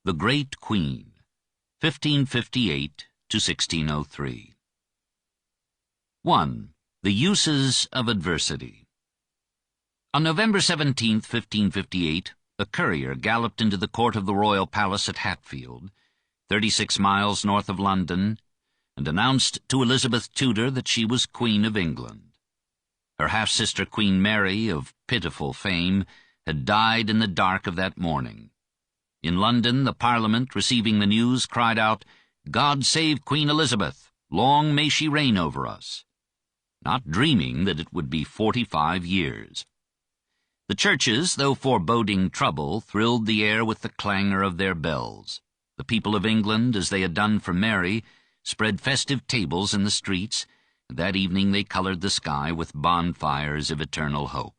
The Great Queen, 1558 to 1603. 1. The Uses of Adversity. On November 17, 1558, a courier galloped into the court of the royal palace at Hatfield, 36 miles north of London, and announced to Elizabeth Tudor that she was Queen of England. Her half-sister Queen Mary, of pitiful fame, had died in the dark of that morning. In London, the Parliament, receiving the news, cried out, "God save Queen Elizabeth! Long may she reign over us!" not dreaming that it would be 45 years. The churches, though foreboding trouble, thrilled the air with the clangor of their bells. The people of England, as they had done for Mary, spread festive tables in the streets, and that evening they colored the sky with bonfires of eternal hope.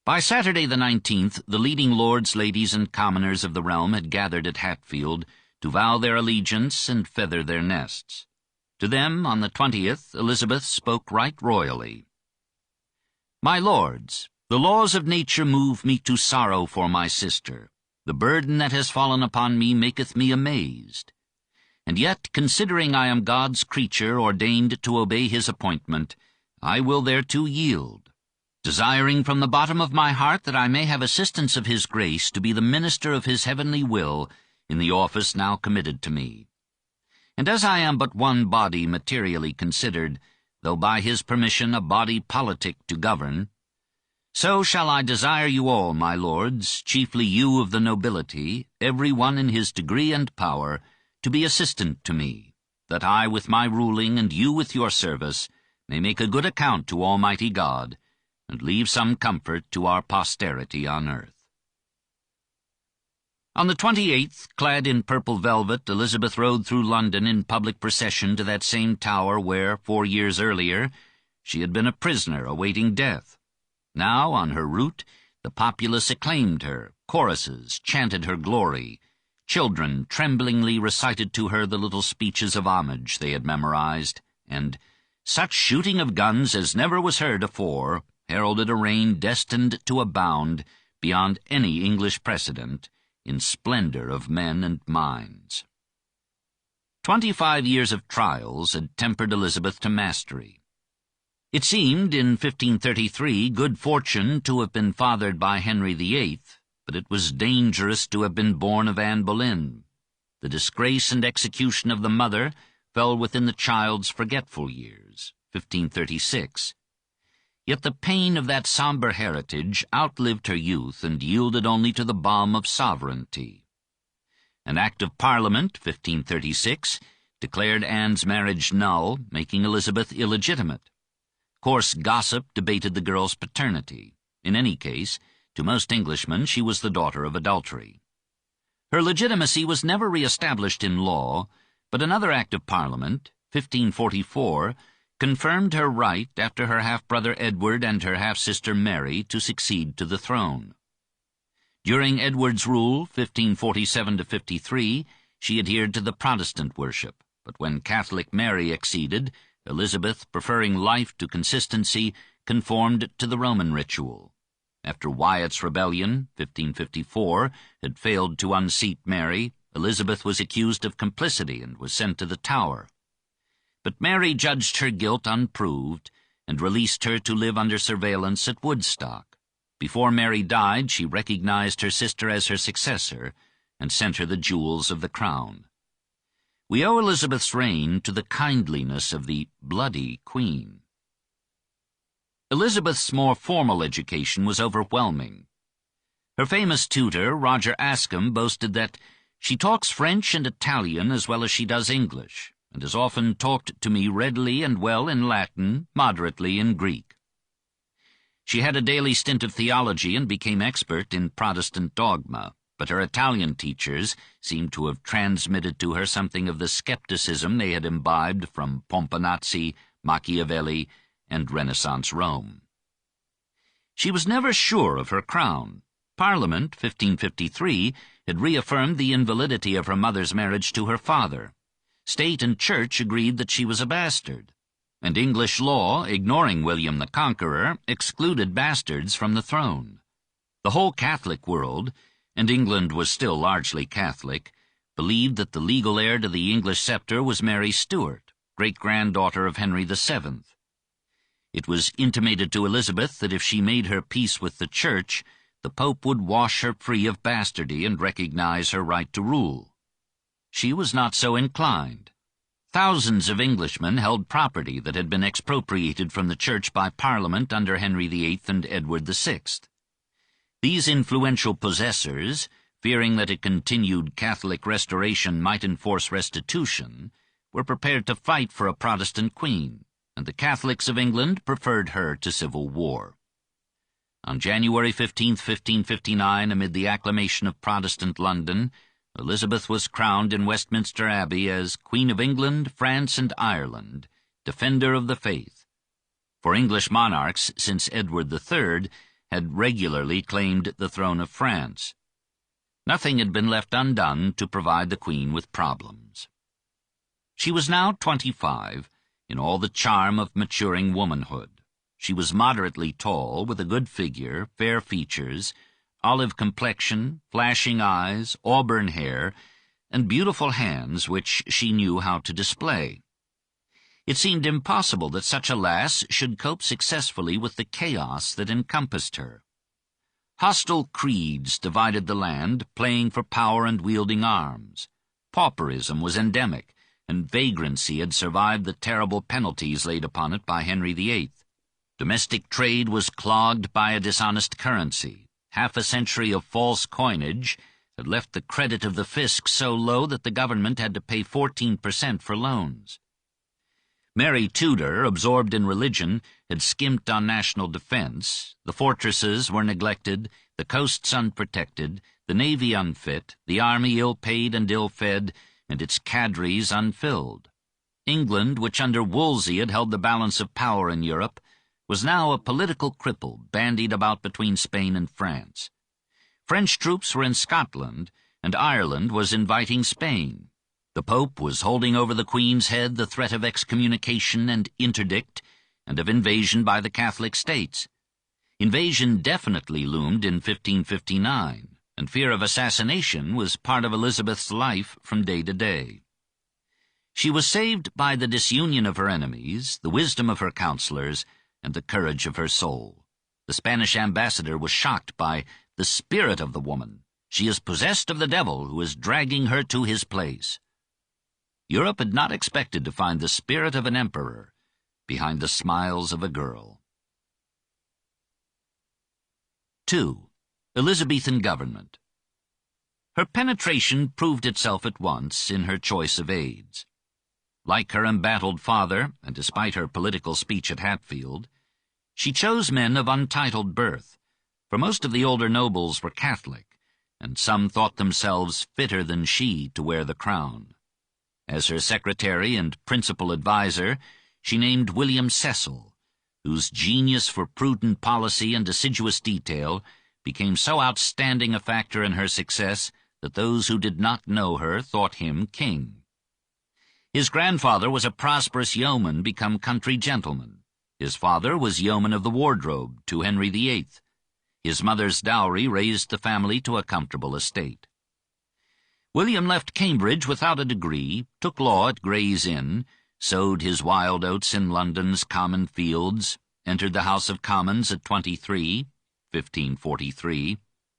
By Saturday the 19th, the leading lords, ladies, and commoners of the realm had gathered at Hatfield to vow their allegiance and feather their nests. To them, on the 20th, Elizabeth spoke right royally. "My lords, the laws of nature move me to sorrow for my sister. The burden that has fallen upon me maketh me amazed. And yet, considering I am God's creature ordained to obey his appointment, I will thereto yield, desiring from the bottom of my heart that I may have assistance of his grace to be the minister of his heavenly will in the office now committed to me. And as I am but one body materially considered, though by his permission a body politic to govern, so shall I desire you all, my lords, chiefly you of the nobility, every one in his degree and power, to be assistant to me, that I with my ruling and you with your service may make a good account to Almighty God, and leave some comfort to our posterity on earth." On the 28th, clad in purple velvet, Elizabeth rode through London in public procession to that same tower where, 4 years earlier, she had been a prisoner awaiting death. Now, on her route, the populace acclaimed her, choruses chanted her glory, children tremblingly recited to her the little speeches of homage they had memorized, and such shooting of guns as never was heard afore heralded a reign destined to abound beyond any English precedent in splendor of men and minds. 25 years of trials had tempered Elizabeth to mastery. It seemed, in 1533, good fortune to have been fathered by Henry VIII, but it was dangerous to have been born of Anne Boleyn. The disgrace and execution of the mother fell within the child's forgetful years, 1536. Yet the pain of that somber heritage outlived her youth and yielded only to the balm of sovereignty. An Act of Parliament, 1536, declared Anne's marriage null, making Elizabeth illegitimate. Coarse gossip debated the girl's paternity. In any case, to most Englishmen she was the daughter of adultery. Her legitimacy was never re-established in law, but another Act of Parliament, 1544, confirmed her right after her half-brother Edward and her half-sister Mary to succeed to the throne. During Edward's rule, 1547–53, she adhered to the Protestant worship, but when Catholic Mary acceded, Elizabeth, preferring life to consistency, conformed to the Roman ritual. After Wyatt's rebellion, 1554, had failed to unseat Mary, Elizabeth was accused of complicity and was sent to the Tower. But Mary judged her guilt unproved and released her to live under surveillance at Woodstock. Before Mary died, she recognized her sister as her successor and sent her the jewels of the crown. We owe Elizabeth's reign to the kindliness of the bloody queen. Elizabeth's more formal education was overwhelming. Her famous tutor, Roger Ascham, boasted that she talks French and Italian as well as she does English, and has often talked to me readily and well in Latin, moderately in Greek. She had a daily stint of theology and became expert in Protestant dogma, but her Italian teachers seemed to have transmitted to her something of the skepticism they had imbibed from Pomponazzi, Machiavelli, and Renaissance Rome. She was never sure of her crown. Parliament, 1553, had reaffirmed the invalidity of her mother's marriage to her father. State and Church agreed that she was a bastard, and English law, ignoring William the Conqueror, excluded bastards from the throne. The whole Catholic world, and England was still largely Catholic, believed that the legal heir to the English sceptre was Mary Stuart, great-granddaughter of Henry VII. It was intimated to Elizabeth that if she made her peace with the Church, the Pope would wash her free of bastardy and recognize her right to rule. She was not so inclined. Thousands of Englishmen held property that had been expropriated from the Church by Parliament under Henry VIII and Edward VI. These influential possessors, fearing that a continued Catholic restoration might enforce restitution, were prepared to fight for a Protestant queen, and the Catholics of England preferred her to civil war. On January 15, 1559, amid the acclamation of Protestant London, Elizabeth was crowned in Westminster Abbey as Queen of England, France, and Ireland, Defender of the Faith. For English monarchs since Edward III had regularly claimed the throne of France. Nothing had been left undone to provide the Queen with problems. She was now 25, in all the charm of maturing womanhood. She was moderately tall, with a good figure, fair features, olive complexion, flashing eyes, auburn hair, and beautiful hands which she knew how to display. It seemed impossible that such a lass should cope successfully with the chaos that encompassed her. Hostile creeds divided the land, playing for power and wielding arms. Pauperism was endemic, and vagrancy had survived the terrible penalties laid upon it by Henry VIII. Domestic trade was clogged by a dishonest currency. Half a century of false coinage had left the credit of the fisc so low that the government had to pay 14% for loans. Mary Tudor, absorbed in religion, had skimped on national defense. The fortresses were neglected, the coasts unprotected, the navy unfit, the army ill-paid and ill-fed, and its cadres unfilled. England, which under Wolsey had held the balance of power in Europe, was now a political cripple bandied about between Spain and France. French troops were in Scotland, and Ireland was inviting Spain. The Pope was holding over the Queen's head the threat of excommunication and interdict, and of invasion by the Catholic states. Invasion definitely loomed in 1559, and fear of assassination was part of Elizabeth's life from day to day. She was saved by the disunion of her enemies, the wisdom of her counselors, and the courage of her soul. The Spanish ambassador was shocked by the spirit of the woman. She is possessed of the devil who is dragging her to his place. Europe had not expected to find the spirit of an emperor behind the smiles of a girl. 2. Elizabethan government. Her penetration proved itself at once in her choice of aides. Like her embattled father, and despite her political speech at Hatfield, she chose men of untitled birth, for most of the older nobles were Catholic, and some thought themselves fitter than she to wear the crown. As her secretary and principal adviser, she named William Cecil, whose genius for prudent policy and assiduous detail became so outstanding a factor in her success that those who did not know her thought him king. His grandfather was a prosperous yeoman become country gentleman. His father was yeoman of the wardrobe to Henry VIII. His mother's dowry raised the family to a comfortable estate. William left Cambridge without a degree, took law at Gray's Inn, sowed his wild oats in London's common fields, entered the House of Commons at 23, 1543,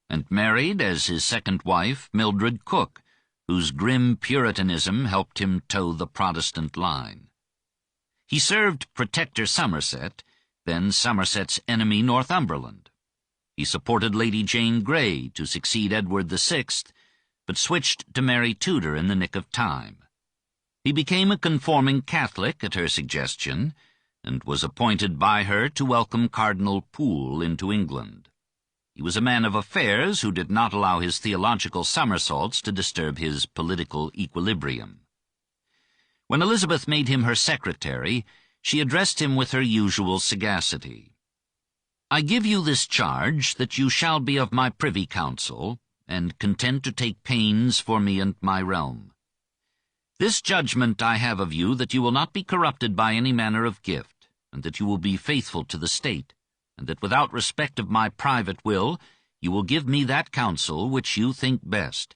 and married, as his second wife, Mildred Cooke, whose grim Puritanism helped him toe the Protestant line. He served Protector Somerset, then Somerset's enemy Northumberland. He supported Lady Jane Grey to succeed Edward VI, but switched to Mary Tudor in the nick of time. He became a conforming Catholic at her suggestion, and was appointed by her to welcome Cardinal Pole into England. He was a man of affairs who did not allow his theological somersaults to disturb his political equilibrium. When Elizabeth made him her secretary, she addressed him with her usual sagacity. "I give you this charge, that you shall be of my privy council, and content to take pains for me and my realm. This judgment I have of you, that you will not be corrupted by any manner of gift, and that you will be faithful to the state, and that without respect of my private will, you will give me that counsel which you think best,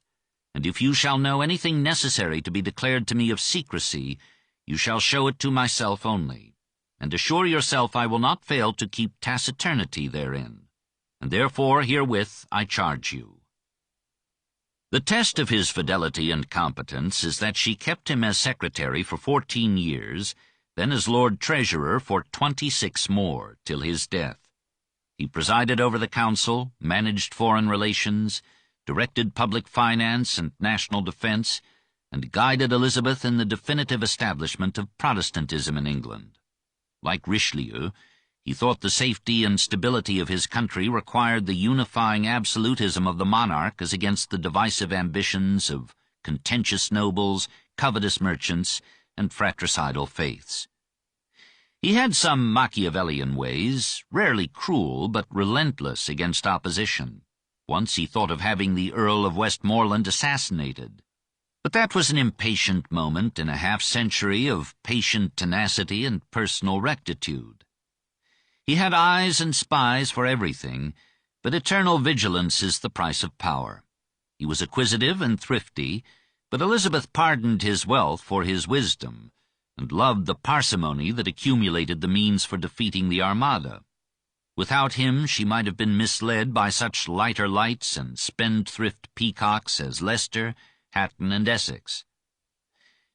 and if you shall know anything necessary to be declared to me of secrecy, you shall show it to myself only, and assure yourself I will not fail to keep taciturnity therein, and therefore herewith I charge you. The test of his fidelity and competence is that she kept him as secretary for 14 years, then as Lord Treasurer for 26 more, till his death. He presided over the council, managed foreign relations, directed public finance and national defense, and guided Elizabeth in the definitive establishment of Protestantism in England. Like Richelieu, he thought the safety and stability of his country required the unifying absolutism of the monarch as against the divisive ambitions of contentious nobles, covetous merchants, and fratricidal faiths. He had some Machiavellian ways, rarely cruel but relentless against opposition. Once he thought of having the Earl of Westmoreland assassinated. But that was an impatient moment in a half-century of patient tenacity and personal rectitude. He had eyes and spies for everything, but eternal vigilance is the price of power. He was acquisitive and thrifty, but Elizabeth pardoned his wealth for his wisdom, and loved the parsimony that accumulated the means for defeating the Armada. Without him she might have been misled by such lighter lights and spendthrift peacocks as Leicester, Hatton, and Essex.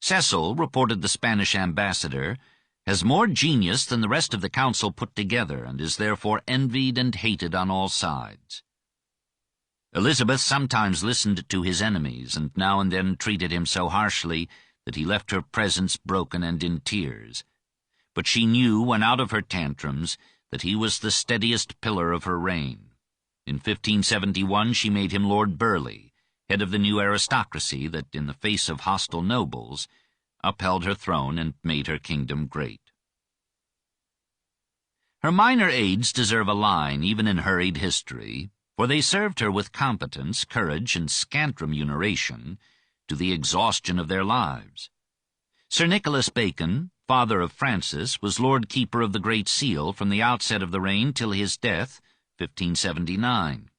Cecil, reported the Spanish ambassador, has more genius than the rest of the council put together, and is therefore envied and hated on all sides. Elizabeth sometimes listened to his enemies, and now and then treated him so harshly that he left her presence broken and in tears. But she knew, when out of her tantrums, that he was the steadiest pillar of her reign. In 1571 she made him Lord Burleigh, head of the new aristocracy that, in the face of hostile nobles, upheld her throne and made her kingdom great. Her minor aides deserve a line even in hurried history, for they served her with competence, courage, and scant remuneration to the exhaustion of their lives. Sir Nicholas Bacon, father of Francis, was Lord Keeper of the Great Seal from the outset of the reign till his death, 1579.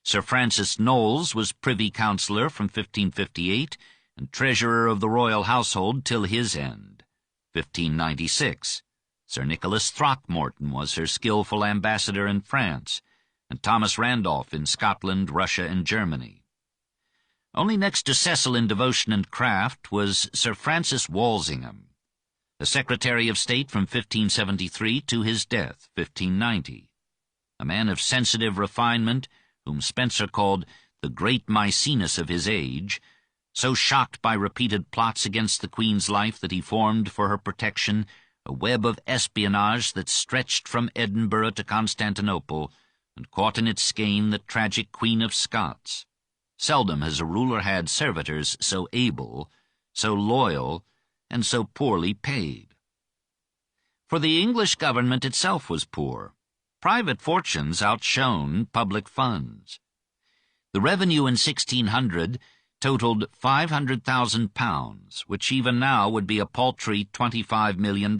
Sir Francis Knowles was Privy Councillor from 1558 and Treasurer of the Royal Household till his end, 1596. Sir Nicholas Throckmorton was her skilful ambassador in France, and Thomas Randolph in Scotland, Russia, and Germany. Only next to Cecil in devotion and craft was Sir Francis Walsingham, a Secretary of State from 1573 to his death, 1590. A man of sensitive refinement, whom Spencer called the great Maecenas of his age, so shocked by repeated plots against the Queen's life that he formed for her protection a web of espionage that stretched from Edinburgh to Constantinople and caught in its skein the tragic Queen of Scots. Seldom has a ruler had servitors so able, so loyal, and so poorly paid. For the English government itself was poor. Private fortunes outshone public funds. The revenue in 1600 totaled £500,000, which even now would be a paltry $25 million.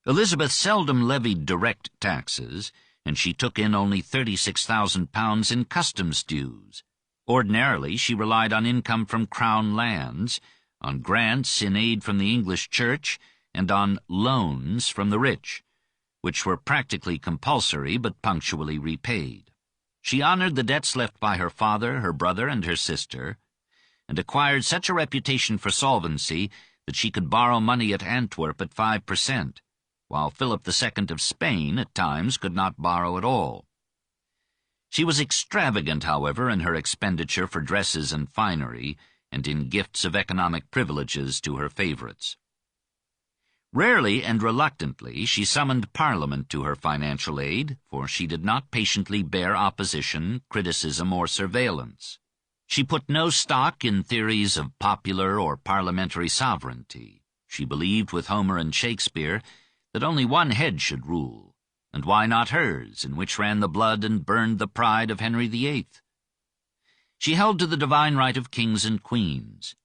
Elizabeth seldom levied direct taxes, and she took in only £36,000 in customs dues. Ordinarily, she relied on income from Crown lands, on grants in aid from the English Church, and on loans from the rich, which were practically compulsory but punctually repaid. She honored the debts left by her father, her brother, and her sister, and acquired such a reputation for solvency that she could borrow money at Antwerp at 5%, while Philip II of Spain at times could not borrow at all. She was extravagant, however, in her expenditure for dresses and finery, and in gifts of economic privileges to her favorites. Rarely and reluctantly she summoned Parliament to her financial aid, for she did not patiently bear opposition, criticism, or surveillance. She put no stock in theories of popular or parliamentary sovereignty. She believed with Homer and Shakespeare that only one head should rule, and why not hers, in which ran the blood and burned the pride of Henry VIII? She held to the divine right of kings and queens.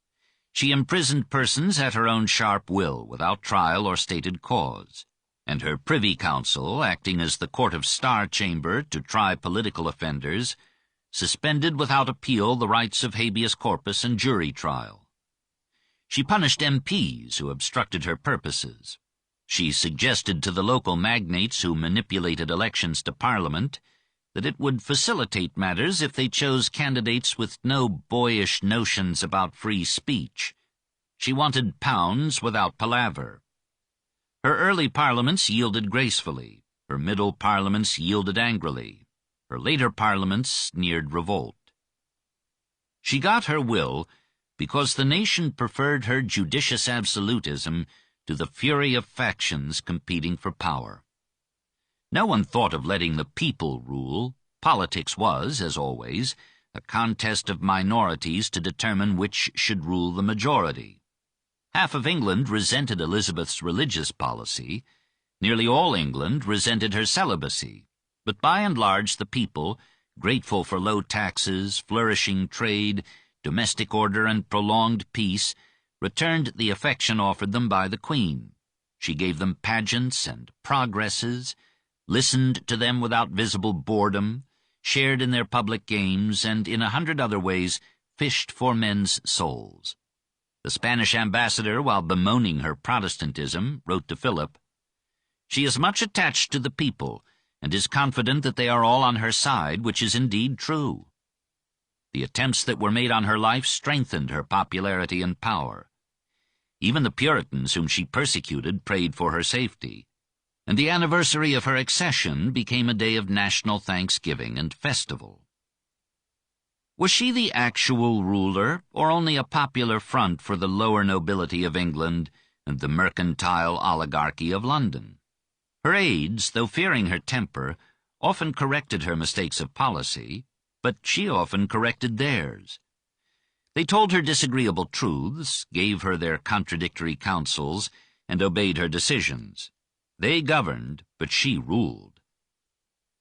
She imprisoned persons at her own sharp will, without trial or stated cause. and her Privy Council, acting as the Court of Star Chamber to try political offenders, suspended without appeal the rights of habeas corpus and jury trial. She punished MPs who obstructed her purposes. She suggested to the local magnates who manipulated elections to Parliament that it would facilitate matters if they chose candidates with no boyish notions about free speech. She wanted pounds without palaver. Her early parliaments yielded gracefully. Her middle parliaments yielded angrily. Her later parliaments neared revolt. She got her will because the nation preferred her judicious absolutism to the fury of factions competing for power. No one thought of letting the people rule. Politics was, as always, a contest of minorities to determine which should rule the majority. Half of England resented Elizabeth's religious policy. Nearly all England resented her celibacy. But by and large the people, grateful for low taxes, flourishing trade, domestic order, and prolonged peace, returned the affection offered them by the Queen. She gave them pageants and progresses, listened to them without visible boredom, shared in their public games, and in 100 other ways fished for men's souls. The Spanish ambassador, while bemoaning her Protestantism, wrote to Philip, "She is much attached to the people, and is confident that they are all on her side, which is indeed true." The attempts that were made on her life strengthened her popularity and power. Even the Puritans whom she persecuted prayed for her safety, and the anniversary of her accession became a day of national thanksgiving and festival. Was she the actual ruler, or only a popular front for the lower nobility of England and the mercantile oligarchy of London? Her aides, though fearing her temper, often corrected her mistakes of policy, but she often corrected theirs. They told her disagreeable truths, gave her their contradictory counsels, and obeyed her decisions. They governed, but she ruled.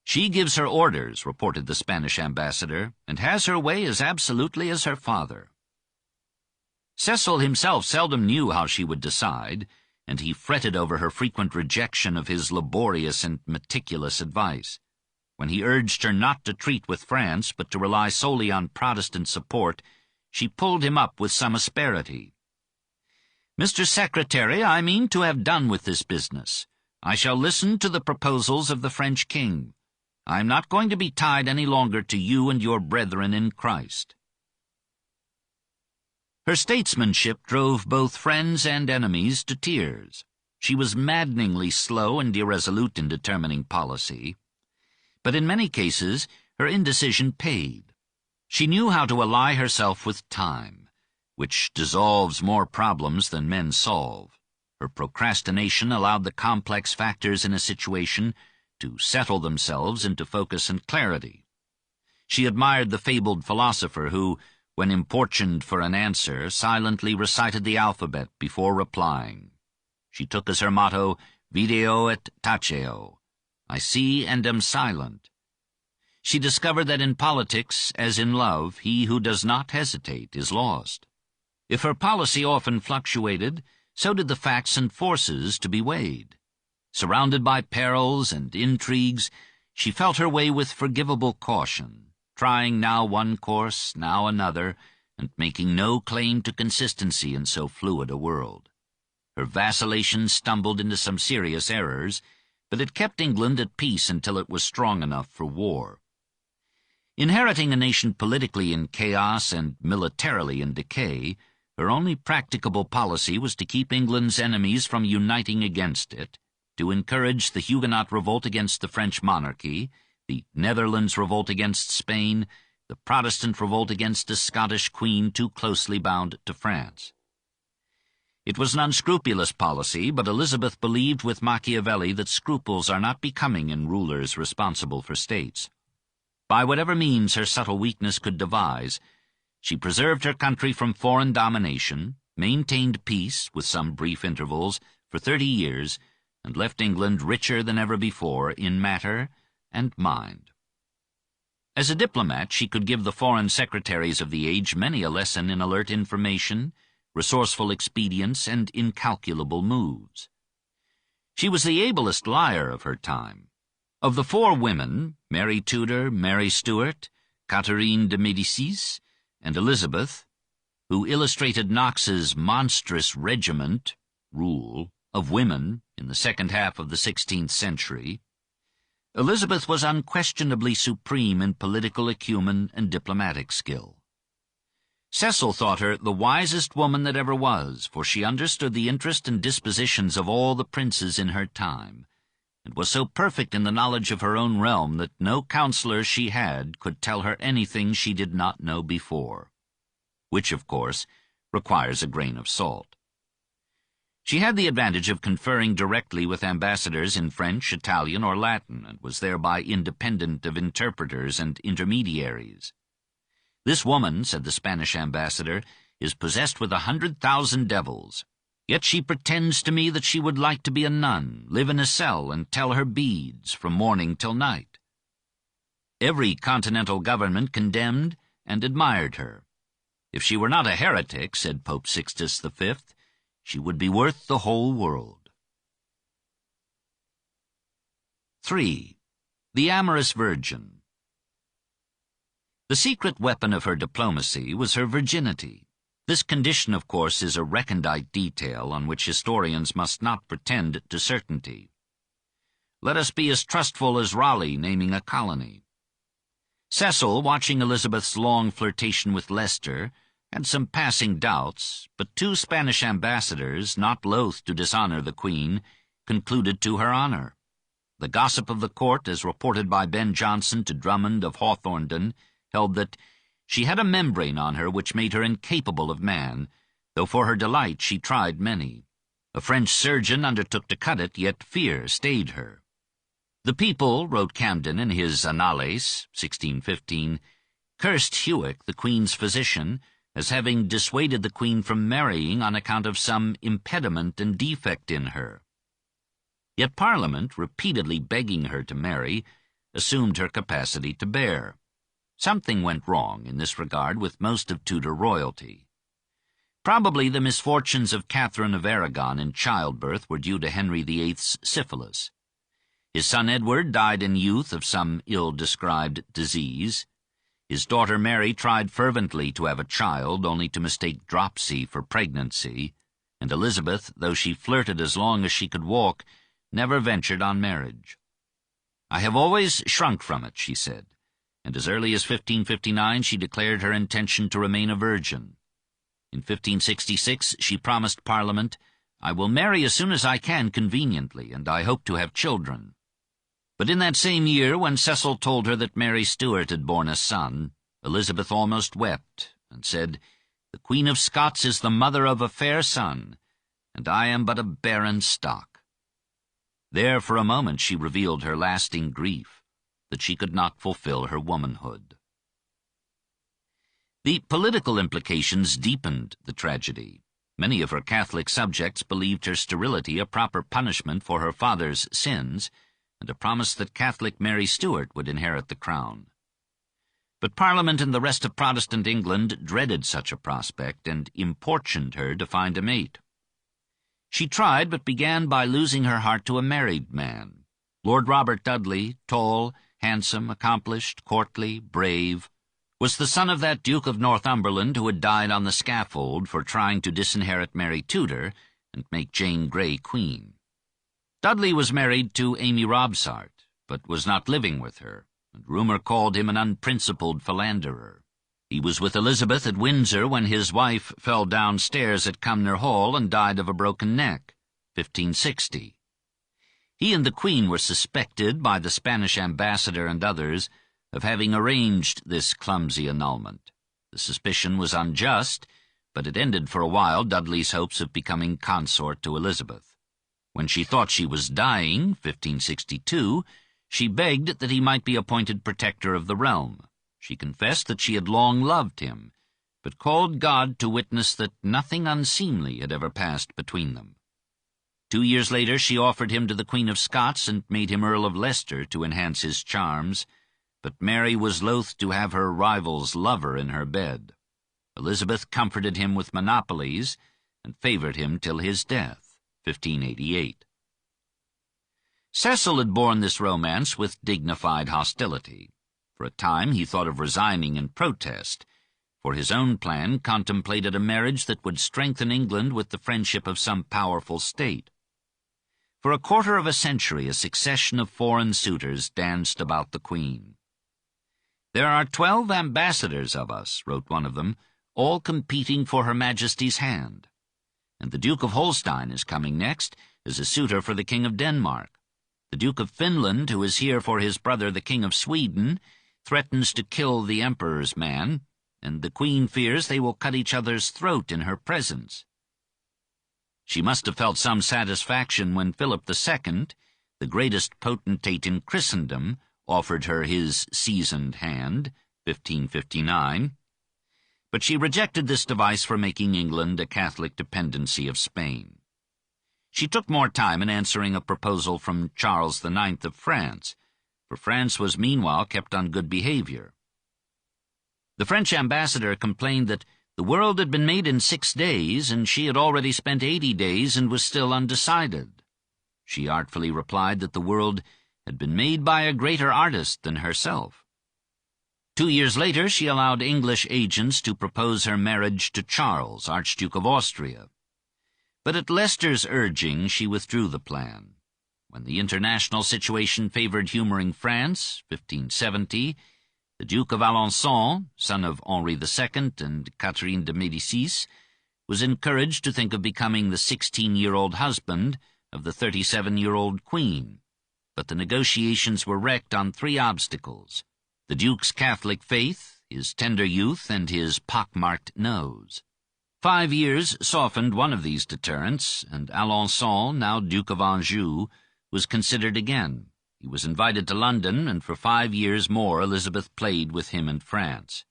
"She gives her orders," reported the Spanish ambassador, "and has her way as absolutely as her father." Cecil himself seldom knew how she would decide, and he fretted over her frequent rejection of his laborious and meticulous advice. When he urged her not to treat with France, but to rely solely on Protestant support, she pulled him up with some asperity. "Mr. Secretary, I mean to have done with this business. I shall listen to the proposals of the French king. I am not going to be tied any longer to you and your brethren in Christ." Her statesmanship drove both friends and enemies to tears. She was maddeningly slow and irresolute in determining policy, but in many cases her indecision paid. She knew how to ally herself with time, which dissolves more problems than men solve. Her procrastination allowed the complex factors in a situation to settle themselves into focus and clarity. She admired the fabled philosopher who, when importuned for an answer, silently recited the alphabet before replying. She took as her motto, "Video et taceo," I see and am silent. She discovered that in politics, as in love, he who does not hesitate is lost. If her policy often fluctuated, so did the facts and forces to be weighed. Surrounded by perils and intrigues, she felt her way with forgivable caution, trying now one course, now another, and making no claim to consistency in so fluid a world. Her vacillations stumbled into some serious errors, but it kept England at peace until it was strong enough for war. Inheriting a nation politically in chaos and militarily in decay, her only practicable policy was to keep England's enemies from uniting against it, to encourage the Huguenot revolt against the French monarchy, the Netherlands revolt against Spain, the Protestant revolt against a Scottish queen too closely bound to France. It was an unscrupulous policy, but Elizabeth believed with Machiavelli that scruples are not becoming in rulers responsible for states. By whatever means her subtle weakness could devise, she preserved her country from foreign domination, maintained peace, with some brief intervals, for 30 years, and left England richer than ever before in matter and mind. As a diplomat, she could give the foreign secretaries of the age many a lesson in alert information, resourceful expedients, and incalculable moves. She was the ablest liar of her time. Of the four women, Mary Tudor, Mary Stuart, Catherine de Médicis, and Elizabeth, who illustrated Knox's monstrous regiment, rule, of women in the second half of the 16th century, Elizabeth was unquestionably supreme in political acumen and diplomatic skill. Cecil thought her the wisest woman that ever was, for she understood the interest and dispositions of all the princes in her time, and was so perfect in the knowledge of her own realm that no counselor she had could tell her anything she did not know before, which, of course, requires a grain of salt. She had the advantage of conferring directly with ambassadors in French, Italian, or Latin, and was thereby independent of interpreters and intermediaries. "This woman," said the Spanish ambassador, "is possessed with 100,000 devils. Yet she pretends to me that she would like to be a nun, live in a cell, and tell her beads from morning till night." Every continental government condemned and admired her. If she were not a heretic, said Pope Sixtus V, she would be worth the whole world. 3. The Amorous Virgin. The secret weapon of her diplomacy was her virginity. This condition, of course, is a recondite detail on which historians must not pretend to certainty. Let us be as trustful as Raleigh naming a colony. Cecil, watching Elizabeth's long flirtation with Leicester, had some passing doubts, but two Spanish ambassadors, not loath to dishonor the Queen, concluded to her honor. The gossip of the court, as reported by Ben Jonson to Drummond of Hawthornden, held that she had a membrane on her which made her incapable of man, though for her delight she tried many. A French surgeon undertook to cut it, yet fear stayed her. The people, wrote Camden in his Annales, 1615, cursed Hewick, the Queen's physician, as having dissuaded the Queen from marrying on account of some impediment and defect in her. Yet Parliament, repeatedly begging her to marry, assumed her capacity to bear. Something went wrong in this regard with most of Tudor royalty. Probably the misfortunes of Catherine of Aragon in childbirth were due to Henry VIII's syphilis. His son Edward died in youth of some ill-described disease. His daughter Mary tried fervently to have a child, only to mistake dropsy for pregnancy, and Elizabeth, though she flirted as long as she could walk, never ventured on marriage. "I have always shrunk from it," she said, and as early as 1559 she declared her intention to remain a virgin. In 1566 she promised Parliament, "I will marry as soon as I can conveniently, and I hope to have children." But in that same year, when Cecil told her that Mary Stuart had borne a son, Elizabeth almost wept, and said, "The Queen of Scots is the mother of a fair son, and I am but a barren stock." There for a moment she revealed her lasting grief, that she could not fulfill her womanhood. The political implications deepened the tragedy. Many of her Catholic subjects believed her sterility a proper punishment for her father's sins, and a promise that Catholic Mary Stuart would inherit the crown. But Parliament and the rest of Protestant England dreaded such a prospect, and importuned her to find a mate. She tried, but began by losing her heart to a married man. Lord Robert Dudley, tall, handsome, accomplished, courtly, brave, was the son of that Duke of Northumberland who had died on the scaffold for trying to disinherit Mary Tudor and make Jane Grey queen. Dudley was married to Amy Robsart, but was not living with her, and rumour called him an unprincipled philanderer. He was with Elizabeth at Windsor when his wife fell downstairs at Cumnor Hall and died of a broken neck, 1560. He and the Queen were suspected by the Spanish ambassador and others of having arranged this clumsy annulment. The suspicion was unjust, but it ended for a while Dudley's hopes of becoming consort to Elizabeth. When she thought she was dying, 1562, she begged that he might be appointed protector of the realm. She confessed that she had long loved him, but called God to witness that nothing unseemly had ever passed between them. 2 years later she offered him to the Queen of Scots and made him Earl of Leicester to enhance his charms, but Mary was loath to have her rival's lover in her bed. Elizabeth comforted him with monopolies and favored him till his death, 1588. Cecil had borne this romance with dignified hostility. For a time he thought of resigning in protest, for his own plan contemplated a marriage that would strengthen England with the friendship of some powerful state. For a quarter of a century a succession of foreign suitors danced about the Queen. "There are 12 ambassadors of us," wrote one of them, "all competing for Her Majesty's hand. And the Duke of Holstein is coming next as a suitor for the King of Denmark. The Duke of Finland, who is here for his brother the King of Sweden, threatens to kill the Emperor's man, and the Queen fears they will cut each other's throat in her presence." She must have felt some satisfaction when Philip II, the greatest potentate in Christendom, offered her his seasoned hand, 1559. But she rejected this device for making England a Catholic dependency of Spain. She took more time in answering a proposal from Charles IX of France, for France was meanwhile kept on good behavior. The French ambassador complained that the world had been made in 6 days, and she had already spent 80 days and was still undecided. She artfully replied that the world had been made by a greater artist than herself. 2 years later she allowed English agents to propose her marriage to Charles, Archduke of Austria. But at Leicester's urging she withdrew the plan. When the international situation favored humoring France, 1570, the Duke of Alençon, son of Henri II and Catherine de Médicis, was encouraged to think of becoming the 16-year-old husband of the 37-year-old Queen. But the negotiations were wrecked on 3 obstacles: the Duke's Catholic faith, his tender youth, and his pockmarked nose. 5 years softened one of these deterrents, and Alençon, now Duke of Anjou, was considered again. He was invited to London, and for 5 years more Elizabeth played with him in France.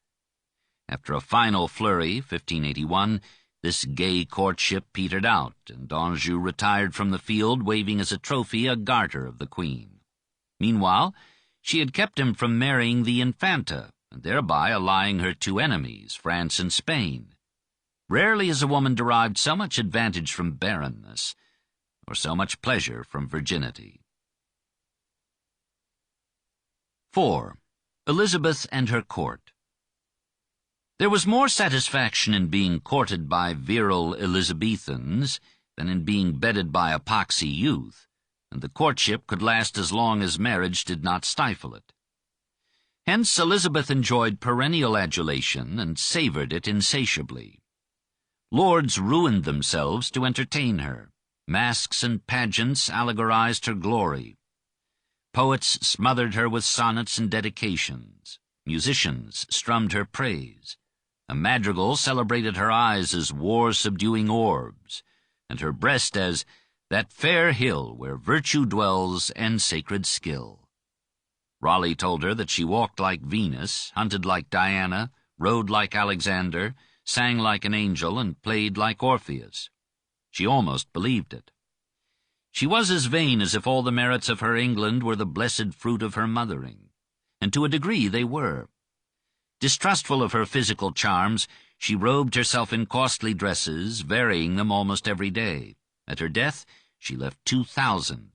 After a final flurry, 1581, this gay courtship petered out, and Anjou retired from the field waving as a trophy a garter of the Queen. Meanwhile, she had kept him from marrying the Infanta, and thereby allying her 2 enemies, France and Spain. Rarely has a woman derived so much advantage from barrenness, or so much pleasure from virginity. 4. Elizabeth and her court. There was more satisfaction in being courted by virile Elizabethans than in being bedded by epoxy youth, and the courtship could last as long as marriage did not stifle it. Hence Elizabeth enjoyed perennial adulation and savored it insatiably. Lords ruined themselves to entertain her. Masks and pageants allegorized her glory. Poets smothered her with sonnets and dedications. Musicians strummed her praise. A madrigal celebrated her eyes as war-subduing orbs, and her breast as that fair hill where virtue dwells and sacred skill. Raleigh told her that she walked like Venus, hunted like Diana, rode like Alexander, sang like an angel, and played like Orpheus. She almost believed it. She was as vain as if all the merits of her England were the blessed fruit of her mothering, and to a degree they were. Distrustful of her physical charms, she robed herself in costly dresses, varying them almost every day. At her death, she left 2,000.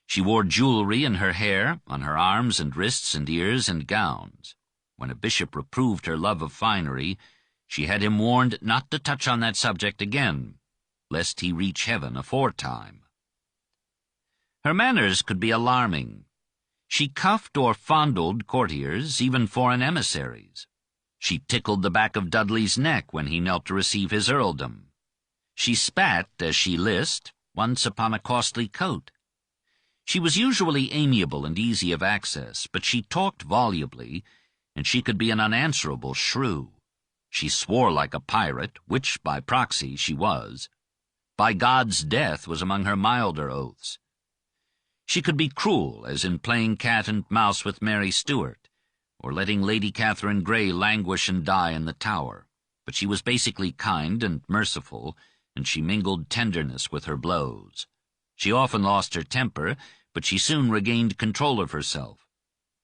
She wore jewelry in her hair, on her arms and wrists and ears, and gowns. When a bishop reproved her love of finery, she had him warned not to touch on that subject again, lest he reach heaven aforetime. Her manners could be alarming. She cuffed or fondled courtiers, even foreign emissaries. She tickled the back of Dudley's neck when he knelt to receive his earldom. She spat, as she list, once upon a costly coat. She was usually amiable and easy of access, but she talked volubly, and she could be an unanswerable shrew. She swore like a pirate, which, by proxy, she was. By God's death was among her milder oaths. She could be cruel, as in playing cat and mouse with Mary Stuart, or letting Lady Catherine Grey languish and die in the Tower. But she was basically kind and merciful, and she mingled tenderness with her blows. She often lost her temper, but she soon regained control of herself.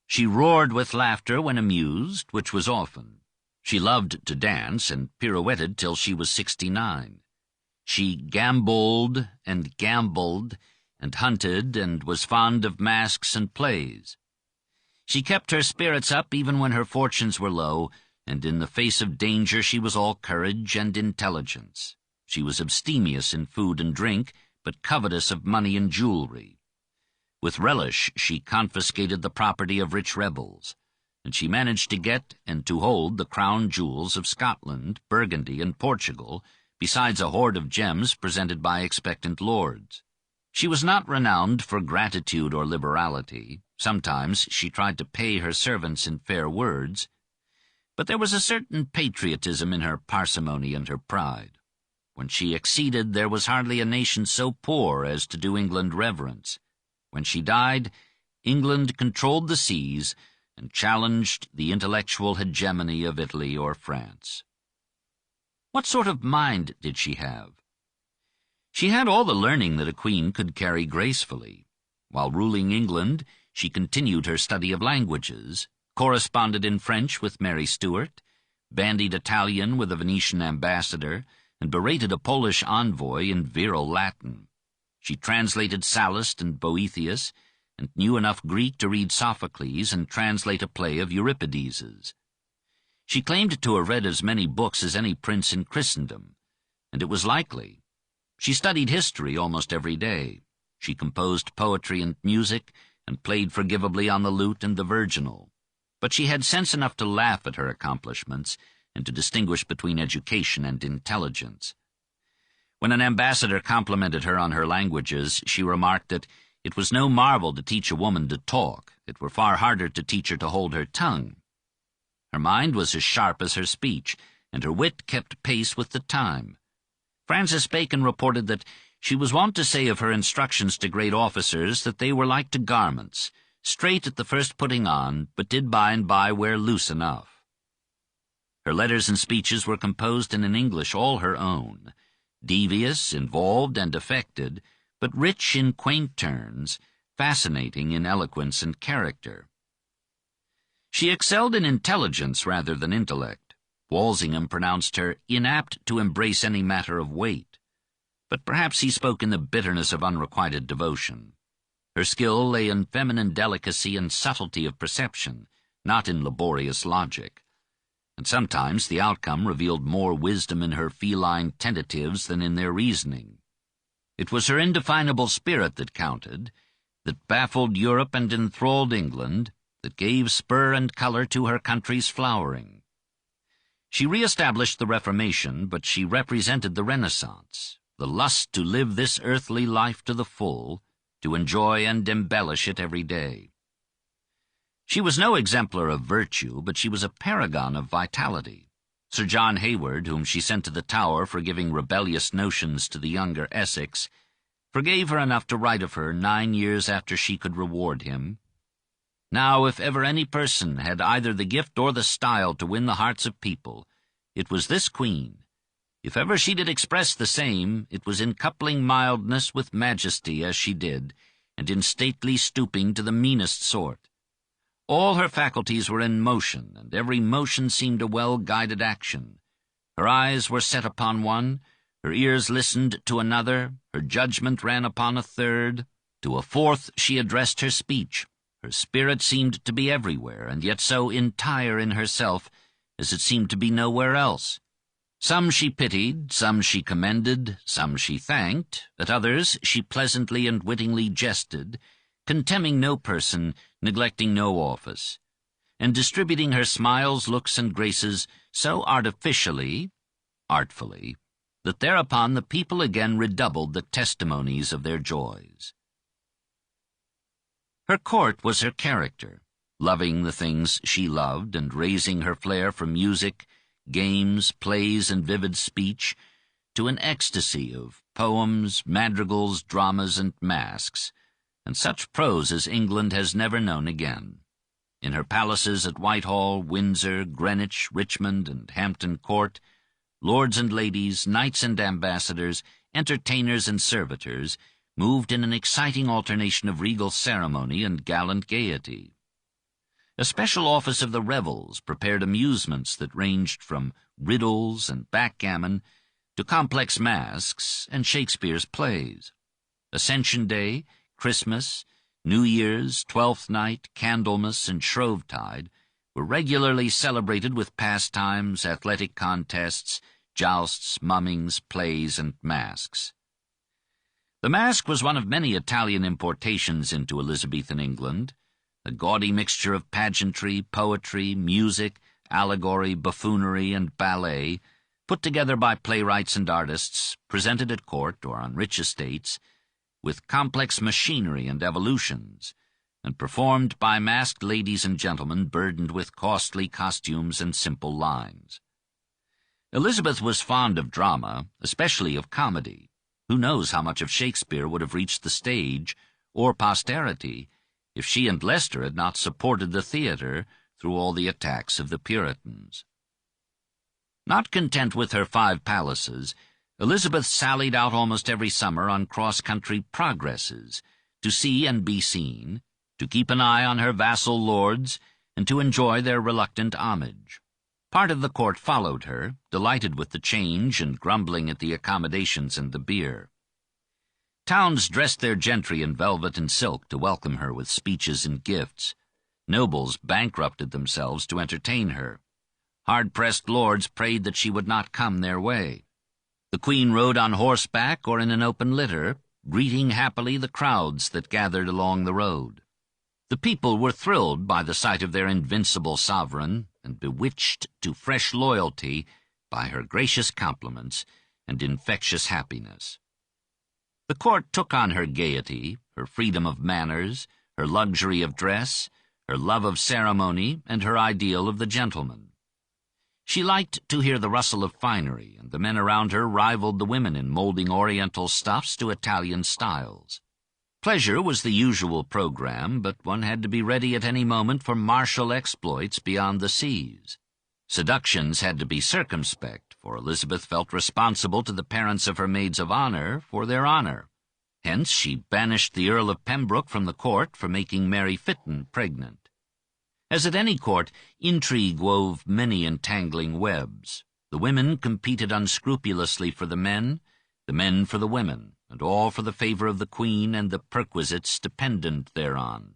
She roared with laughter when amused, which was often. She loved to dance, and pirouetted till she was 69. She gamboled and gambled, and hunted and was fond of masks and plays. She kept her spirits up even when her fortunes were low, and in the face of danger she was all courage and intelligence. She was abstemious in food and drink, but covetous of money and jewelry. With relish she confiscated the property of rich rebels, and she managed to get and to hold the crown jewels of Scotland, Burgundy, and Portugal, besides a hoard of gems presented by expectant lords. She was not renowned for gratitude or liberality. Sometimes she tried to pay her servants in fair words, but there was a certain patriotism in her parsimony and her pride. When she exceeded, there was hardly a nation so poor as to do England reverence. When she died, England controlled the seas and challenged the intellectual hegemony of Italy or France. What sort of mind did she have? She had all the learning that a queen could carry gracefully. While ruling England, she continued her study of languages, corresponded in French with Mary Stuart, bandied Italian with a Venetian ambassador, and berated a Polish envoy in virile Latin. She translated Sallust and Boethius, and knew enough Greek to read Sophocles and translate a play of Euripides's. She claimed to have read as many books as any prince in Christendom, and it was likely. She studied history almost every day. She composed poetry and music, and played forgivably on the lute and the virginal. But she had sense enough to laugh at her accomplishments and to distinguish between education and intelligence. When an ambassador complimented her on her languages, she remarked that it was no marvel to teach a woman to talk. It were far harder to teach her to hold her tongue. Her mind was as sharp as her speech, and her wit kept pace with the time. Francis Bacon reported that she was wont to say of her instructions to great officers that they were like to garments, straight at the first putting on, but did by and by wear loose enough. Her letters and speeches were composed in an English all her own, devious, involved, and affected, but rich in quaint turns, fascinating in eloquence and character. She excelled in intelligence rather than intellect. Walsingham pronounced her inapt to embrace any matter of weight, but perhaps he spoke in the bitterness of unrequited devotion. Her skill lay in feminine delicacy and subtlety of perception, not in laborious logic, and sometimes the outcome revealed more wisdom in her feline tentatives than in their reasoning. It was her indefinable spirit that counted, that baffled Europe and enthralled England, that gave spur and color to her country's flowering. She re-established the Reformation, but she represented the Renaissance, the lust to live this earthly life to the full, to enjoy and embellish it every day. She was no exemplar of virtue, but she was a paragon of vitality. Sir John Hayward, whom she sent to the Tower for giving rebellious notions to the younger Essex, forgave her enough to write of her 9 years after she could reward him. Now, if ever any person had either the gift or the style to win the hearts of people, it was this queen. If ever she did express the same, it was in coupling mildness with majesty as she did, and in stately stooping to the meanest sort. All her faculties were in motion, and every motion seemed a well-guided action. Her eyes were set upon one, her ears listened to another, her judgment ran upon a third, to a fourth she addressed her speech. Her spirit seemed to be everywhere, and yet so entire in herself as it seemed to be nowhere else. Some she pitied, some she commended, some she thanked, at others she pleasantly and wittingly jested, contemning no person, neglecting no office, and distributing her smiles, looks, and graces so artificially, artfully, that thereupon the people again redoubled the testimonies of their joys. Her court was her character, loving the things she loved and raising her flair from music, games, plays, and vivid speech to an ecstasy of poems, madrigals, dramas, and masques, and such prose as England has never known again. In her palaces at Whitehall, Windsor, Greenwich, Richmond, and Hampton Court, lords and ladies, knights and ambassadors, entertainers and servitors moved in an exciting alternation of regal ceremony and gallant gaiety. A special office of the revels prepared amusements that ranged from riddles and backgammon to complex masques and Shakespeare's plays. Ascension Day, Christmas, New Year's, Twelfth Night, Candlemas, and Shrovetide were regularly celebrated with pastimes, athletic contests, jousts, mummings, plays, and masques. The masque was one of many Italian importations into Elizabethan England, a gaudy mixture of pageantry, poetry, music, allegory, buffoonery, and ballet, put together by playwrights and artists, presented at court or on rich estates, with complex machinery and evolutions, and performed by masked ladies and gentlemen burdened with costly costumes and simple lines. Elizabeth was fond of drama, especially of comedy. Who knows how much of Shakespeare would have reached the stage, or posterity, if she and Leicester had not supported the theatre through all the attacks of the Puritans. Not content with her 5 palaces, Elizabeth sallied out almost every summer on cross-country progresses, to see and be seen, to keep an eye on her vassal lords, and to enjoy their reluctant homage. Part of the court followed her, delighted with the change and grumbling at the accommodations and the beer. Towns dressed their gentry in velvet and silk to welcome her with speeches and gifts. Nobles bankrupted themselves to entertain her. Hard-pressed lords prayed that she would not come their way. The Queen rode on horseback or in an open litter, greeting happily the crowds that gathered along the road. The people were thrilled by the sight of their invincible sovereign and bewitched to fresh loyalty by her gracious compliments and infectious happiness. The court took on her gaiety, her freedom of manners, her luxury of dress, her love of ceremony, and her ideal of the gentleman. She liked to hear the rustle of finery, and the men around her rivaled the women in molding Oriental stuffs to Italian styles. Pleasure was the usual program, but one had to be ready at any moment for martial exploits beyond the seas. Seductions had to be circumspect, for Elizabeth felt responsible to the parents of her maids of honor for their honor. Hence she banished the Earl of Pembroke from the court for making Mary Fitton pregnant. As at any court, intrigue wove many entangling webs. The women competed unscrupulously for the men for the women, and all for the favor of the Queen and the perquisites dependent thereon.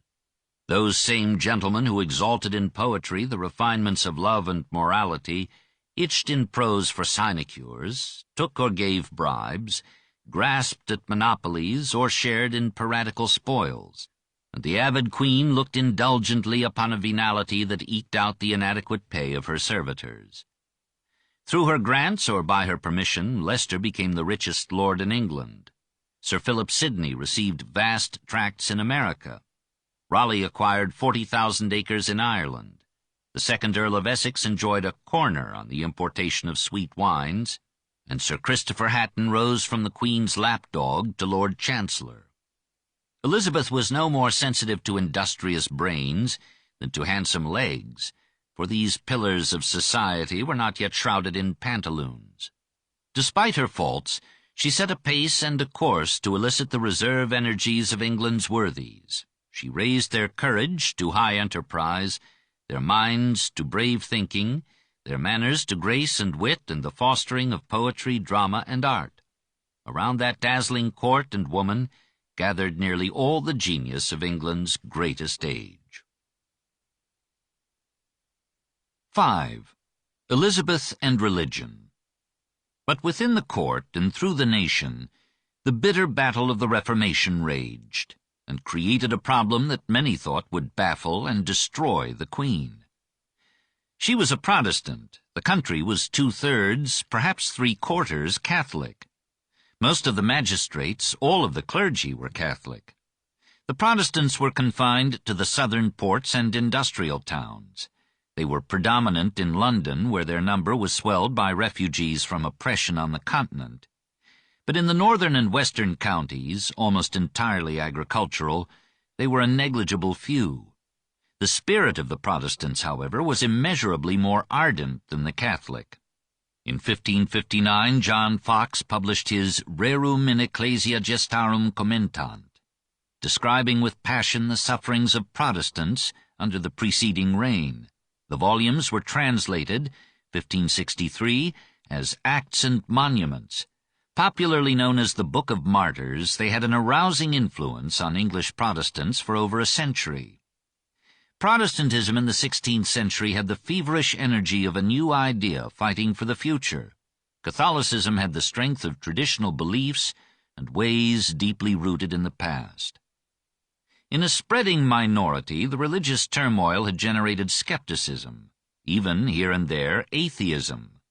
Those same gentlemen who exalted in poetry the refinements of love and morality, itched in prose for sinecures, took or gave bribes, grasped at monopolies, or shared in piratical spoils, and the avid Queen looked indulgently upon a venality that eked out the inadequate pay of her servitors. Through her grants or by her permission, Leicester became the richest lord in England. Sir Philip Sidney received vast tracts in America. Raleigh acquired 40,000 acres in Ireland. The second Earl of Essex enjoyed a corner on the importation of sweet wines, and Sir Christopher Hatton rose from the Queen's lapdog to Lord Chancellor. Elizabeth was no more sensitive to industrious brains than to handsome legs, for these pillars of society were not yet shrouded in pantaloons. Despite her faults, she set a pace and a course to elicit the reserve energies of England's worthies. She raised their courage to high enterprise, their minds to brave thinking, their manners to grace and wit and the fostering of poetry, drama, and art. Around that dazzling court and woman gathered nearly all the genius of England's greatest age. 5. Elizabeth and Religion. But within the court and through the nation, the bitter battle of the Reformation raged, and created a problem that many thought would baffle and destroy the Queen. She was a Protestant. The country was 2/3, perhaps 3/4 Catholic. Most of the magistrates, all of the clergy, were Catholic. The Protestants were confined to the southern ports and industrial towns. They were predominant in London, where their number was swelled by refugees from oppression on the continent. But in the northern and western counties, almost entirely agricultural, they were a negligible few. The spirit of the Protestants, however, was immeasurably more ardent than the Catholic. In 1559, John Fox published his Rerum in Ecclesia Gestarum Commentant, describing with passion the sufferings of Protestants under the preceding reign. The volumes were translated, 1563, as Acts and Monuments, Popularly known as the Book of Martyrs, they had an arousing influence on English Protestants for over a century. Protestantism in the 16th century had the feverish energy of a new idea fighting for the future. Catholicism had the strength of traditional beliefs and ways deeply rooted in the past. In a spreading minority, the religious turmoil had generated skepticism, even, here and there, atheism.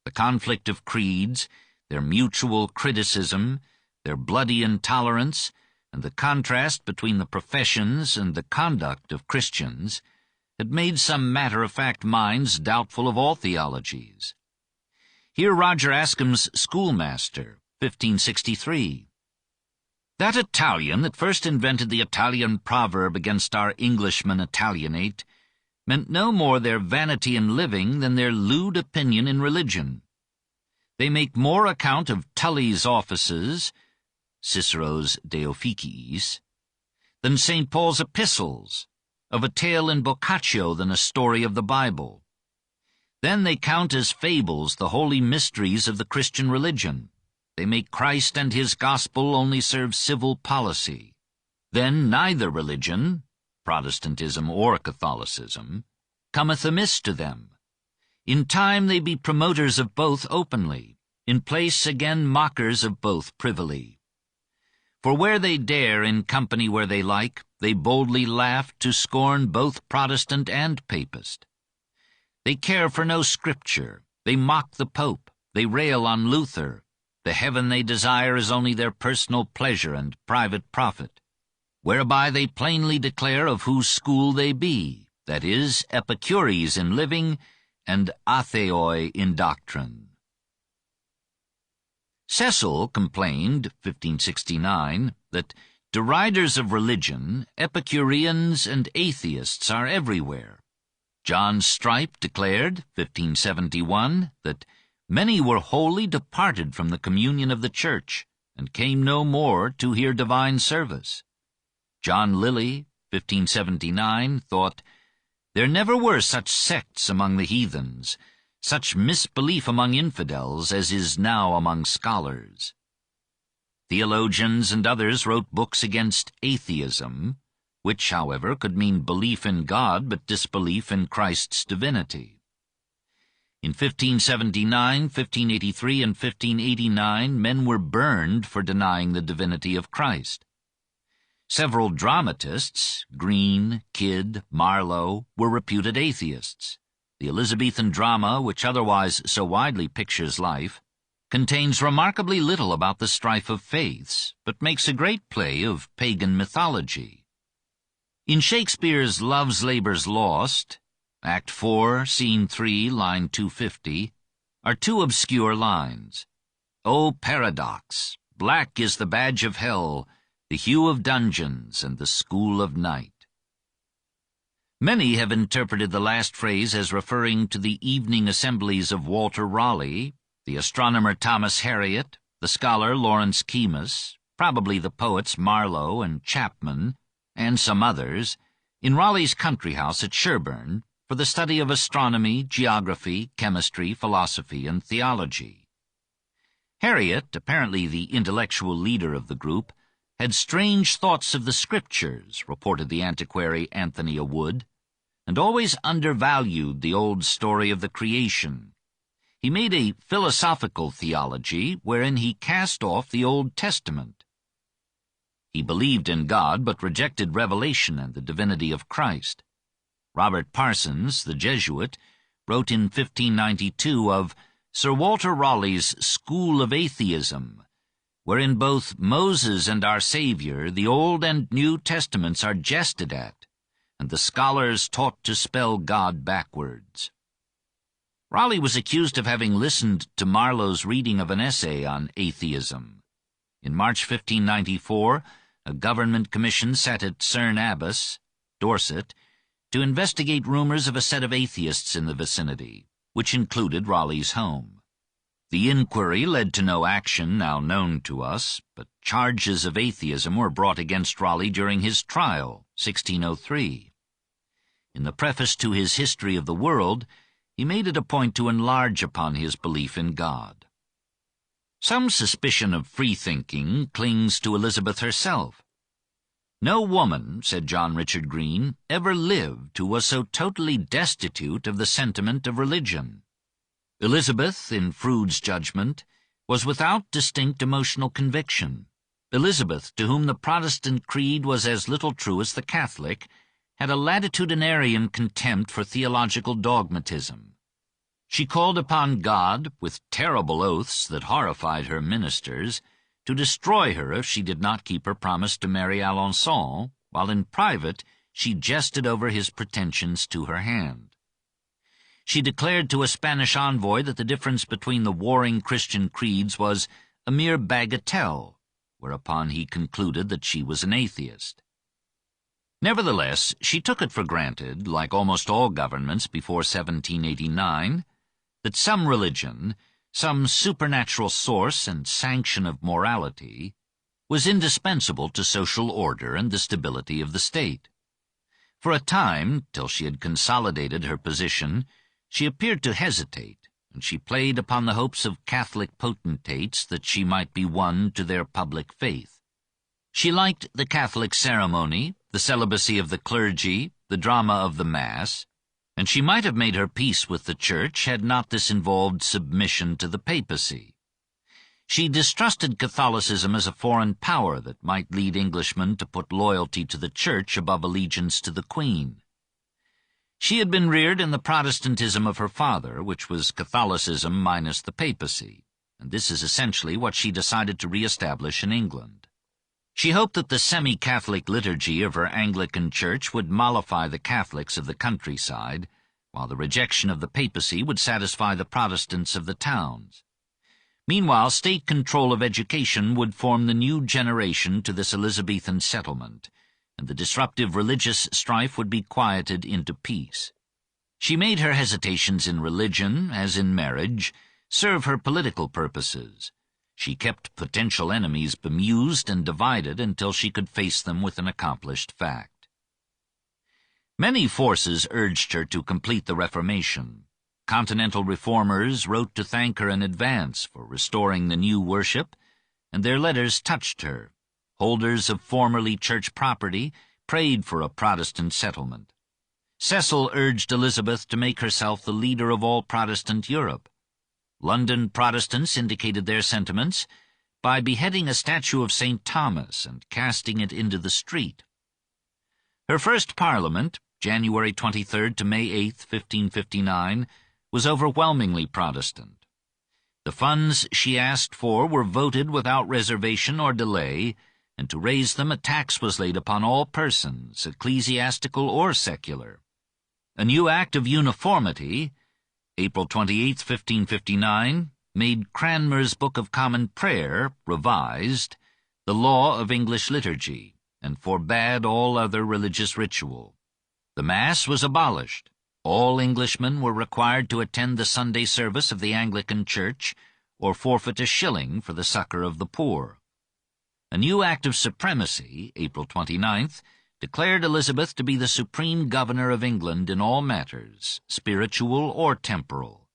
The conflict of creeds, their mutual criticism, their bloody intolerance, and the contrast between the professions and the conduct of Christians had made some matter-of-fact minds doubtful of all theologies. Hear Roger Ascham's Schoolmaster, 1563. That Italian that first invented the Italian proverb against our Englishmen Italianate meant no more their vanity in living than their lewd opinion in religion. They make more account of Tully's offices, Cicero's De Officiis, than St. Paul's epistles, of a tale in Boccaccio than a story of the Bible. Then they count as fables the holy mysteries of the Christian religion. They make Christ and his gospel only serve civil policy. Then neither religion, Protestantism or Catholicism, cometh amiss to them. In time they be promoters of both openly, in place again mockers of both privily. For where they dare, in company where they like, they boldly laugh to scorn both Protestant and Papist. They care for no scripture, they mock the Pope, they rail on Luther. The heaven they desire is only their personal pleasure and private profit, whereby they plainly declare of whose school they be, that is, Epicures in living, and Atheoi in doctrine. Cecil complained, 1569, that deriders of religion, Epicureans and atheists are everywhere. John Strype declared, 1571, that many were wholly departed from the communion of the Church, and came no more to hear divine service. John Lilly, 1579, thought, there never were such sects among the heathens, such misbelief among infidels as is now among scholars. Theologians and others wrote books against atheism, which, however, could mean belief in God but disbelief in Christ's divinity. In 1579, 1583, and 1589, men were burned for denying the divinity of Christ. Several dramatists, Greene, Kidd, Marlowe, were reputed atheists. The Elizabethan drama, which otherwise so widely pictures life, contains remarkably little about the strife of faiths, but makes a great play of pagan mythology. In Shakespeare's Love's Labour's Lost, Act 4, Scene 3, line 250, are two obscure lines. O paradox! Black is the badge of hell, the hue of dungeons, and the school of night. Many have interpreted the last phrase as referring to the evening assemblies of Walter Raleigh, the astronomer Thomas Harriot, the scholar Lawrence Keymis, probably the poets Marlowe and Chapman, and some others, in Raleigh's country house at Sherborne, for the study of astronomy, geography, chemistry, philosophy, and theology. Harriot, apparently the intellectual leader of the group, had strange thoughts of the Scriptures, reported the antiquary Anthony a Wood, and always undervalued the old story of the creation. He made a philosophical theology wherein he cast off the Old Testament. He believed in God but rejected revelation and the divinity of Christ. Robert Parsons, the Jesuit, wrote in 1592 of Sir Walter Raleigh's School of Atheism, wherein both Moses and our Savior, the Old and New Testaments, are jested at, and the scholars taught to spell God backwards. Raleigh was accused of having listened to Marlowe's reading of an essay on atheism. In March 1594, a government commission sat at Cerne Abbas, Dorset, to investigate rumors of a set of atheists in the vicinity, which included Raleigh's home. The inquiry led to no action now known to us, but charges of atheism were brought against Raleigh during his trial, 1603. In the preface to his History of the World, he made it a point to enlarge upon his belief in God. Some suspicion of freethinking clings to Elizabeth herself. "No woman," said John Richard Green, "ever lived who was so totally destitute of the sentiment of religion." Elizabeth, in Froude's judgment, was without distinct emotional conviction. Elizabeth, to whom the Protestant creed was as little true as the Catholic, had a latitudinarian contempt for theological dogmatism. She called upon God, with terrible oaths that horrified her ministers, to destroy her if she did not keep her promise to marry Alençon, while in private she jested over his pretensions to her hand. She declared to a Spanish envoy that the difference between the warring Christian creeds was a mere bagatelle, whereupon he concluded that she was an atheist. Nevertheless, she took it for granted, like almost all governments before 1789, that some religion, some supernatural source and sanction of morality, was indispensable to social order and the stability of the state. For a time, till she had consolidated her position, she appeared to hesitate, and she played upon the hopes of Catholic potentates that she might be won to their public faith. She liked the Catholic ceremony, the celibacy of the clergy, the drama of the Mass, and she might have made her peace with the Church had not this involved submission to the papacy. She distrusted Catholicism as a foreign power that might lead Englishmen to put loyalty to the Church above allegiance to the Queen. She had been reared in the Protestantism of her father, which was Catholicism minus the papacy, and this is essentially what she decided to re-establish in England. She hoped that the semi-Catholic liturgy of her Anglican Church would mollify the Catholics of the countryside, while the rejection of the papacy would satisfy the Protestants of the towns. Meanwhile, state control of education would form the new generation to this Elizabethan settlement, and the disruptive religious strife would be quieted into peace. She made her hesitations in religion, as in marriage, serve her political purposes. She kept potential enemies bemused and divided until she could face them with an accomplished fact. Many forces urged her to complete the Reformation. Continental reformers wrote to thank her in advance for restoring the new worship, and their letters touched her. Holders of formerly church property prayed for a Protestant settlement. Cecil urged Elizabeth to make herself the leader of all Protestant Europe. London Protestants indicated their sentiments by beheading a statue of St. Thomas and casting it into the street. Her first Parliament, January 23 to May 8, 1559, was overwhelmingly Protestant. The funds she asked for were voted without reservation or delay, and to raise them a tax was laid upon all persons, ecclesiastical or secular. A new Act of Uniformity, April 28, 1559, made Cranmer's Book of Common Prayer, revised, the law of English liturgy, and forbade all other religious ritual. The Mass was abolished. All Englishmen were required to attend the Sunday service of the Anglican Church, or forfeit a shilling for the succor of the poor. A new Act of Supremacy, April 29th, declared Elizabeth to be the supreme governor of England in all matters, spiritual or temporal.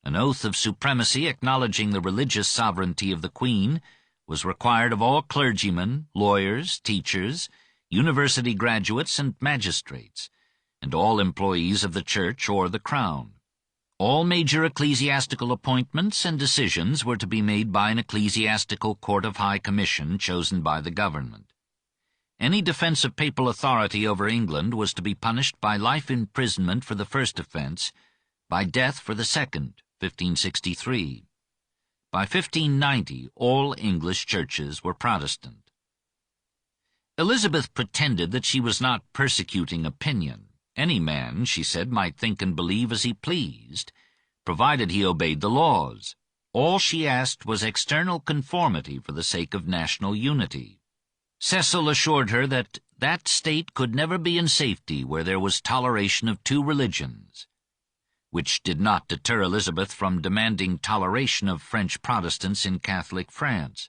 An oath of supremacy acknowledging the religious sovereignty of the Queen was required of all clergymen, lawyers, teachers, university graduates, and magistrates, and all employees of the Church or the Crown. All major ecclesiastical appointments and decisions were to be made by an ecclesiastical court of high commission chosen by the government. Any defense of papal authority over England was to be punished by life imprisonment for the first offense, by death for the second, 1563. By 1590, all English churches were Protestant. Elizabeth pretended that she was not persecuting opinion. Any man, she said, might think and believe as he pleased, provided he obeyed the laws. All she asked was external conformity for the sake of national unity. Cecil assured her that that state could never be in safety where there was toleration of two religions, which did not deter Elizabeth from demanding toleration of French Protestants in Catholic France.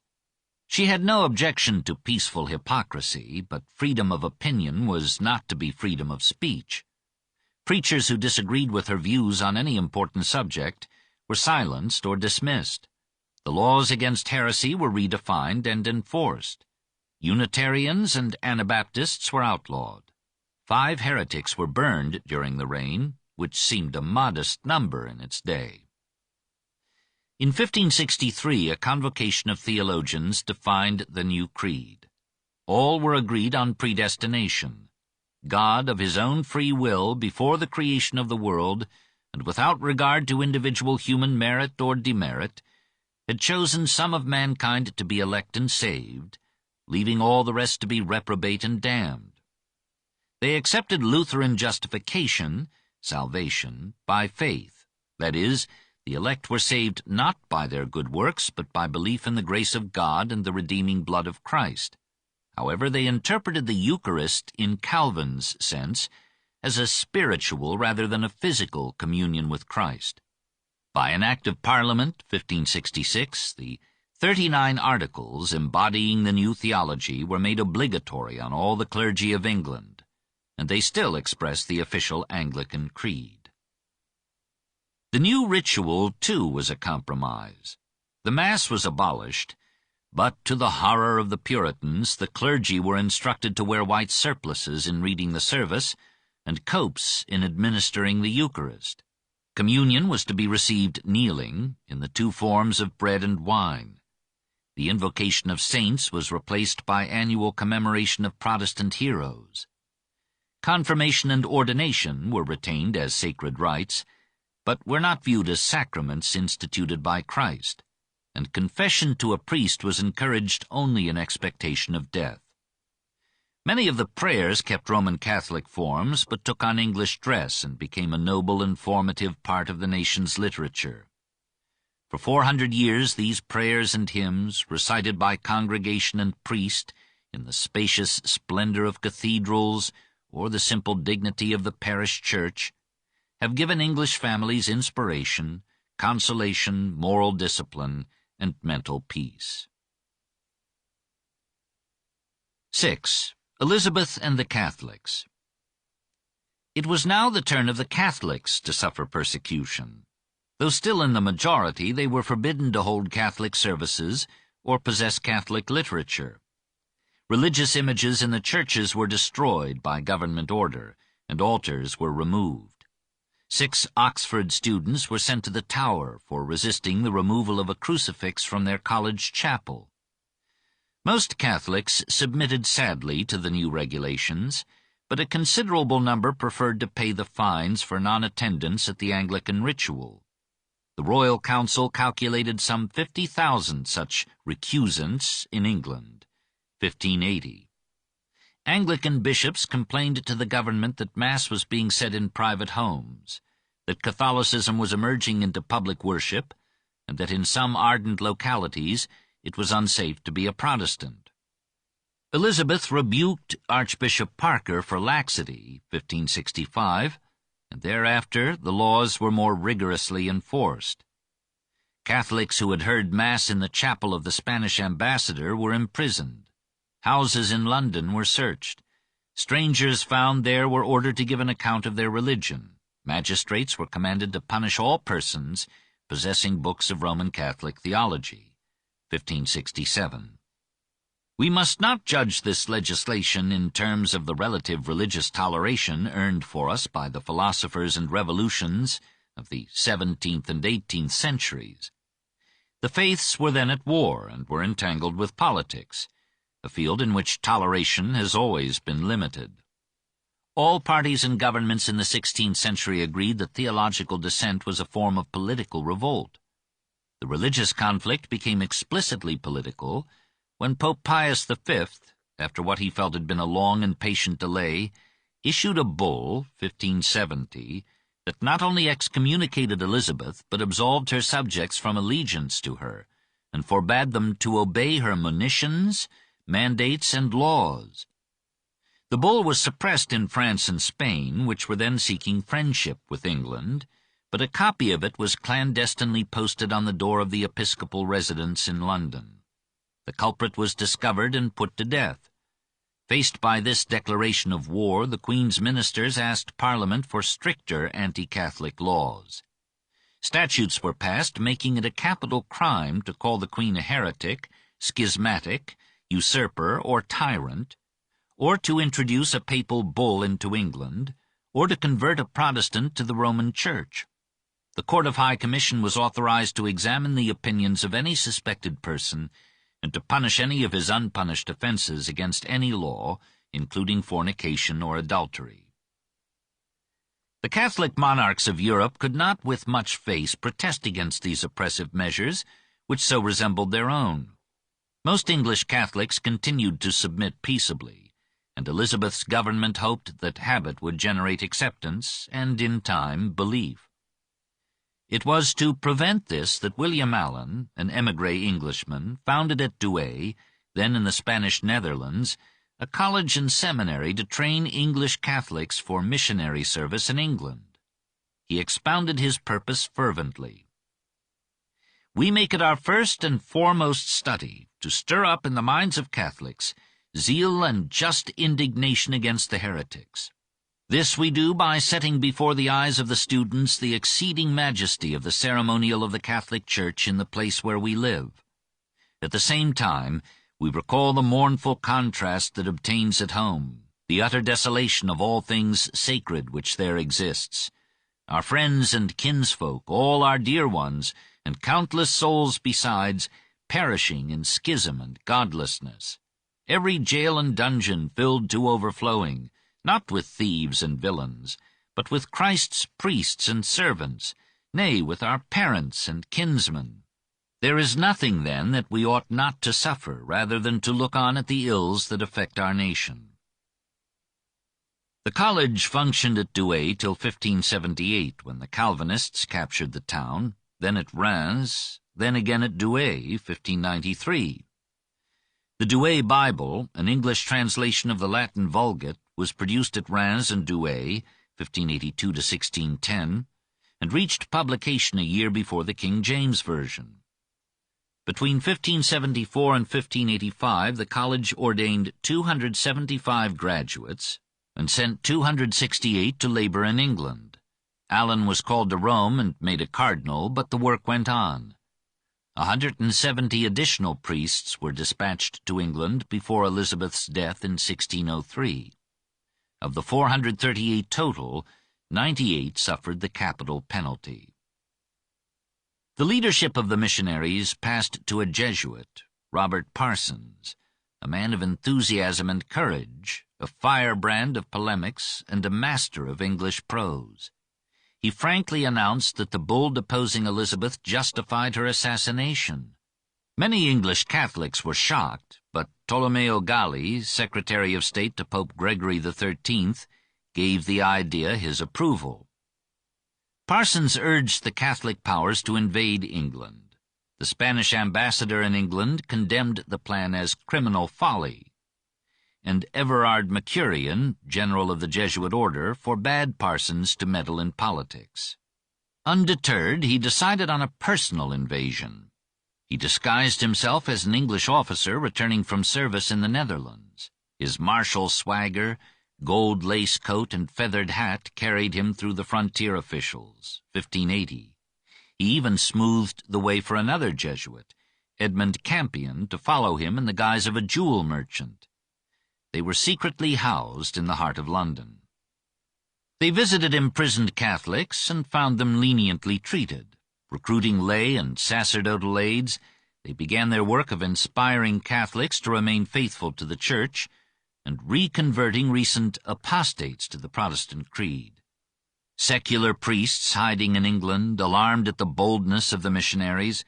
She had no objection to peaceful hypocrisy, but freedom of opinion was not to be freedom of speech. Preachers who disagreed with her views on any important subject were silenced or dismissed. The laws against heresy were redefined and enforced. Unitarians and Anabaptists were outlawed. 5 heretics were burned during the reign, which seemed a modest number in its day. In 1563, a convocation of theologians defined the new creed. All were agreed on predestination. God, of his own free will, before the creation of the world, and without regard to individual human merit or demerit, had chosen some of mankind to be elect and saved, leaving all the rest to be reprobate and damned. They accepted Lutheran justification, salvation, by faith. That is, the elect were saved not by their good works, but by belief in the grace of God and the redeeming blood of Christ. However, they interpreted the Eucharist in Calvin's sense as a spiritual rather than a physical communion with Christ. By an Act of Parliament, 1566, the 39 articles embodying the new theology were made obligatory on all the clergy of England, and they still express the official Anglican creed. The new ritual, too, was a compromise. The Mass was abolished, but to the horror of the Puritans, the clergy were instructed to wear white surplices in reading the service and copes in administering the Eucharist. Communion was to be received kneeling, in the 2 forms of bread and wine. The invocation of saints was replaced by annual commemoration of Protestant heroes. Confirmation and ordination were retained as sacred rites, but were not viewed as sacraments instituted by Christ, and confession to a priest was encouraged only in expectation of death. Many of the prayers kept Roman Catholic forms, but took on English dress and became a noble and formative part of the nation's literature. For 400 years these prayers and hymns, recited by congregation and priest in the spacious splendor of cathedrals or the simple dignity of the parish church, have given English families inspiration, consolation, moral discipline, and mental peace. 6. Elizabeth and the Catholics. It was now the turn of the Catholics to suffer persecution. Though still in the majority, they were forbidden to hold Catholic services or possess Catholic literature. Religious images in the churches were destroyed by government order, and altars were removed. 6 Oxford students were sent to the Tower for resisting the removal of a crucifix from their college chapel. Most Catholics submitted sadly to the new regulations, but a considerable number preferred to pay the fines for non-attendance at the Anglican ritual. The Royal Council calculated some 50,000 such recusants in England, 1580. Anglican bishops complained to the government that Mass was being said in private homes, that Catholicism was emerging into public worship, and that in some ardent localities it was unsafe to be a Protestant. Elizabeth rebuked Archbishop Parker for laxity, 1565, and thereafter the laws were more rigorously enforced. Catholics who had heard Mass in the chapel of the Spanish ambassador were imprisoned. Houses in London were searched. Strangers found there were ordered to give an account of their religion. Magistrates were commanded to punish all persons possessing books of Roman Catholic theology, 1567. We must not judge this legislation in terms of the relative religious toleration earned for us by the philosophers and revolutions of the 17th and 18th centuries. The faiths were then at war and were entangled with politics, a field in which toleration has always been limited. All parties and governments in the 16th century agreed that theological dissent was a form of political revolt. The religious conflict became explicitly political when Pope Pius V, after what he felt had been a long and patient delay, issued a bull, 1570, that not only excommunicated Elizabeth, but absolved her subjects from allegiance to her, and forbade them to obey her monitions, mandates, and laws. The bull was suppressed in France and Spain, which were then seeking friendship with England, but a copy of it was clandestinely posted on the door of the episcopal residence in London. The culprit was discovered and put to death. Faced by this declaration of war, the Queen's ministers asked Parliament for stricter anti-Catholic laws. Statutes were passed making it a capital crime to call the Queen a heretic, schismatic, usurper, or tyrant, or to introduce a papal bull into England, or to convert a Protestant to the Roman Church. The Court of High Commission was authorized to examine the opinions of any suspected person and to punish any of his unpunished offenses against any law, including fornication or adultery. The Catholic monarchs of Europe could not with much face protest against these oppressive measures, which so resembled their own. Most English Catholics continued to submit peaceably, and Elizabeth's government hoped that habit would generate acceptance and, in time, belief. It was to prevent this that William Allen, an émigré Englishman, founded at Douai, then in the Spanish Netherlands, a college and seminary to train English Catholics for missionary service in England. He expounded his purpose fervently. "We make it our first and foremost study to stir up in the minds of Catholics zeal and just indignation against the heretics. This we do by setting before the eyes of the students the exceeding majesty of the ceremonial of the Catholic Church in the place where we live. At the same time, we recall the mournful contrast that obtains at home, the utter desolation of all things sacred which there exists. Our friends and kinsfolk, all our dear ones, and countless souls besides, perishing in schism and godlessness. Every jail and dungeon filled to overflowing, not with thieves and villains, but with Christ's priests and servants, nay, with our parents and kinsmen. There is nothing, then, that we ought not to suffer, rather than to look on at the ills that affect our nation." The college functioned at Douai till 1578, when the Calvinists captured the town, then at Reims, then again at Douai, 1593. The Douai Bible, an English translation of the Latin Vulgate, was produced at Reims and Douai, 1582 to 1610, and reached publication a year before the King James Version. Between 1574 and 1585, the college ordained 275 graduates and sent 268 to labor in England. Allen was called to Rome and made a cardinal, but the work went on. 170 additional priests were dispatched to England before Elizabeth's death in 1603. Of the 438 total, 98 suffered the capital penalty. The leadership of the missionaries passed to a Jesuit, Robert Parsons, a man of enthusiasm and courage, a firebrand of polemics, and a master of English prose. He frankly announced that the bull deposing Elizabeth justified her assassination. Many English Catholics were shocked, but Tolomeo Gali, Secretary of State to Pope Gregory XIII, gave the idea his approval. Parsons urged the Catholic powers to invade England. The Spanish ambassador in England condemned the plan as criminal folly, and Everard Mercurian, general of the Jesuit order, forbade Parsons to meddle in politics. Undeterred, he decided on a personal invasion. He disguised himself as an English officer returning from service in the Netherlands. His martial swagger, gold lace coat, and feathered hat carried him through the frontier officials, 1580. He even smoothed the way for another Jesuit, Edmund Campion, to follow him in the guise of a jewel merchant. They were secretly housed in the heart of London. They visited imprisoned Catholics and found them leniently treated. Recruiting lay and sacerdotal aides, they began their work of inspiring Catholics to remain faithful to the Church and reconverting recent apostates to the Protestant creed. Secular priests hiding in England, alarmed at the boldness of the missionaries,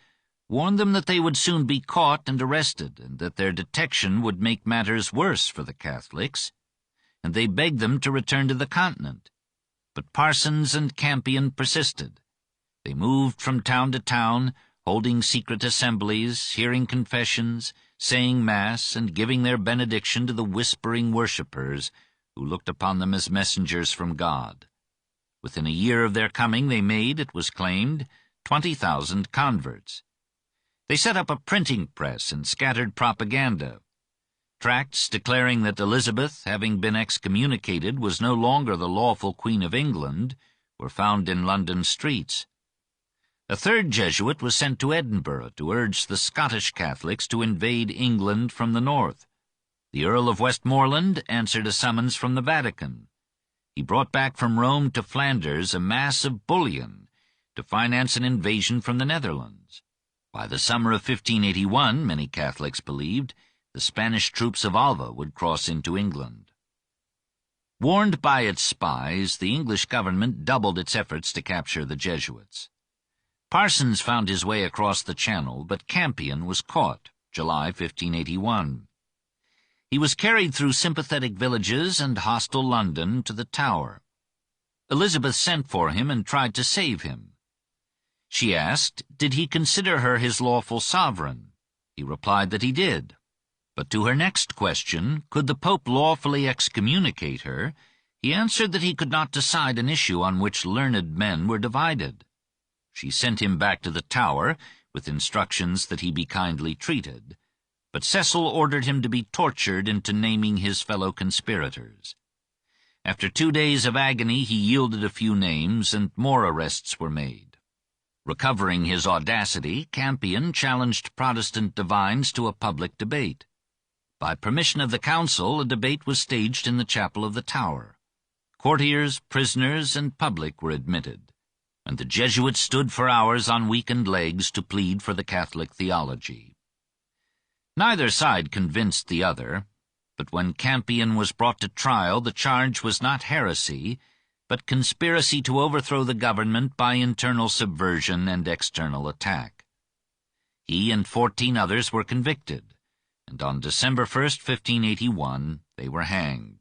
warned them that they would soon be caught and arrested, and that their detection would make matters worse for the Catholics, and they begged them to return to the continent. But Parsons and Campion persisted. They moved from town to town, holding secret assemblies, hearing confessions, saying Mass, and giving their benediction to the whispering worshippers, who looked upon them as messengers from God. Within a year of their coming they made, it was claimed, 20,000 converts. They set up a printing press and scattered propaganda. Tracts declaring that Elizabeth, having been excommunicated, was no longer the lawful Queen of England, were found in London streets. A third Jesuit was sent to Edinburgh to urge the Scottish Catholics to invade England from the north. The Earl of Westmoreland answered a summons from the Vatican. He brought back from Rome to Flanders a mass of bullion to finance an invasion from the Netherlands. By the summer of 1581, many Catholics believed, the Spanish troops of Alva would cross into England. Warned by its spies, the English government doubled its efforts to capture the Jesuits. Parsons found his way across the Channel, but Campion was caught, July 1581. He was carried through sympathetic villages and hostile London to the Tower. Elizabeth sent for him and tried to save him. She asked, did he consider her his lawful sovereign? He replied that he did. But to her next question, could the Pope lawfully excommunicate her, he answered that he could not decide an issue on which learned men were divided. She sent him back to the Tower, with instructions that he be kindly treated, but Cecil ordered him to be tortured into naming his fellow conspirators. After 2 days of agony, he yielded a few names, and more arrests were made. Recovering his audacity, Campion challenged Protestant divines to a public debate. By permission of the council, a debate was staged in the chapel of the Tower. Courtiers, prisoners, and public were admitted, and the Jesuits stood for hours on weakened legs to plead for the Catholic theology. Neither side convinced the other, but when Campion was brought to trial, the charge was not heresy, but conspiracy to overthrow the government by internal subversion and external attack. He and 14 others were convicted, and on December 1st, 1581, they were hanged.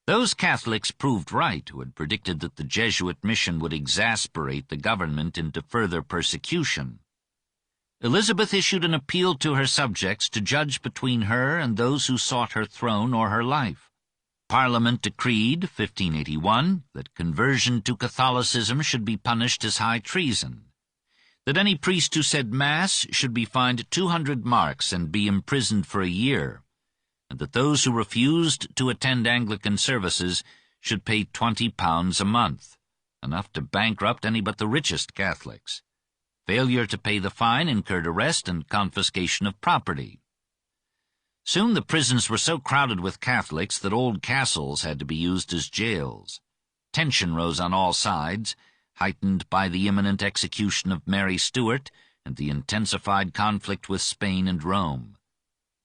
Those Catholics proved right who had predicted that the Jesuit mission would exasperate the government into further persecution. Elizabeth issued an appeal to her subjects to judge between her and those who sought her throne or her life. Parliament decreed, 1581, that conversion to Catholicism should be punished as high treason, that any priest who said Mass should be fined 200 marks and be imprisoned for a year, and that those who refused to attend Anglican services should pay £20 a month, enough to bankrupt any but the richest Catholics. Failure to pay the fine incurred arrest and confiscation of property. Soon the prisons were so crowded with Catholics that old castles had to be used as jails. Tension rose on all sides, heightened by the imminent execution of Mary Stuart and the intensified conflict with Spain and Rome.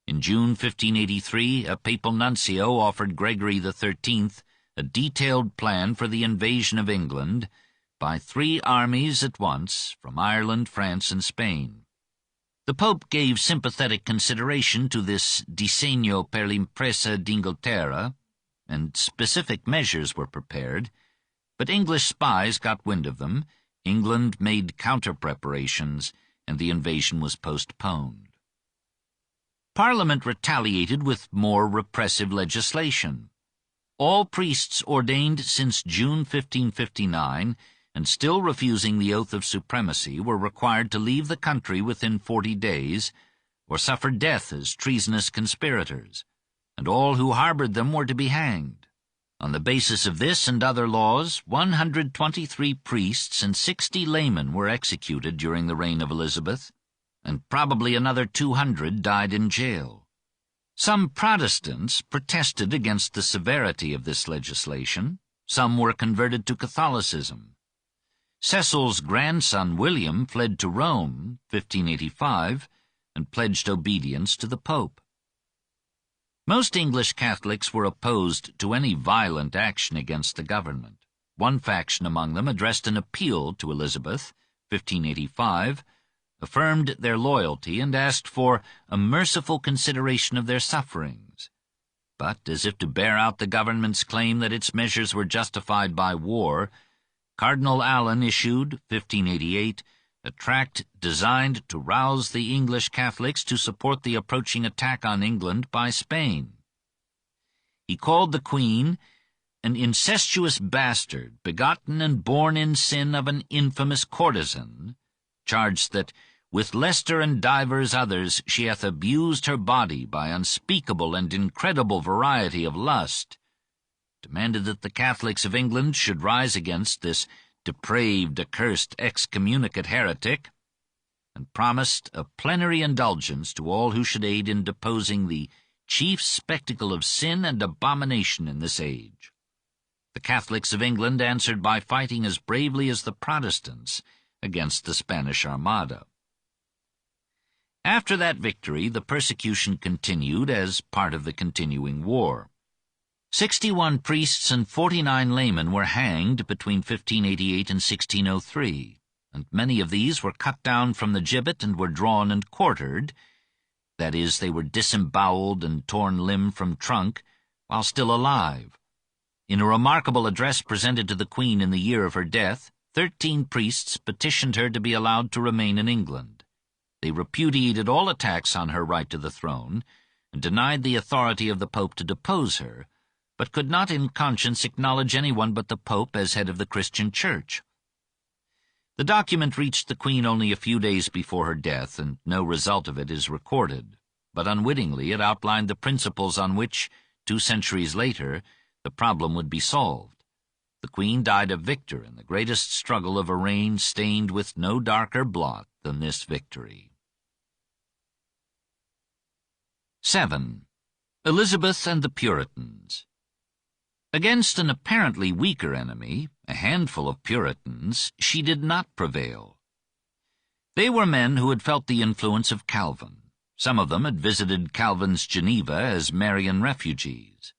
In June 1583, a papal nuncio offered Gregory XIII a detailed plan for the invasion of England by 3 armies at once from Ireland, France, and Spain. The Pope gave sympathetic consideration to this disegno per l'impresa d'Inghilterra, and specific measures were prepared, but English spies got wind of them, England made counter-preparations, and the invasion was postponed. Parliament retaliated with more repressive legislation. All priests ordained since June 1559 and still refusing the oath of supremacy were required to leave the country within 40 days or suffer death as treasonous conspirators, and all who harbored them were to be hanged. On the basis of this and other laws, 123 priests and 60 laymen were executed during the reign of Elizabeth, and probably another 200 died in jail. Some Protestants protested against the severity of this legislation. Some were converted to Catholicism. Cecil's grandson William fled to Rome, 1585, and pledged obedience to the Pope. Most English Catholics were opposed to any violent action against the government. One faction among them addressed an appeal to Elizabeth, 1585, affirmed their loyalty, and asked for a merciful consideration of their sufferings. But, as if to bear out the government's claim that its measures were justified by war, Cardinal Allen issued, 1588, a tract designed to rouse the English Catholics to support the approaching attack on England by Spain. He called the Queen an incestuous bastard, begotten and born in sin of an infamous courtesan, charged that, with Leicester and divers others, she hath abused her body by unspeakable and incredible variety of lust, demanded that the Catholics of England should rise against this depraved, accursed, excommunicate heretic, and promised a plenary indulgence to all who should aid in deposing the chief spectacle of sin and abomination in this age. The Catholics of England answered by fighting as bravely as the Protestants against the Spanish Armada. After that victory, the persecution continued as part of the continuing war. 61 priests and 49 laymen were hanged between 1588 and 1603, and many of these were cut down from the gibbet and were drawn and quartered. That is, they were disemboweled and torn limb from trunk while still alive. In a remarkable address presented to the Queen in the year of her death, 13 priests petitioned her to be allowed to remain in England. They repudiated all attacks on her right to the throne and denied the authority of the Pope to depose her, but could not in conscience acknowledge anyone but the Pope as head of the Christian Church. The document reached the Queen only a few days before her death, and no result of it is recorded, but unwittingly it outlined the principles on which, 2 centuries later, the problem would be solved. The Queen died a victor in the greatest struggle of a reign stained with no darker blot than this victory. 7. Elizabeth and the Puritans. Against an apparently weaker enemy, a handful of Puritans, she did not prevail. They were men who had felt the influence of Calvin. Some of them had visited Calvin's Geneva as Marian refugees.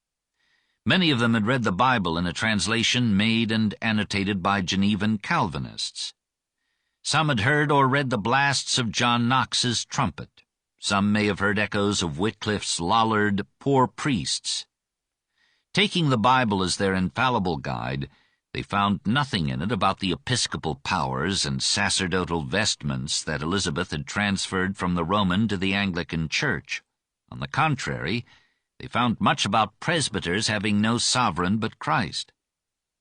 Many of them had read the Bible in a translation made and annotated by Genevan Calvinists. Some had heard or read the blasts of John Knox's trumpet. Some may have heard echoes of Wycliffe's Lollard Poor Priests. Taking the Bible as their infallible guide, they found nothing in it about the episcopal powers and sacerdotal vestments that Elizabeth had transferred from the Roman to the Anglican Church. On the contrary, they found much about presbyters having no sovereign but Christ.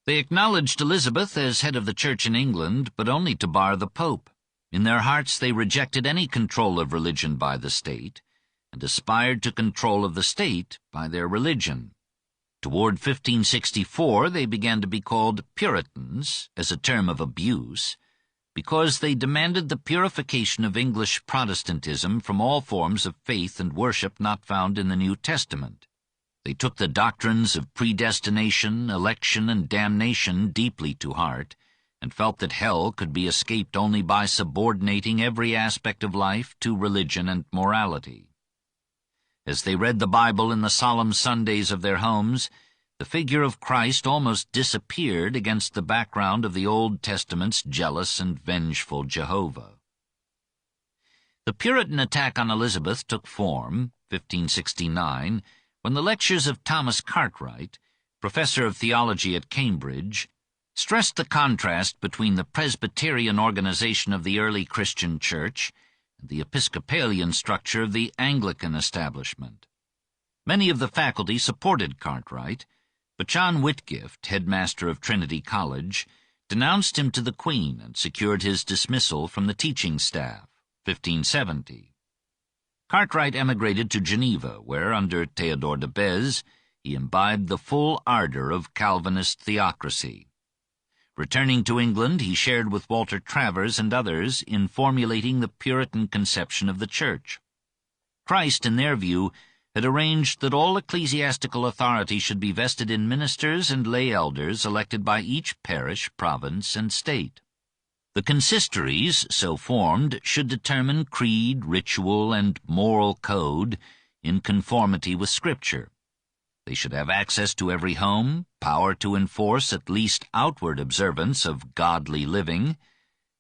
They acknowledged Elizabeth as head of the Church in England, but only to bar the Pope. In their hearts they rejected any control of religion by the state, and aspired to control of the state by their religion. Toward 1564 they began to be called Puritans, as a term of abuse, because they demanded the purification of English Protestantism from all forms of faith and worship not found in the New Testament. They took the doctrines of predestination, election, and damnation deeply to heart, and felt that hell could be escaped only by subordinating every aspect of life to religion and morality. As they read the Bible in the solemn Sundays of their homes, the figure of Christ almost disappeared against the background of the Old Testament's jealous and vengeful Jehovah. The Puritan attack on Elizabeth took form, 1569, when the lectures of Thomas Cartwright, professor of theology at Cambridge, stressed the contrast between the Presbyterian organization of the early Christian Church and the Episcopalian structure of the Anglican establishment. Many of the faculty supported Cartwright, but John Whitgift, headmaster of Trinity College, denounced him to the Queen and secured his dismissal from the teaching staff, 1570. Cartwright emigrated to Geneva, where, under Theodore de Beze, he imbibed the full ardor of Calvinist theocracy. Returning to England, he shared with Walter Travers and others in formulating the Puritan conception of the Church. Christ, in their view, had arranged that all ecclesiastical authority should be vested in ministers and lay elders elected by each parish, province, and state. The consistories, so formed, should determine creed, ritual, and moral code in conformity with Scripture. They should have access to every home, power to enforce at least outward observance of godly living,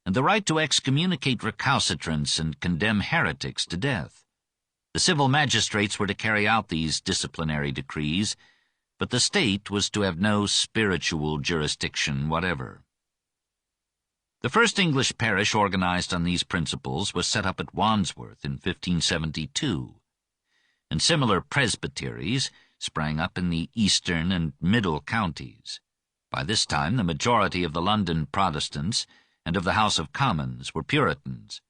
and the right to excommunicate recalcitrants and condemn heretics to death. The civil magistrates were to carry out these disciplinary decrees, but the state was to have no spiritual jurisdiction whatever. The first English parish organized on these principles was set up at Wandsworth in 1572, and similar presbyteries sprang up in the eastern and middle counties. By this time the majority of the London Protestants and of the House of Commons were Puritans.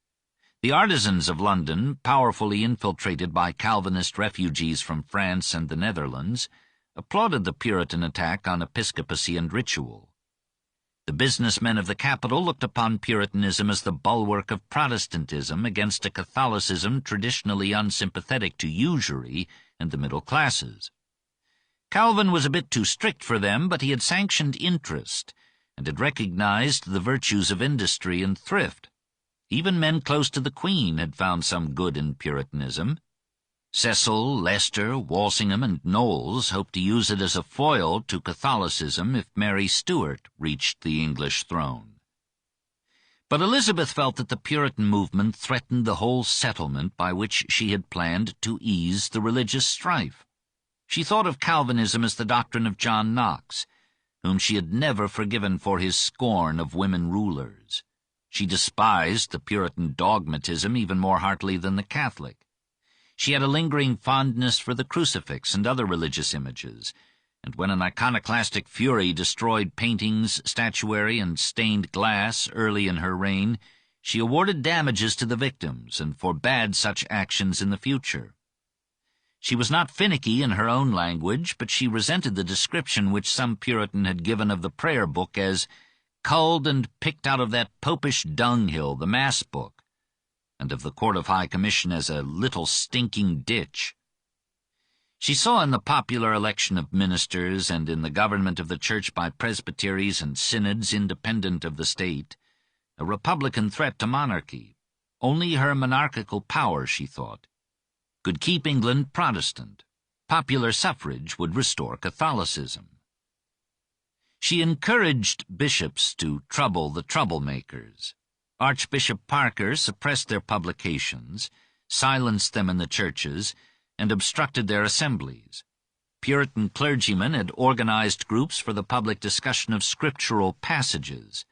The artisans of London, powerfully infiltrated by Calvinist refugees from France and the Netherlands, applauded the Puritan attack on episcopacy and ritual. The businessmen of the capital looked upon Puritanism as the bulwark of Protestantism against a Catholicism traditionally unsympathetic to usury and the middle classes. Calvin was a bit too strict for them, but he had sanctioned interest and had recognized the virtues of industry and thrift. Even men close to the Queen had found some good in Puritanism. Cecil, Leicester, Walsingham, and Knowles hoped to use it as a foil to Catholicism if Mary Stuart reached the English throne. But Elizabeth felt that the Puritan movement threatened the whole settlement by which she had planned to ease the religious strife. She thought of Calvinism as the doctrine of John Knox, whom she had never forgiven for his scorn of women rulers. She despised the Puritan dogmatism even more heartily than the Catholic. She had a lingering fondness for the crucifix and other religious images, and when an iconoclastic fury destroyed paintings, statuary, and stained glass early in her reign, she awarded damages to the victims and forbade such actions in the future. She was not finicky in her own language, but she resented the description which some Puritan had given of the prayer book as culled and picked out of that popish dunghill, the Mass book, and of the Court of High Commission as a little stinking ditch. She saw in the popular election of ministers and in the government of the Church by presbyteries and synods independent of the state a republican threat to monarchy. Only her monarchical power, she thought, could keep England Protestant. Popular suffrage would restore Catholicism. She encouraged bishops to trouble the troublemakers. Archbishop Parker suppressed their publications, silenced them in the churches, and obstructed their assemblies. Puritan clergymen had organized groups for the public discussion of scriptural passages.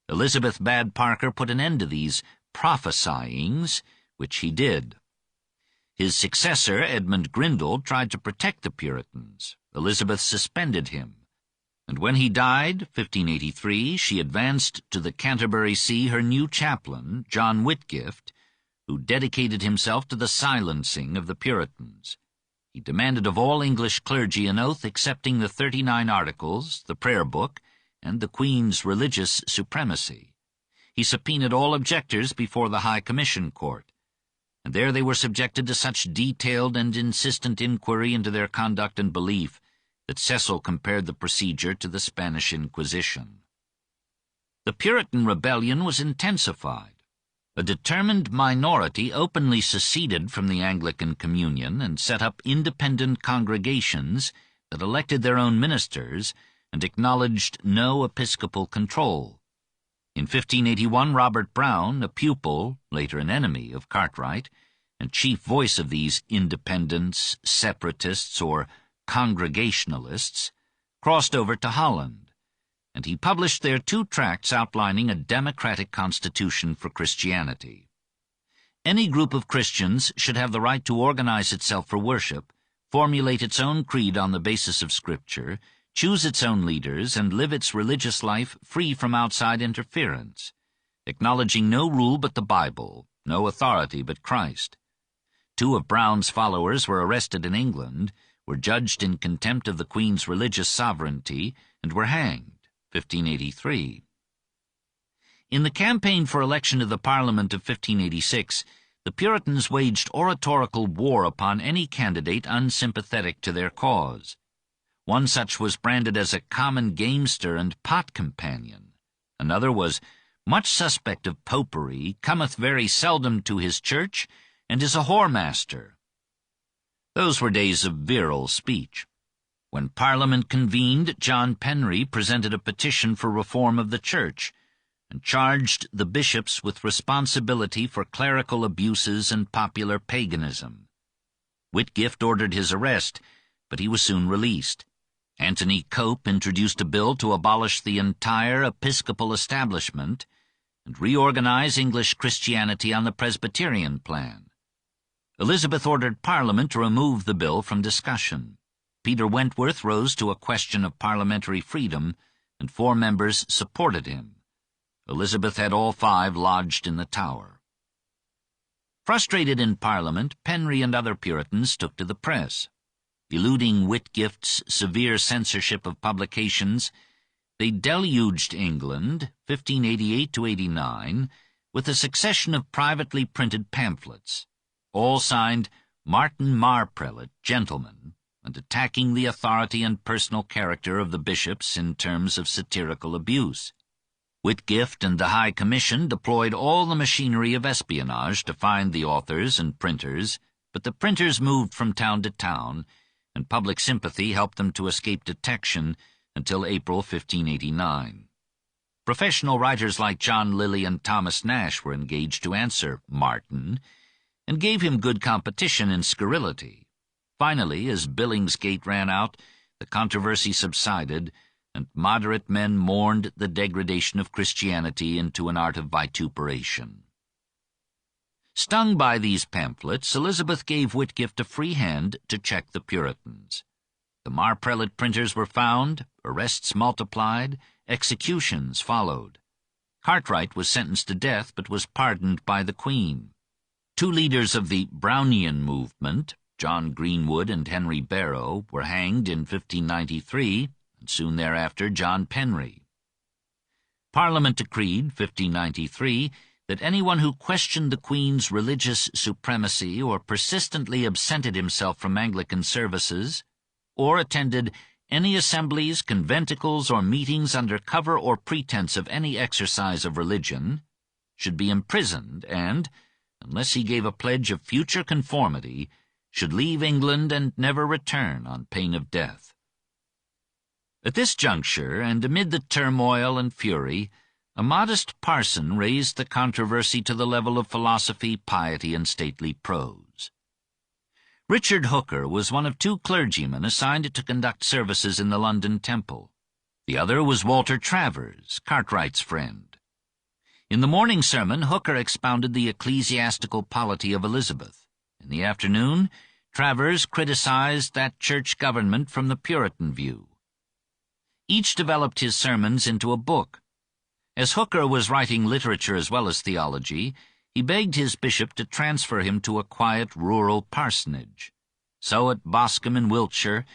Elizabeth bade Parker put an end to these prophesyings, which he did. His successor, Edmund Grindal, tried to protect the Puritans. Elizabeth suspended him. And when he died, 1583, she advanced to the Canterbury See her new chaplain, John Whitgift, who dedicated himself to the silencing of the Puritans. He demanded of all English clergy an oath accepting the 39 Articles, the Prayer Book, and the Queen's religious supremacy. He subpoenaed all objectors before the High Commission Court, and there they were subjected to such detailed and insistent inquiry into their conduct and belief that Cecil compared the procedure to the Spanish Inquisition. The Puritan rebellion was intensified. A determined minority openly seceded from the Anglican Communion and set up independent congregations that elected their own ministers and acknowledged no episcopal control. In 1581, Robert Brown, a pupil, later an enemy of Cartwright, and chief voice of these independents, separatists, or Congregationalists, crossed over to Holland, and he published there 2 tracts outlining a democratic constitution for Christianity. Any group of Christians should have the right to organize itself for worship, formulate its own creed on the basis of Scripture, choose its own leaders, and live its religious life free from outside interference, acknowledging no rule but the Bible, no authority but Christ. 2 of Brown's followers were arrested in England, were judged in contempt of the Queen's religious sovereignty, and were hanged, 1583. In the campaign for election to the Parliament of 1586, the Puritans waged oratorical war upon any candidate unsympathetic to their cause. One such was branded as a common gamester and pot companion. Another was much suspect of popery, cometh very seldom to his church, and is a whoremaster. Those were days of virile speech. When Parliament convened, John Penry presented a petition for reform of the Church, and charged the bishops with responsibility for clerical abuses and popular paganism. Whitgift ordered his arrest, but he was soon released. Anthony Cope introduced a bill to abolish the entire episcopal establishment and reorganize English Christianity on the Presbyterian plan. Elizabeth ordered Parliament to remove the bill from discussion. Peter Wentworth rose to a question of parliamentary freedom, and 4 members supported him. Elizabeth had all 5 lodged in the Tower. Frustrated in Parliament, Penry and other Puritans took to the press. Eluding Whitgift's severe censorship of publications, they deluged England, 1588 to 89, with a succession of privately printed pamphlets, all signed Martin Marprelate, gentleman, and attacking the authority and personal character of the bishops in terms of satirical abuse. Whitgift and the High Commission deployed all the machinery of espionage to find the authors and printers, but the printers moved from town to town, and public sympathy helped them to escape detection until April 1589. Professional writers like John Lilly and Thomas Nash were engaged to answer Martin, and gave him good competition in scurrility. Finally, as Billingsgate ran out, the controversy subsided, and moderate men mourned the degradation of Christianity into an art of vituperation. Stung by these pamphlets, Elizabeth gave Whitgift a free hand to check the Puritans. The Marprelate printers were found, arrests multiplied, executions followed. Cartwright was sentenced to death but was pardoned by the Queen. Two leaders of the Brownian movement, John Greenwood and Henry Barrow, were hanged in 1593, and soon thereafter John Penry. Parliament decreed, 1593, that anyone who questioned the Queen's religious supremacy or persistently absented himself from Anglican services, or attended any assemblies, conventicles, or meetings under cover or pretense of any exercise of religion, should be imprisoned and, unless he gave a pledge of future conformity, should leave England and never return on pain of death. At this juncture, and amid the turmoil and fury, a modest parson raised the controversy to the level of philosophy, piety, and stately prose. Richard Hooker was one of two clergymen assigned to conduct services in the London Temple. The other was Walter Travers, Cartwright's friend. In the morning sermon, Hooker expounded the ecclesiastical polity of Elizabeth. In the afternoon, Travers criticized that church government from the Puritan view. Each developed his sermons into a book. As Hooker was writing literature as well as theology, he begged his bishop to transfer him to a quiet rural parsonage. So at Boscombe in Wiltshire,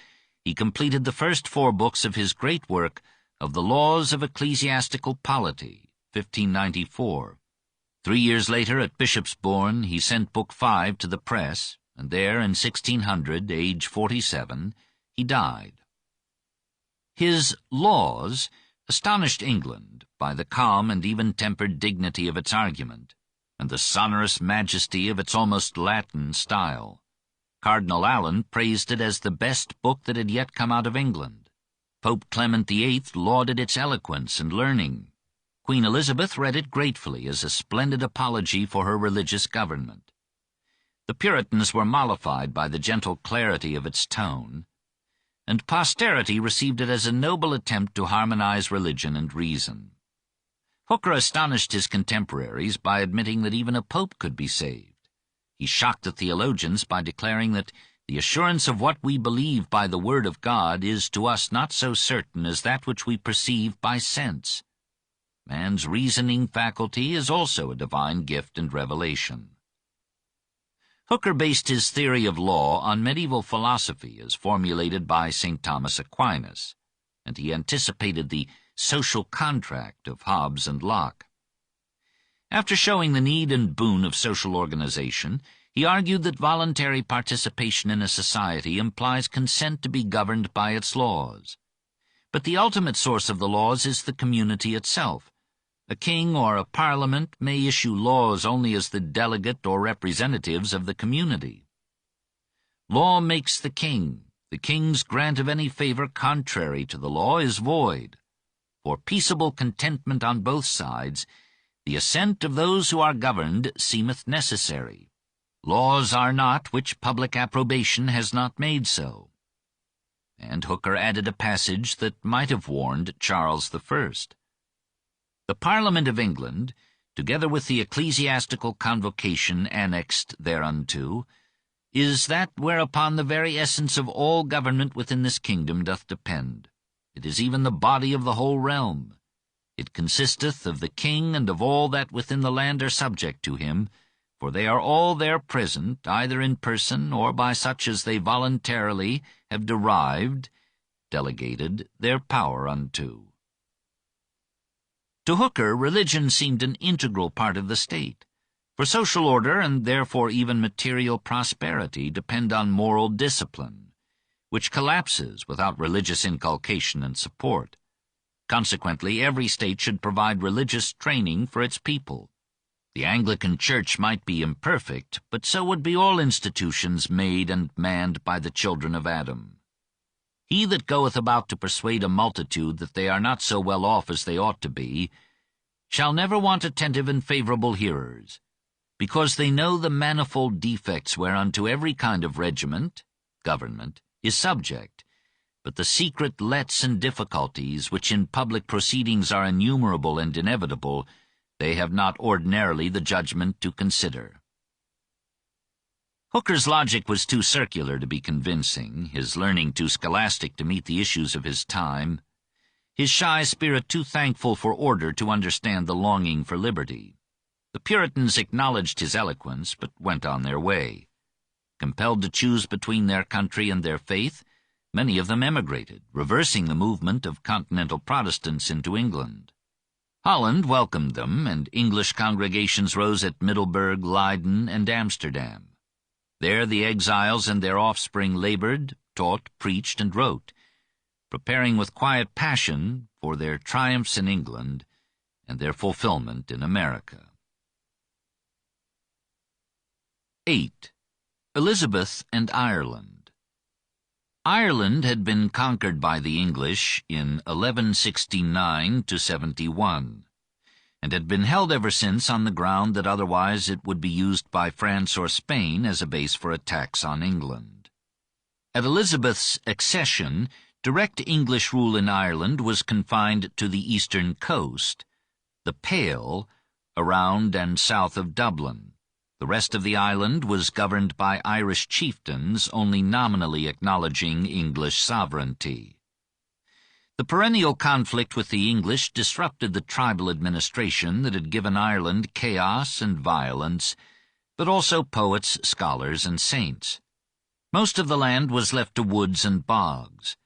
he completed the first 4 books of his great work of the Laws of Ecclesiastical Polity, 1594. 3 years later, at Bishopsbourne, he sent Book 5 to the press, and there, in 1600, age 47, he died. His Laws astonished England by the calm and even-tempered dignity of its argument, and the sonorous majesty of its almost Latin style. Cardinal Allen praised it as the best book that had yet come out of England. Pope Clement VIII lauded its eloquence and learning. Queen Elizabeth read it gratefully as a splendid apology for her religious government. The Puritans were mollified by the gentle clarity of its tone, and posterity received it as a noble attempt to harmonize religion and reason. Hooker astonished his contemporaries by admitting that even a pope could be saved. He shocked the theologians by declaring that the assurance of what we believe by the word of God is to us not so certain as that which we perceive by sense. Man's reasoning faculty is also a divine gift and revelation. Hooker based his theory of law on medieval philosophy as formulated by St. Thomas Aquinas, and he anticipated the social contract of Hobbes and Locke. After showing the need and boon of social organization, he argued that voluntary participation in a society implies consent to be governed by its laws. But the ultimate source of the laws is the community itself. A king or a parliament may issue laws only as the delegate or representatives of the community. Law makes the king. The king's grant of any favor contrary to the law is void. For peaceable contentment on both sides, the assent of those who are governed seemeth necessary. Laws are not which public approbation has not made so. And Hooker added a passage that might have warned Charles I. The Parliament of England, together with the ecclesiastical convocation annexed thereunto, is that whereupon the very essence of all government within this kingdom doth depend. It is even the body of the whole realm. It consisteth of the king and of all that within the land are subject to him, for they are all there present, either in person or by such as they voluntarily have derived, delegated, their power unto. To Hooker, religion seemed an integral part of the state, for social order and therefore even material prosperity depend on moral discipline, which collapses without religious inculcation and support. Consequently, every state should provide religious training for its people. The Anglican Church might be imperfect, but so would be all institutions made and manned by the children of Adam. He that goeth about to persuade a multitude that they are not so well off as they ought to be, shall never want attentive and favorable hearers, because they know the manifold defects whereunto every kind of regiment, government, is subject, but the secret lets and difficulties, which in public proceedings are innumerable and inevitable, they have not ordinarily the judgment to consider. Hooker's logic was too circular to be convincing, his learning too scholastic to meet the issues of his time, his shy spirit too thankful for order to understand the longing for liberty. The Puritans acknowledged his eloquence, but went on their way. Compelled to choose between their country and their faith, many of them emigrated, reversing the movement of continental Protestants into England. Holland welcomed them, and English congregations rose at Middelburg, Leyden, and Amsterdam. There the exiles and their offspring labored, taught, preached, and wrote, preparing with quiet passion for their triumphs in England and their fulfillment in America. 8. Elizabeth and Ireland. Ireland had been conquered by the English in 1169–71, and had been held ever since on the ground that otherwise it would be used by France or Spain as a base for attacks on England. At Elizabeth's accession, direct English rule in Ireland was confined to the eastern coast, the Pale, around and south of Dublin. The rest of the island was governed by Irish chieftains, only nominally acknowledging English sovereignty. The perennial conflict with the English disrupted the tribal administration that had given Ireland chaos and violence, but also poets, scholars, and saints. Most of the land was left to woods and bogs.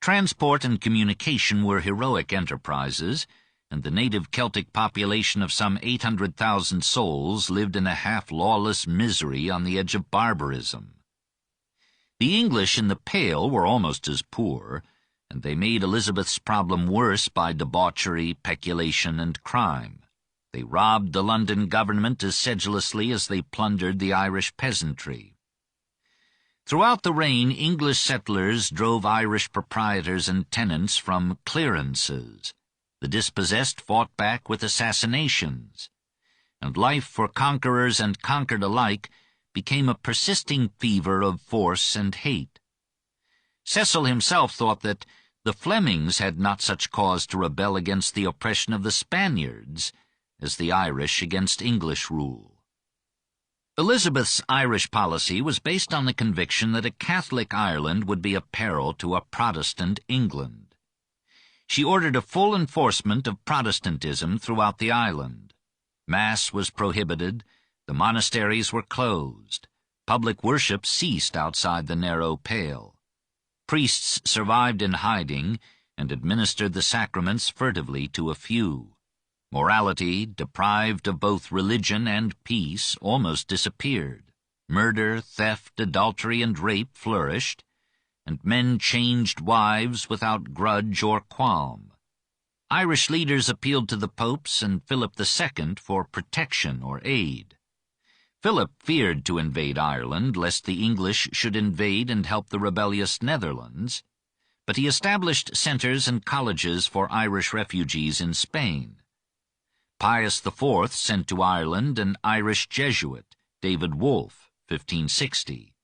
Transport and communication were heroic enterprises, and the native Celtic population of some 800,000 souls lived in a half-lawless misery on the edge of barbarism. The English in the Pale were almost as poor, and they made Elizabeth's problem worse by debauchery, peculation, and crime. They robbed the London government as sedulously as they plundered the Irish peasantry. Throughout the reign, English settlers drove Irish proprietors and tenants from clearances. The dispossessed fought back with assassinations, and life for conquerors and conquered alike became a persisting fever of force and hate. Cecil himself thought that the Flemings had not such cause to rebel against the oppression of the Spaniards as the Irish against English rule. Elizabeth's Irish policy was based on the conviction that a Catholic Ireland would be a peril to a Protestant England. She ordered a full enforcement of Protestantism throughout the island. Mass was prohibited, the monasteries were closed, public worship ceased outside the narrow Pale. Priests survived in hiding and administered the sacraments furtively to a few. Morality, deprived of both religion and peace, almost disappeared. Murder, theft, adultery, and rape flourished, and men changed wives without grudge or qualm. Irish leaders appealed to the popes and Philip II for protection or aid. Philip feared to invade Ireland, lest the English should invade and help the rebellious Netherlands, but he established centers and colleges for Irish refugees in Spain. Pius IV sent to Ireland an Irish Jesuit, David Wolfe, 1560.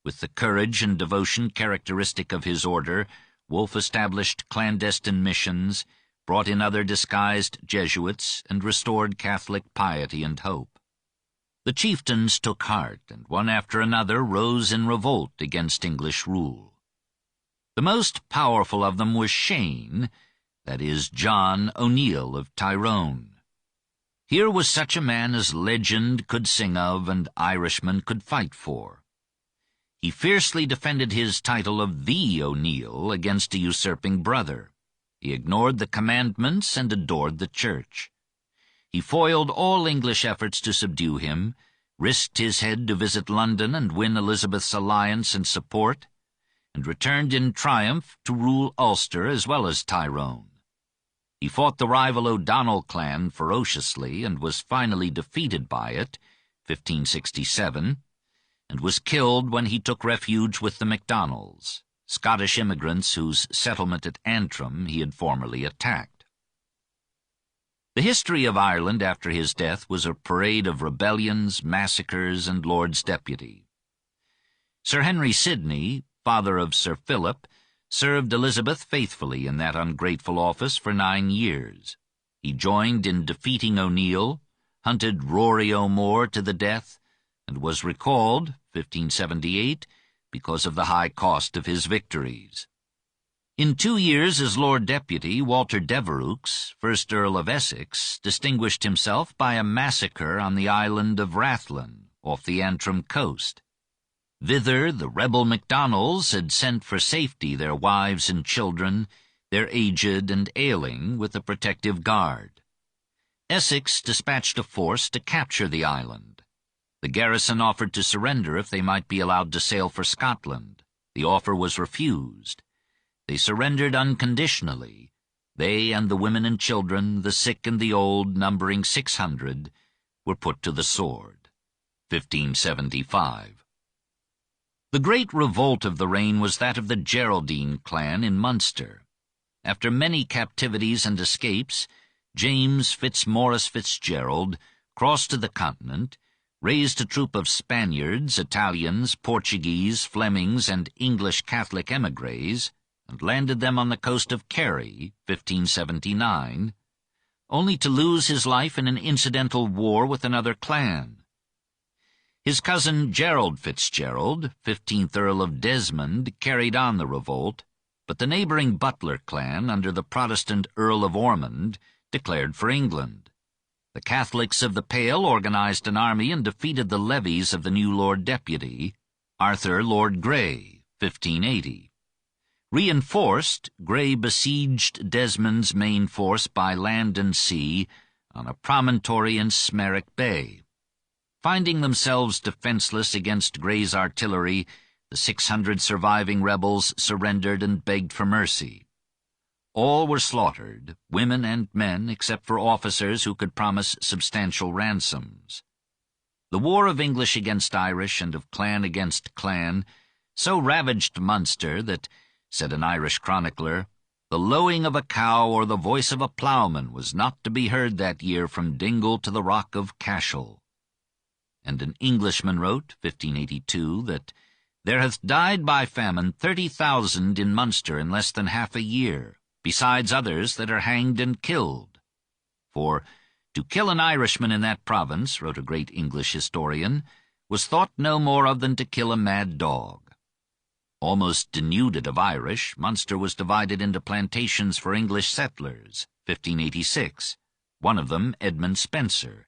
With the courage and devotion characteristic of his order, Wolfe established clandestine missions, brought in other disguised Jesuits, and restored Catholic piety and hope. The chieftains took heart, and one after another rose in revolt against English rule. The most powerful of them was Shane, that is, John O'Neill of Tyrone. Here was such a man as legend could sing of and Irishmen could fight for. He fiercely defended his title of the O'Neill against a usurping brother. He ignored the commandments and adored the church. He foiled all English efforts to subdue him, risked his head to visit London and win Elizabeth's alliance and support, and returned in triumph to rule Ulster as well as Tyrone. He fought the rival O'Donnell clan ferociously and was finally defeated by it, 1567, and was killed when he took refuge with the Macdonalds, Scottish immigrants whose settlement at Antrim he had formerly attacked. The history of Ireland after his death was a parade of rebellions, massacres, and Lords Deputy. Sir Henry Sidney, father of Sir Philip, served Elizabeth faithfully in that ungrateful office for 9 years. He joined in defeating O'Neill, hunted Rory O'More to the death, and was recalled, 1578, because of the high cost of his victories. In 2 years as Lord Deputy, Walter Devereux, 1st Earl of Essex, distinguished himself by a massacre on the island of Rathlin, off the Antrim coast. Thither the rebel Macdonalds had sent for safety their wives and children, their aged and ailing, with a protective guard. Essex dispatched a force to capture the island. The garrison offered to surrender if they might be allowed to sail for Scotland. The offer was refused. They surrendered unconditionally. They and the women and children, the sick and the old, numbering 600, were put to the sword. 1575. The great revolt of the reign was that of the Geraldine clan in Munster. After many captivities and escapes, James Fitzmaurice Fitzgerald crossed to the continent, raised a troop of Spaniards, Italians, Portuguese, Flemings, and English Catholic émigrés, and landed them on the coast of Kerry, 1579, only to lose his life in an incidental war with another clan. His cousin Gerald Fitzgerald, 15th Earl of Desmond, carried on the revolt, but the neighbouring Butler clan, under the Protestant Earl of Ormond, declared for England. The Catholics of the Pale organized an army and defeated the levies of the new Lord Deputy, Arthur Lord Grey, 1580. Reinforced, Grey besieged Desmond's main force by land and sea on a promontory in Smerwick Bay. Finding themselves defenseless against Grey's artillery, the 600 surviving rebels surrendered and begged for mercy. All were slaughtered, women and men, except for officers who could promise substantial ransoms. The war of English against Irish and of clan against clan so ravaged Munster that, said an Irish chronicler, the lowing of a cow or the voice of a ploughman was not to be heard that year from Dingle to the rock of Cashel. And an Englishman wrote, 1582, that there hath died by famine 30,000 in Munster in less than half a year, besides others that are hanged and killed. For to kill an Irishman in that province, wrote a great English historian, was thought no more of than to kill a mad dog. Almost denuded of Irish, Munster was divided into plantations for English settlers, 1586, one of them Edmund Spencer,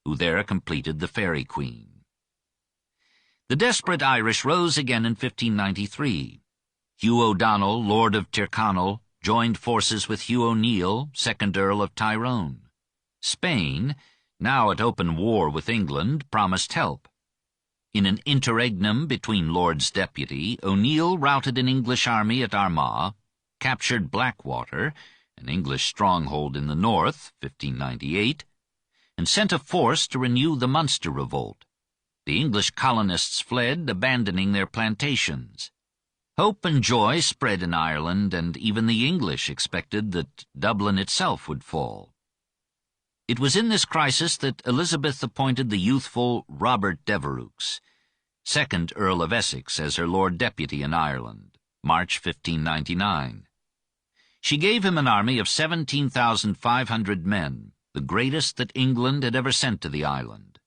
who there completed the Fairy Queen. The desperate Irish rose again in 1593. Hugh O'Donnell, Lord of Tyrconnell, joined forces with Hugh O'Neill, 2nd Earl of Tyrone. Spain, now at open war with England, promised help. In an interregnum between Lords Deputy, O'Neill routed an English army at Armagh, captured Blackwater, an English stronghold in the north, 1598, and sent a force to renew the Munster revolt. The English colonists fled, abandoning their plantations. Hope and joy spread in Ireland, and even the English expected that Dublin itself would fall. It was in this crisis that Elizabeth appointed the youthful Robert Devereux, 2nd Earl of Essex, as her Lord Deputy in Ireland, March 1599. She gave him an army of 17,500 men, the greatest that England had ever sent to the island.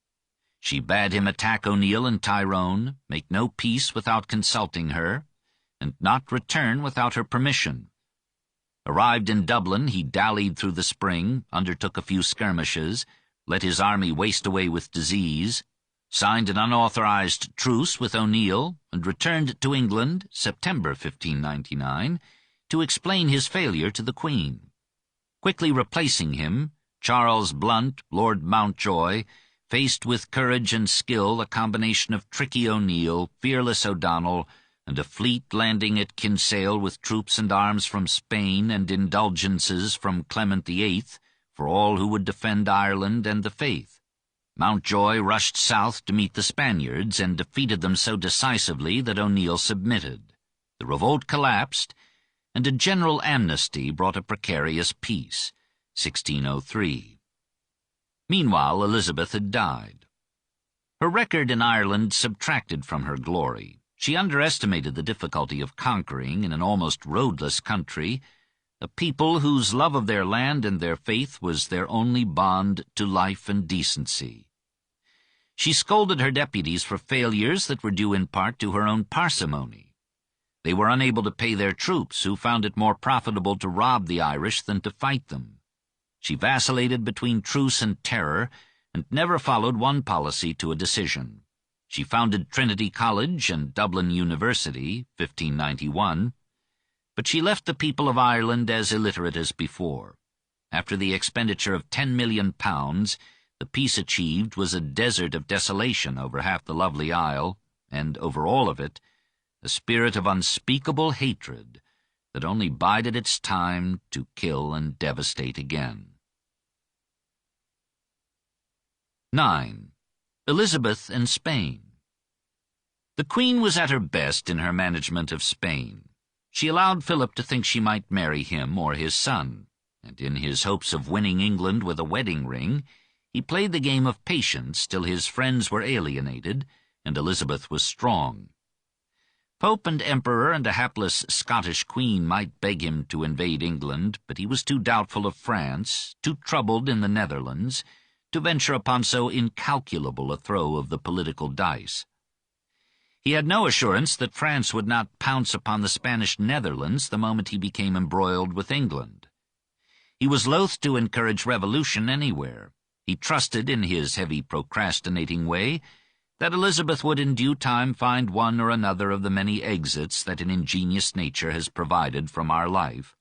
She bade him attack O'Neill in Tyrone, make no peace without consulting her, and not return without her permission. Arrived in Dublin, he dallied through the spring, undertook a few skirmishes, let his army waste away with disease, signed an unauthorized truce with O'Neill, and returned to England, September 1599, to explain his failure to the Queen. Quickly replacing him, Charles Blount, Lord Mountjoy, faced with courage and skill a combination of tricky O'Neill, fearless O'Donnell, and a fleet landing at Kinsale with troops and arms from Spain and indulgences from Clement VIII for all who would defend Ireland and the faith. Mountjoy rushed south to meet the Spaniards and defeated them so decisively that O'Neill submitted. The revolt collapsed, and a general amnesty brought a precarious peace, 1603. Meanwhile, Elizabeth had died. Her record in Ireland subtracted from her glory. She underestimated the difficulty of conquering, in an almost roadless country, a people whose love of their land and their faith was their only bond to life and decency. She scolded her deputies for failures that were due in part to her own parsimony. They were unable to pay their troops, who found it more profitable to rob the Irish than to fight them. She vacillated between truce and terror, and never followed one policy to a decision. She founded Trinity College and Dublin University, 1591, but she left the people of Ireland as illiterate as before. After the expenditure of £10 million, the peace achieved was a desert of desolation over half the lovely isle, and over all of it, a spirit of unspeakable hatred that only bided its time to kill and devastate again. 9. Elizabeth and Spain. The Queen was at her best in her management of Spain. She allowed Philip to think she might marry him or his son, and in his hopes of winning England with a wedding ring, he played the game of patience till his friends were alienated and Elizabeth was strong. Pope and Emperor and a hapless Scottish Queen might beg him to invade England, but he was too doubtful of France, too troubled in the Netherlands, to venture upon so incalculable a throw of the political dice. He had no assurance that France would not pounce upon the Spanish Netherlands the moment he became embroiled with England. He was loath to encourage revolution anywhere. He trusted, in his heavy procrastinating way, that Elizabeth would in due time find one or another of the many exits that an ingenious nature has provided from our life.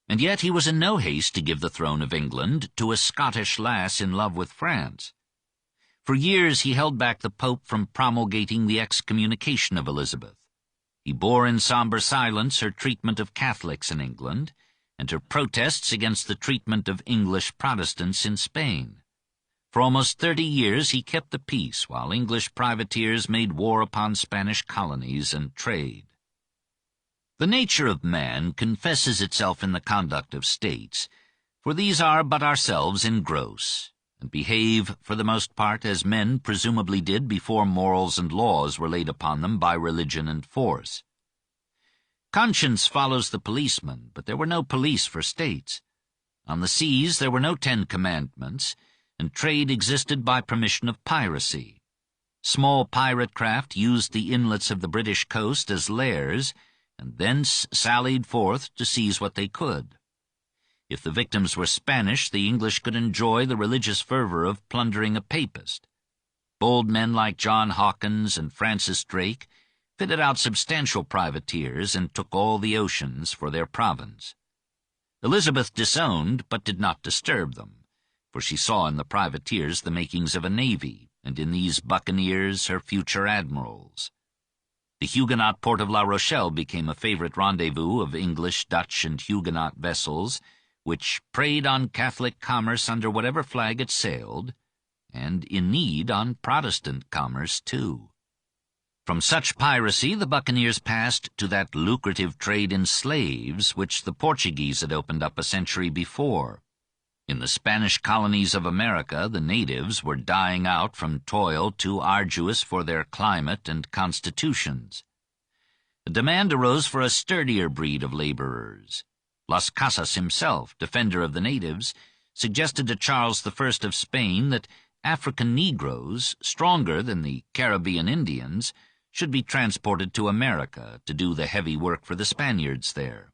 And yet he was in no haste to give the throne of England to a Scottish lass in love with France. For years he held back the Pope from promulgating the excommunication of Elizabeth. He bore in somber silence her treatment of Catholics in England, and her protests against the treatment of English Protestants in Spain. For almost 30 years he kept the peace, while English privateers made war upon Spanish colonies and trade. The nature of man confesses itself in the conduct of states, for these are but ourselves in gross, and behave for the most part as men presumably did before morals and laws were laid upon them by religion and force. Conscience follows the policeman, but there were no police for states. On the seas there were no 10 commandments, and trade existed by permission of piracy. Small pirate craft used the inlets of the British coast as lairs, and thence sallied forth to seize what they could. If the victims were Spanish, the English could enjoy the religious fervor of plundering a papist. Bold men like John Hawkins and Francis Drake fitted out substantial privateers and took all the oceans for their province. Elizabeth disowned, but did not disturb them, for she saw in the privateers the makings of a navy, and in these buccaneers her future admirals. The Huguenot port of La Rochelle became a favorite rendezvous of English, Dutch, and Huguenot vessels, which preyed on Catholic commerce under whatever flag it sailed, and in need on Protestant commerce too. From such piracy the buccaneers passed to that lucrative trade in slaves which the Portuguese had opened up a century before. In the Spanish colonies of America, the natives were dying out from toil too arduous for their climate and constitutions. A demand arose for a sturdier breed of laborers. Las Casas himself, defender of the natives, suggested to Charles I of Spain that African Negroes, stronger than the Caribbean Indians, should be transported to America to do the heavy work for the Spaniards there.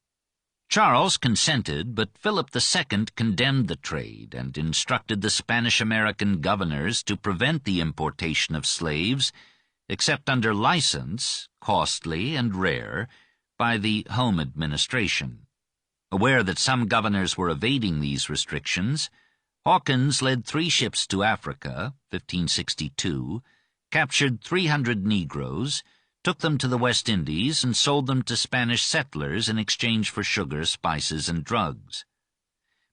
Charles consented, but Philip II condemned the trade and instructed the Spanish-American governors to prevent the importation of slaves, except under license, costly and rare, by the home administration. Aware that some governors were evading these restrictions, Hawkins led 3 ships to Africa, 1562, captured 300 Negroes, took them to the West Indies, and sold them to Spanish settlers in exchange for sugar, spices, and drugs.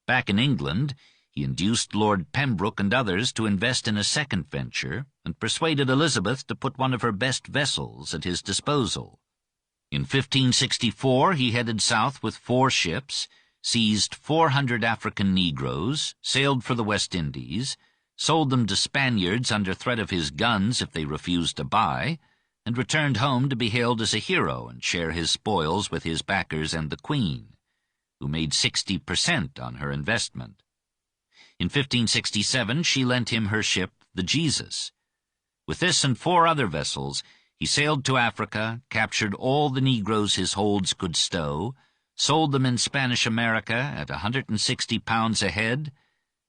Back in England, he induced Lord Pembroke and others to invest in a second venture and persuaded Elizabeth to put one of her best vessels at his disposal. In 1564, he headed south with 4 ships, seized 400 African Negroes, sailed for the West Indies, sold them to Spaniards under threat of his guns if they refused to buy, and returned home to be hailed as a hero and share his spoils with his backers and the Queen, who made 60% on her investment. In 1567, she lent him her ship, the Jesus. With this and 4 other vessels, he sailed to Africa, captured all the Negroes his holds could stow, sold them in Spanish America at £160 a head,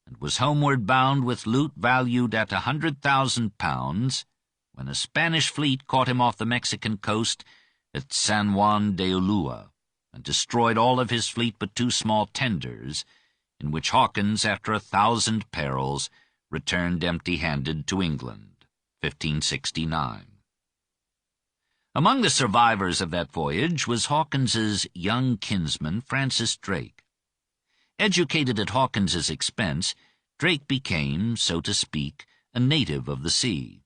and was homeward bound with loot valued at £100,000 when a Spanish fleet caught him off the Mexican coast at San Juan de Ulua and destroyed all of his fleet but 2 small tenders, in which Hawkins, after 1,000 perils, returned empty-handed to England, 1569. Among the survivors of that voyage was Hawkins's young kinsman, Francis Drake. Educated at Hawkins's expense, Drake became, so to speak, a native of the sea.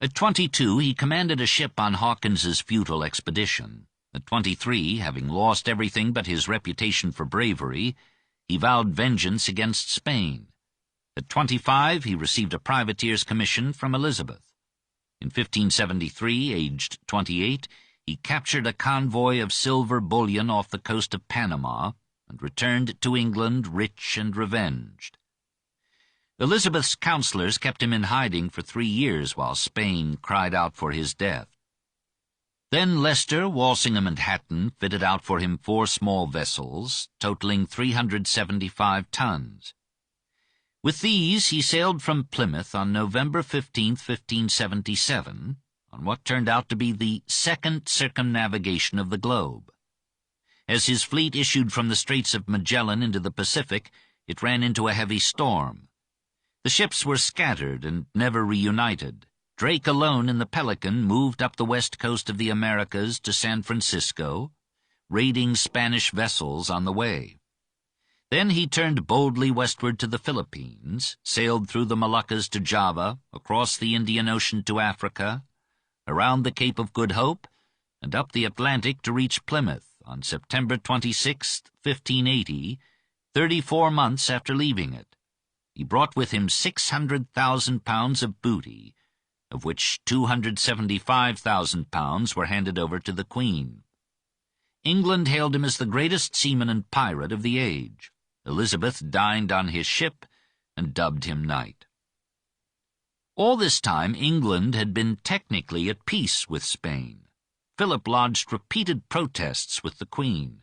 At 22, he commanded a ship on Hawkins's futile expedition. At 23, having lost everything but his reputation for bravery, he vowed vengeance against Spain. At 25, he received a privateer's commission from Elizabeth. In 1573, aged 28, he captured a convoy of silver bullion off the coast of Panama and returned to England rich and revenged. Elizabeth's counselors kept him in hiding for 3 years while Spain cried out for his death. Then Leicester, Walsingham, and Hatton fitted out for him 4 small vessels, totaling 375 tons. With these, he sailed from Plymouth on November 15, 1577, on what turned out to be the 2nd circumnavigation of the globe. As his fleet issued from the Straits of Magellan into the Pacific, it ran into a heavy storm. The ships were scattered and never reunited. Drake alone in the Pelican moved up the west coast of the Americas to San Francisco, raiding Spanish vessels on the way. Then he turned boldly westward to the Philippines, sailed through the Moluccas to Java, across the Indian Ocean to Africa, around the Cape of Good Hope, and up the Atlantic to reach Plymouth on September 26, 1580, 34 months after leaving it. He brought with him 600,000 pounds of booty, of which 275,000 pounds were handed over to the Queen. England hailed him as the greatest seaman and pirate of the age. Elizabeth dined on his ship and dubbed him knight. All this time, England had been technically at peace with Spain. Philip lodged repeated protests with the Queen.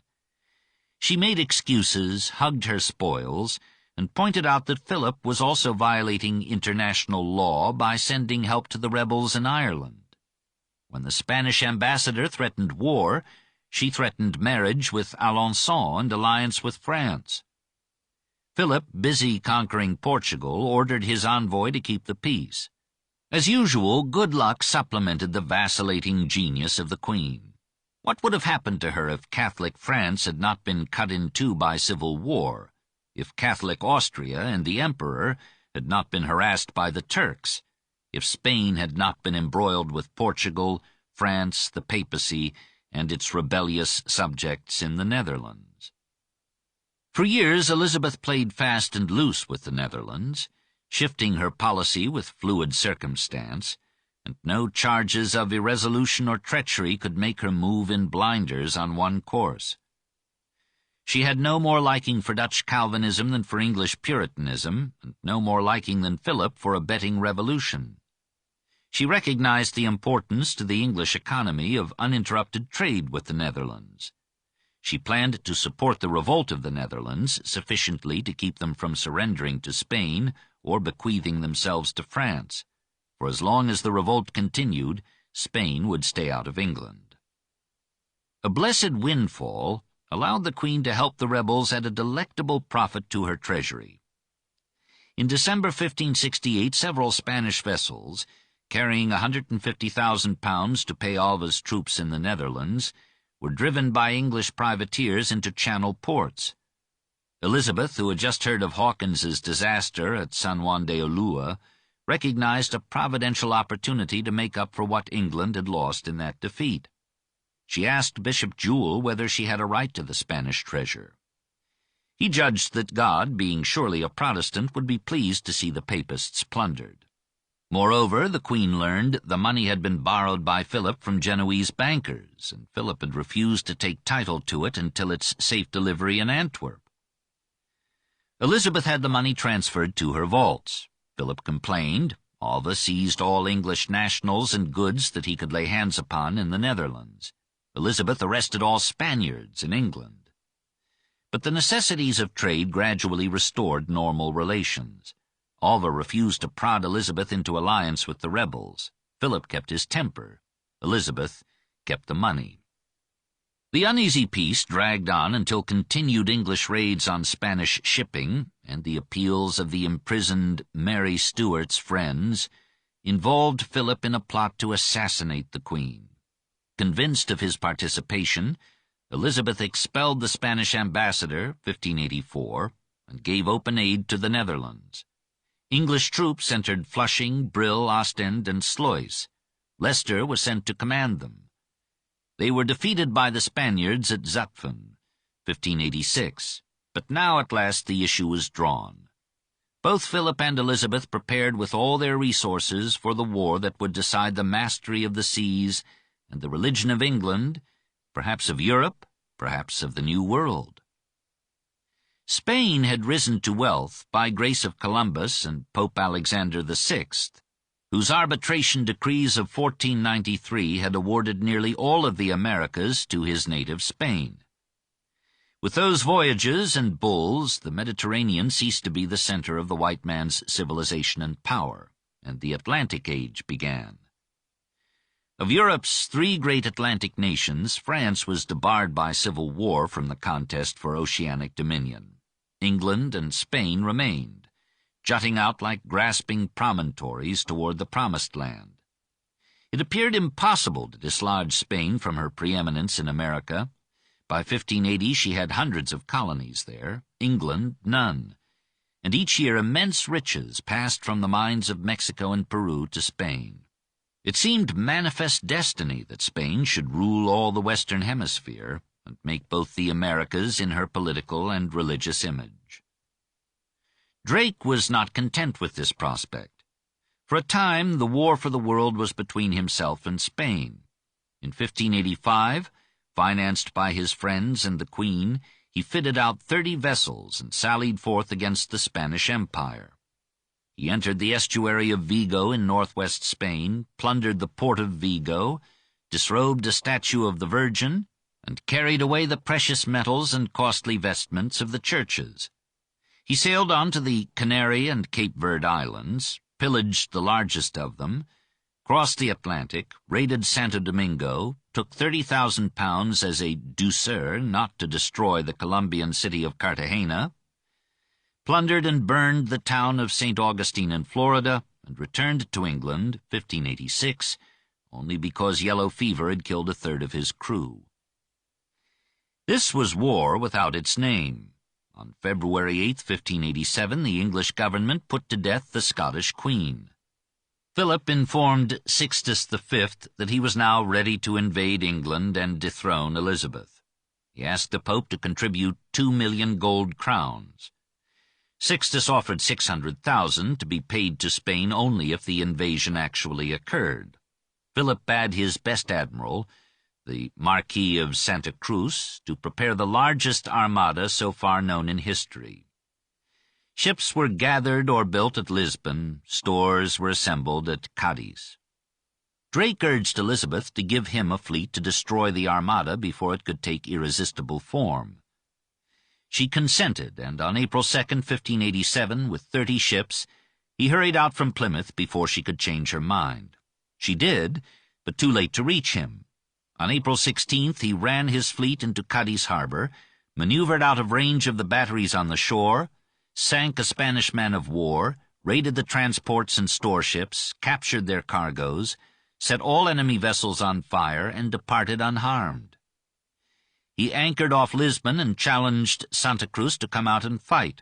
She made excuses, hugged her spoils, and pointed out that Philip was also violating international law by sending help to the rebels in Ireland. When the Spanish ambassador threatened war, she threatened marriage with Alençon and alliance with France. Philip, busy conquering Portugal, ordered his envoy to keep the peace. As usual, good luck supplemented the vacillating genius of the Queen. What would have happened to her if Catholic France had not been cut in two by civil war, if Catholic Austria and the Emperor had not been harassed by the Turks, if Spain had not been embroiled with Portugal, France, the papacy, and its rebellious subjects in the Netherlands? For years, Elizabeth played fast and loose with the Netherlands, shifting her policy with fluid circumstance, and no charges of irresolution or treachery could make her move in blinders on one course. She had no more liking for Dutch Calvinism than for English Puritanism, and no more liking than Philip for abetting revolution. She recognized the importance to the English economy of uninterrupted trade with the Netherlands. She planned to support the revolt of the Netherlands sufficiently to keep them from surrendering to Spain or bequeathing themselves to France. For as long as the revolt continued, Spain would stay out of England. A blessed windfall, allowed the Queen to help the rebels at a delectable profit to her treasury. In December 1568, several Spanish vessels, carrying £150,000 to pay Alva's troops in the Netherlands, were driven by English privateers into Channel ports. Elizabeth, who had just heard of Hawkins's disaster at San Juan de Ulua, recognized a providential opportunity to make up for what England had lost in that defeat. She asked Bishop Jewell whether she had a right to the Spanish treasure. He judged that God, being surely a Protestant, would be pleased to see the Papists plundered. Moreover, the Queen learned the money had been borrowed by Philip from Genoese bankers, and Philip had refused to take title to it until its safe delivery in Antwerp. Elizabeth had the money transferred to her vaults. Philip complained. Alva seized all English nationals and goods that he could lay hands upon in the Netherlands. Elizabeth arrested all Spaniards in England. But the necessities of trade gradually restored normal relations. Alva refused to prod Elizabeth into alliance with the rebels. Philip kept his temper. Elizabeth kept the money. The uneasy peace dragged on until continued English raids on Spanish shipping and the appeals of the imprisoned Mary Stuart's friends involved Philip in a plot to assassinate the Queen. Convinced of his participation, Elizabeth expelled the Spanish ambassador, 1584, and gave open aid to the Netherlands. English troops entered Flushing, Brill, Ostend, and Sluis. Leicester was sent to command them. They were defeated by the Spaniards at Zutphen, 1586, but now at last the issue was drawn. Both Philip and Elizabeth prepared with all their resources for the war that would decide the mastery of the seas and the religion of England, perhaps of Europe, perhaps of the New World. Spain had risen to wealth by grace of Columbus and Pope Alexander VI, whose arbitration decrees of 1493 had awarded nearly all of the Americas to his native Spain. With those voyages and bulls, the Mediterranean ceased to be the center of the white man's civilization and power, and the Atlantic Age began. Of Europe's three great Atlantic nations, France was debarred by civil war from the contest for oceanic dominion. England and Spain remained, jutting out like grasping promontories toward the Promised Land. It appeared impossible to dislodge Spain from her preeminence in America. By 1580 she had hundreds of colonies there, England none, and each year immense riches passed from the mines of Mexico and Peru to Spain. It seemed manifest destiny that Spain should rule all the Western Hemisphere and make both the Americas in her political and religious image. Drake was not content with this prospect. For a time, the war for the world was between himself and Spain. In 1585, financed by his friends and the Queen, he fitted out 30 vessels and sallied forth against the Spanish Empire. He entered the estuary of Vigo in northwest Spain, plundered the port of Vigo, disrobed a statue of the Virgin, and carried away the precious metals and costly vestments of the churches. He sailed on to the Canary and Cape Verde Islands, pillaged the largest of them, crossed the Atlantic, raided Santo Domingo, took £30,000 as a douceur not to destroy the Colombian city of Cartagena, plundered and burned the town of St. Augustine in Florida, and returned to England, 1586, only because yellow fever had killed a third of his crew. This was war without its name. On February 8, 1587, the English government put to death the Scottish Queen. Philip informed Sixtus V that he was now ready to invade England and dethrone Elizabeth. He asked the Pope to contribute 2 million gold crowns. Sixtus offered 600,000 to be paid to Spain only if the invasion actually occurred. Philip bade his best admiral, the Marquis of Santa Cruz, to prepare the largest armada so far known in history. Ships were gathered or built at Lisbon, stores were assembled at Cadiz. Drake urged Elizabeth to give him a fleet to destroy the armada before it could take irresistible form. She consented, and on April 2, 1587, with 30 ships, he hurried out from Plymouth before she could change her mind. She did, but too late to reach him. On April 16th, he ran his fleet into Cadiz harbor, maneuvered out of range of the batteries on the shore, sank a Spanish man-of-war, raided the transports and storeships, captured their cargoes, set all enemy vessels on fire, and departed unharmed. He anchored off Lisbon and challenged Santa Cruz to come out and fight.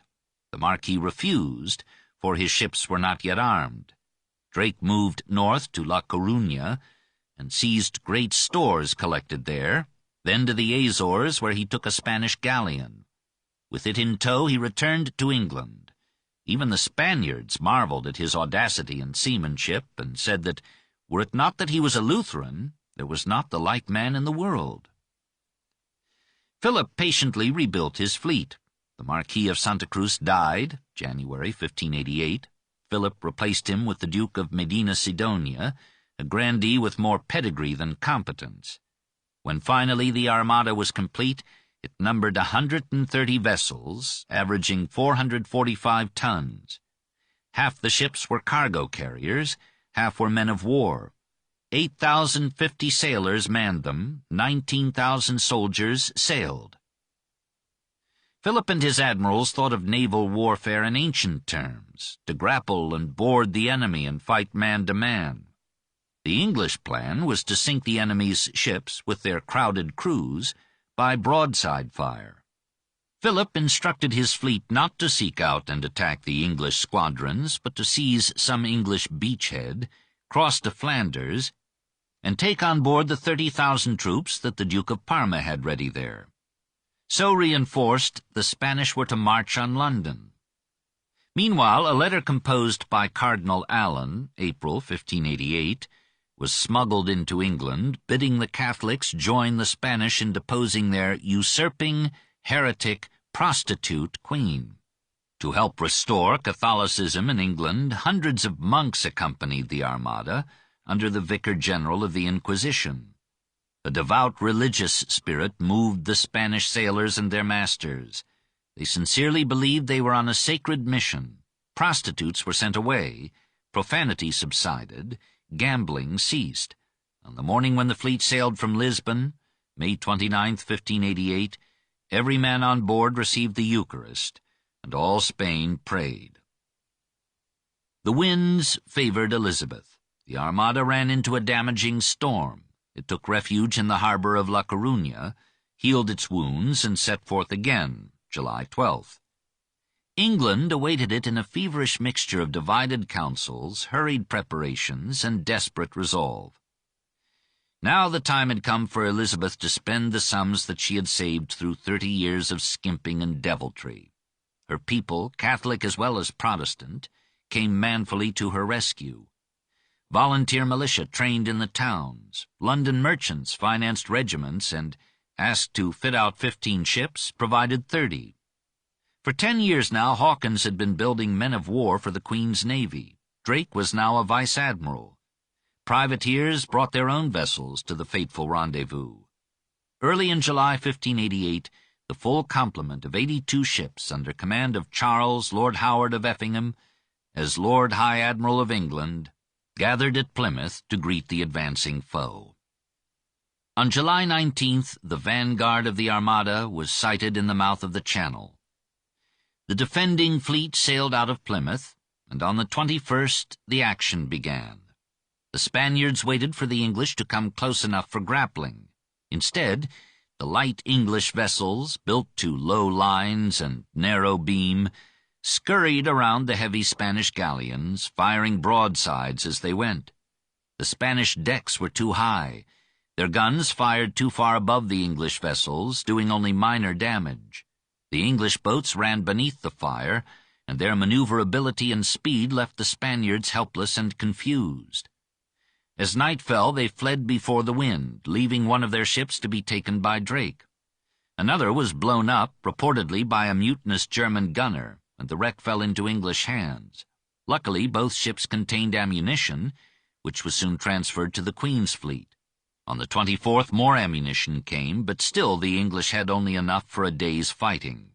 The Marquis refused, for his ships were not yet armed. Drake moved north to La Coruña and seized great stores collected there, then to the Azores, where he took a Spanish galleon. With it in tow, he returned to England. Even the Spaniards marveled at his audacity and seamanship, and said that, were it not that he was a Lutheran, there was not the like man in the world. Philip patiently rebuilt his fleet. The Marquis of Santa Cruz died, January 1588. Philip replaced him with the Duke of Medina Sidonia, a grandee with more pedigree than competence. When finally the Armada was complete, it numbered 130 vessels, averaging 445 tons. Half the ships were cargo carriers, half were men of war. 8,050 sailors manned them, 19,000 soldiers sailed. Philip and his admirals thought of naval warfare in ancient terms, to grapple and board the enemy and fight man to man. The English plan was to sink the enemy's ships with their crowded crews by broadside fire. Philip instructed his fleet not to seek out and attack the English squadrons, but to seize some English beachhead, cross to Flanders, and take on board the 30,000 troops that the Duke of Parma had ready there. So reinforced, the Spanish were to march on London. Meanwhile, a letter composed by Cardinal Allen, April 1588, was smuggled into England, bidding the Catholics join the Spanish in deposing their usurping, heretic, prostitute queen. To help restore Catholicism in England, hundreds of monks accompanied the Armada, under the Vicar General of the Inquisition. A devout religious spirit moved the Spanish sailors and their masters. They sincerely believed they were on a sacred mission. Prostitutes were sent away, profanity subsided, gambling ceased. On the morning when the fleet sailed from Lisbon, May 29, 1588, every man on board received the Eucharist, and all Spain prayed. The winds favored Elizabeth. The Armada ran into a damaging storm. It took refuge in the harbor of La Coruña, healed its wounds, and set forth again, July 12th. England awaited it in a feverish mixture of divided counsels, hurried preparations, and desperate resolve. Now the time had come for Elizabeth to spend the sums that she had saved through 30 years of skimping and deviltry. Her people, Catholic as well as Protestant, came manfully to her rescue. Volunteer militia trained in the towns. London merchants financed regiments and, asked to fit out 15 ships, provided 30. For 10 years now, Hawkins had been building men of war for the Queen's Navy. Drake was now a vice-admiral. Privateers brought their own vessels to the fateful rendezvous. Early in July 1588, the full complement of 82 ships under command of Charles, Lord Howard of Effingham, as Lord High Admiral of England, gathered at Plymouth to greet the advancing foe. On July 19th, the vanguard of the Armada was sighted in the mouth of the Channel. The defending fleet sailed out of Plymouth, and on the 21st the action began. The Spaniards waited for the English to come close enough for grappling. Instead, the light English vessels, built to low lines and narrow beam, scurried around the heavy Spanish galleons, firing broadsides as they went. The Spanish decks were too high. Their guns fired too far above the English vessels, doing only minor damage. The English boats ran beneath the fire, and their maneuverability and speed left the Spaniards helpless and confused. As night fell, they fled before the wind, leaving one of their ships to be taken by Drake. Another was blown up, reportedly by a mutinous German gunner, and the wreck fell into English hands. Luckily, both ships contained ammunition, which was soon transferred to the Queen's fleet. On the 24th, more ammunition came, but still the English had only enough for a day's fighting.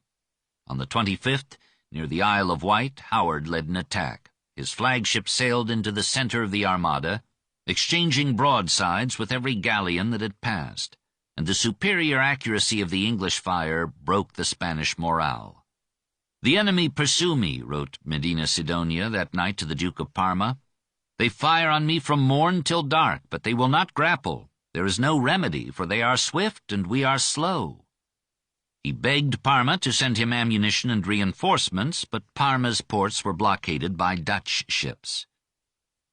On the 25th, near the Isle of Wight, Howard led an attack. His flagship sailed into the center of the Armada, exchanging broadsides with every galleon that had passed, and the superior accuracy of the English fire broke the Spanish morale. "The enemy pursue me," wrote Medina Sidonia that night to the Duke of Parma. "They fire on me from morn till dark, but they will not grapple. There is no remedy, for they are swift and we are slow." He begged Parma to send him ammunition and reinforcements, but Parma's ports were blockaded by Dutch ships.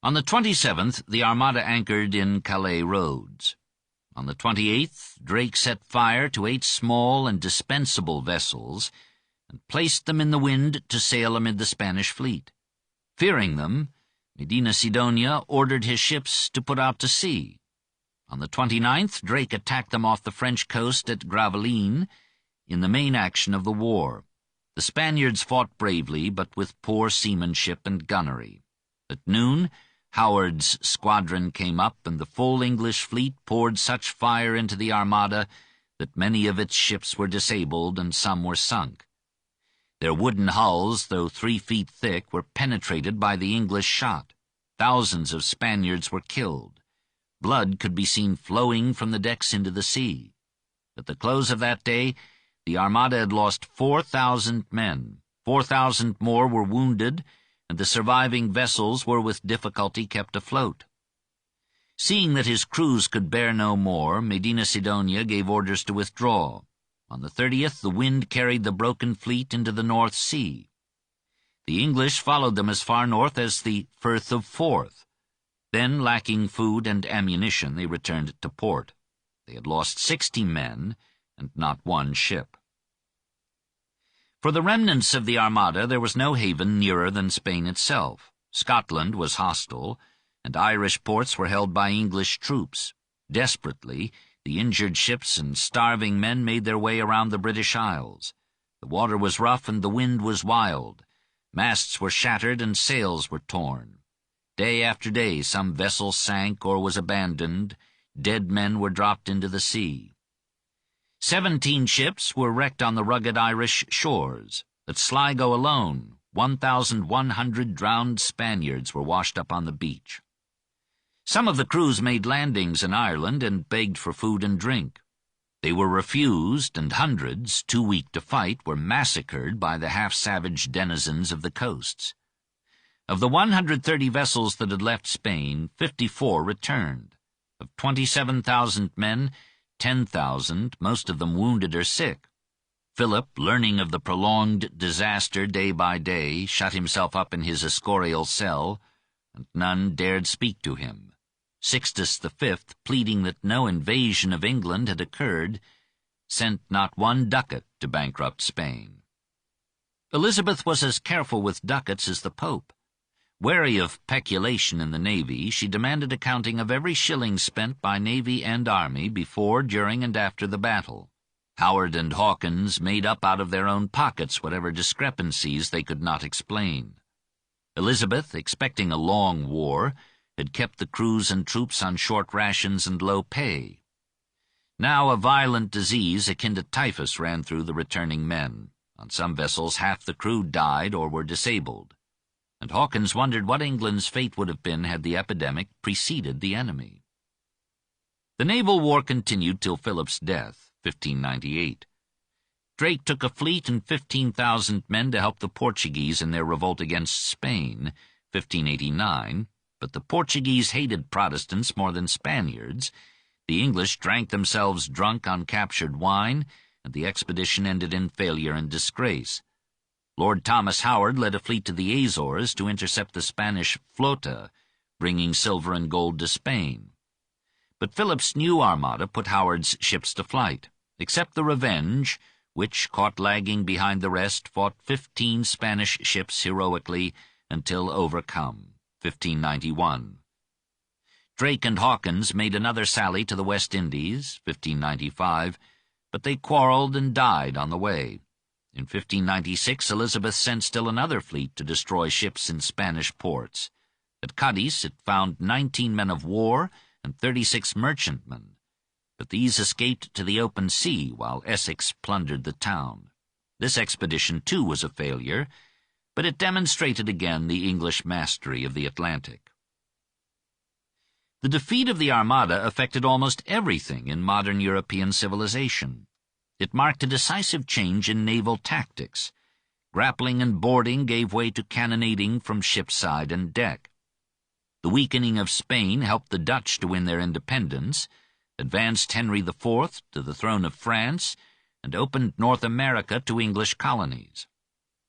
On the 27th, the Armada anchored in Calais roads. On the 28th, Drake set fire to 8 small and dispensable vessels and placed them in the wind to sail amid the Spanish fleet. Fearing them, Medina Sidonia ordered his ships to put out to sea. On the 29th, Drake attacked them off the French coast at Gravelines in the main action of the war. The Spaniards fought bravely, but with poor seamanship and gunnery. At noon, Howard's squadron came up, and the full English fleet poured such fire into the Armada that many of its ships were disabled and some were sunk. Their wooden hulls, though 3 feet thick, were penetrated by the English shot. Thousands of Spaniards were killed. Blood could be seen flowing from the decks into the sea. At the close of that day, the Armada had lost 4,000 men. 4,000 more were wounded, and the surviving vessels were with difficulty kept afloat. Seeing that his crews could bear no more, Medina Sidonia gave orders to withdraw. On the 30th, the wind carried the broken fleet into the North Sea. The English followed them as far north as the Firth of Forth. Then, lacking food and ammunition, they returned to port. They had lost 60 men and not 1 ship. For the remnants of the Armada, there was no haven nearer than Spain itself. Scotland was hostile, and Irish ports were held by English troops. Desperately, the injured ships and starving men made their way around the British Isles. The water was rough and the wind was wild. Masts were shattered and sails were torn. Day after day some vessel sank or was abandoned. Dead men were dropped into the sea. 17 ships were wrecked on the rugged Irish shores. At Sligo alone, 1,100 drowned Spaniards were washed up on the beach. Some of the crews made landings in Ireland and begged for food and drink. They were refused, and hundreds, too weak to fight, were massacred by the half-savage denizens of the coasts. Of the 130 vessels that had left Spain, 54 returned. Of 27,000 men, 10,000, most of them wounded or sick. Philip, learning of the prolonged disaster day by day, shut himself up in his Escorial cell, and none dared speak to him. Sixtus V, pleading that no invasion of England had occurred, sent not 1 ducat to bankrupt Spain. Elizabeth was as careful with ducats as the Pope. Wary of peculation in the Navy, she demanded accounting of every shilling spent by Navy and Army before, during, and after the battle. Howard and Hawkins made up out of their own pockets whatever discrepancies they could not explain. Elizabeth, expecting a long war, had kept the crews and troops on short rations and low pay. Now a violent disease akin to typhus ran through the returning men. On some vessels half the crew died or were disabled, and Hawkins wondered what England's fate would have been had the epidemic preceded the enemy. The naval war continued till Philip's death, 1598. Drake took a fleet and 15,000 men to help the Portuguese in their revolt against Spain, 1589, but the Portuguese hated Protestants more than Spaniards. The English drank themselves drunk on captured wine, and the expedition ended in failure and disgrace. Lord Thomas Howard led a fleet to the Azores to intercept the Spanish flota, bringing silver and gold to Spain. But Philip's new armada put Howard's ships to flight, except the Revenge, which, caught lagging behind the rest, fought 15 Spanish ships heroically until overcome, 1591. Drake and Hawkins made another sally to the West Indies, 1595, but they quarreled and died on the way. In 1596, Elizabeth sent still another fleet to destroy ships in Spanish ports. At Cadiz it found 19 men of war and 36 merchantmen, but these escaped to the open sea while Essex plundered the town. This expedition, too, was a failure, but it demonstrated again the English mastery of the Atlantic. The defeat of the Armada affected almost everything in modern European civilization. It marked a decisive change in naval tactics. Grappling and boarding gave way to cannonading from shipside and deck. The weakening of Spain helped the Dutch to win their independence, advanced Henry IV to the throne of France, and opened North America to English colonies.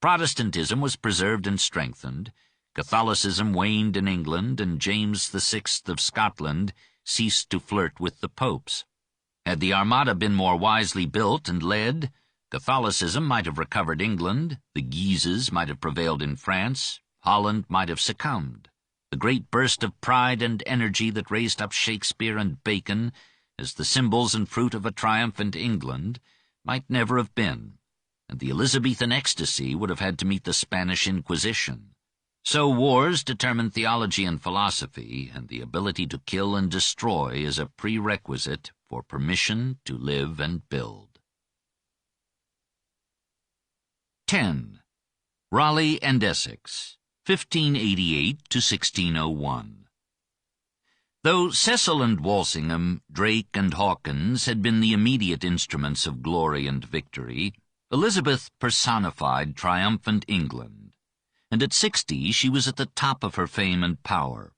Protestantism was preserved and strengthened, Catholicism waned in England, and James VI of Scotland ceased to flirt with the popes. Had the Armada been more wisely built and led, Catholicism might have recovered England, the Guises might have prevailed in France, Holland might have succumbed. The great burst of pride and energy that raised up Shakespeare and Bacon as the symbols and fruit of a triumphant England might never have been, and the Elizabethan ecstasy would have had to meet the Spanish Inquisition. So wars determine theology and philosophy, and the ability to kill and destroy is a prerequisite for permission to live and build. 10. Raleigh and Essex, 1588 to 1601. Though Cecil and Walsingham, Drake and Hawkins had been the immediate instruments of glory and victory, Elizabeth personified triumphant England, and at 60 she was at the top of her fame and power.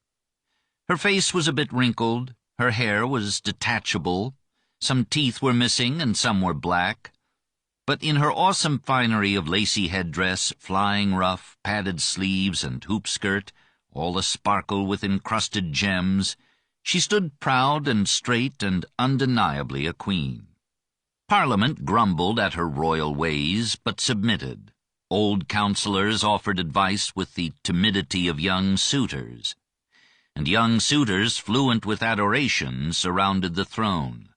Her face was a bit wrinkled, her hair was detachable, some teeth were missing and some were black, but in her awesome finery of lacy headdress, flying ruff, padded sleeves, and hoop skirt, all a-sparkle with encrusted gems, she stood proud and straight and undeniably a queen. Parliament grumbled at her royal ways, but submitted. Old councillors offered advice with the timidity of young suitors, and young suitors fluent with adoration surrounded the throne.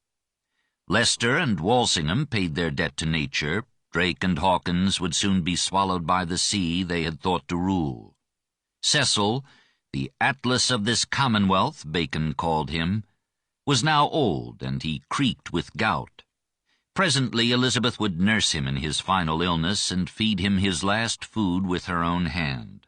Leicester and Walsingham paid their debt to nature. Drake and Hawkins would soon be swallowed by the sea they had thought to rule. Cecil, the Atlas of this Commonwealth, Bacon called him, was now old, and he creaked with gout. Presently Elizabeth would nurse him in his final illness and feed him his last food with her own hand.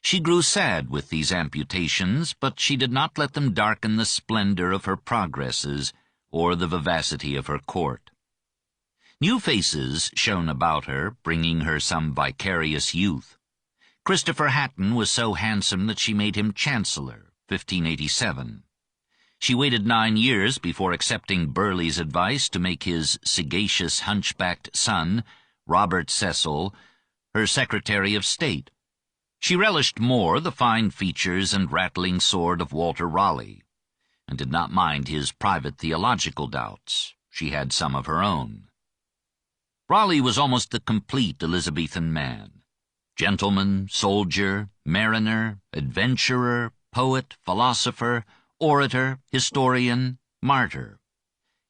She grew sad with these amputations, but she did not let them darken the splendor of her progresses or the vivacity of her court. New faces shone about her, bringing her some vicarious youth. Christopher Hatton was so handsome that she made him Chancellor, 1587. She waited 9 years before accepting Burleigh's advice to make his sagacious hunchbacked son, Robert Cecil, her Secretary of State. She relished more the fine features and rattling sword of Walter Raleigh, and did not mind his private theological doubts. She had some of her own. Raleigh was almost the complete Elizabethan man. Gentleman, soldier, mariner, adventurer, poet, philosopher, orator, historian, martyr.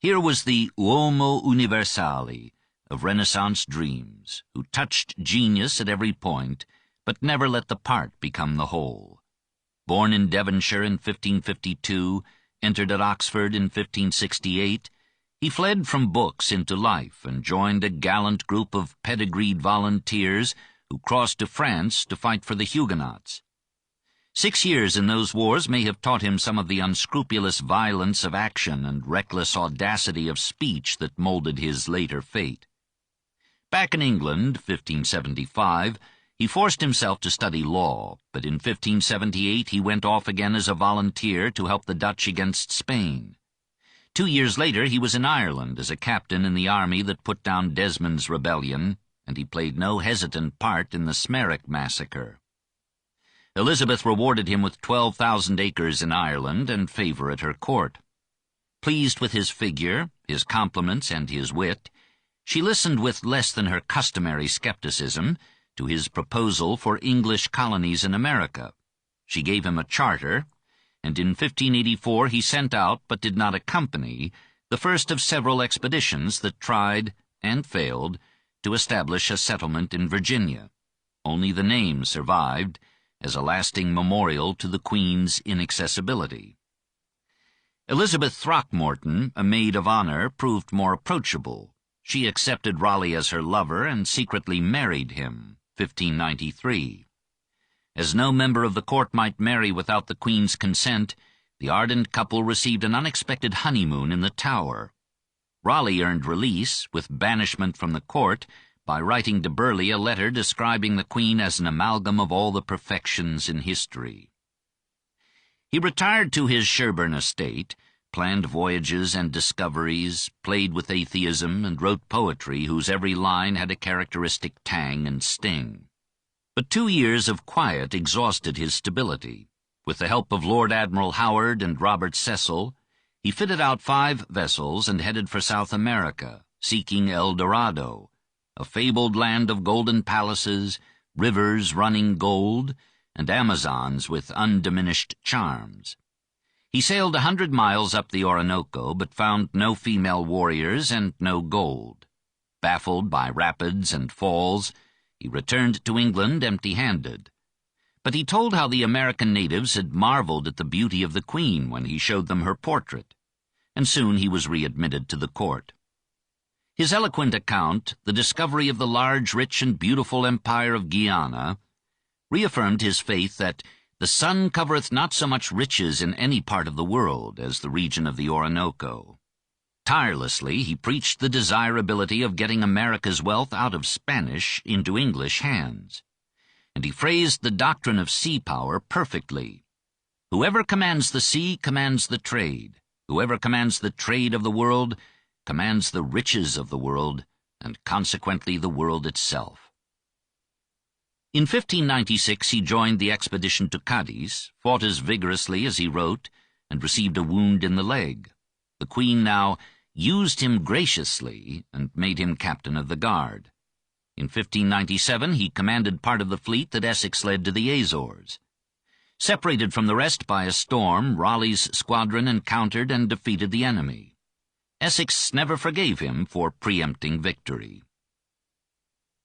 Here was the uomo universale of Renaissance dreams, who touched genius at every point, but never let the part become the whole. Born in Devonshire in 1552, entered at Oxford in 1568, he fled from books into life and joined a gallant group of pedigreed volunteers who crossed to France to fight for the Huguenots. 6 years in those wars may have taught him some of the unscrupulous violence of action and reckless audacity of speech that molded his later fate. Back in England, 1575, he forced himself to study law, but in 1578 he went off again as a volunteer to help the Dutch against Spain. 2 years later he was in Ireland as a captain in the army that put down Desmond's rebellion, and he played no hesitant part in the Smerwick massacre. Elizabeth rewarded him with 12,000 acres in Ireland and favour at her court. Pleased with his figure, his compliments, and his wit, she listened with less than her customary skepticism to his proposal for English colonies in America. She gave him a charter, and in 1584 he sent out, but did not accompany, the first of several expeditions that tried, and failed, to establish a settlement in Virginia. Only the name survived, as a lasting memorial to the Queen's inaccessibility. Elizabeth Throckmorton, a maid of honor, proved more approachable. She accepted Raleigh as her lover and secretly married him, 1593. As no member of the court might marry without the Queen's consent, The ardent couple received an unexpected honeymoon in the Tower. Raleigh earned release, with banishment from the court, by writing to Burleigh a letter describing the Queen as an amalgam of all the perfections in history. He retired to his Sherborne estate, planned voyages and discoveries, played with atheism, and wrote poetry whose every line had a characteristic tang and sting. But 2 years of quiet exhausted his stability. With the help of Lord Admiral Howard and Robert Cecil, he fitted out 5 vessels and headed for South America, seeking El Dorado, a fabled land of golden palaces, rivers running gold, and Amazons with undiminished charms. He sailed 100 miles up the Orinoco, but found no female warriors and no gold. Baffled by rapids and falls, he returned to England empty-handed. But he told how the American natives had marveled at the beauty of the Queen when he showed them her portrait, and soon he was readmitted to the court. His eloquent account, the discovery of the large, rich, and beautiful empire of Guiana, reaffirmed his faith that the sun covereth not so much riches in any part of the world as the region of the Orinoco. Tirelessly he preached the desirability of getting America's wealth out of Spanish into English hands. And he phrased the doctrine of sea power perfectly. Whoever commands the sea commands the trade. Whoever commands the trade of the world commands the riches of the world, and consequently the world itself. In 1596 he joined the expedition to Cadiz, fought as vigorously as he wrote, and received a wound in the leg. The Queen now used him graciously and made him captain of the guard. In 1597 he commanded part of the fleet that Essex led to the Azores. Separated from the rest by a storm, Raleigh's squadron encountered and defeated the enemy. Essex never forgave him for preempting victory.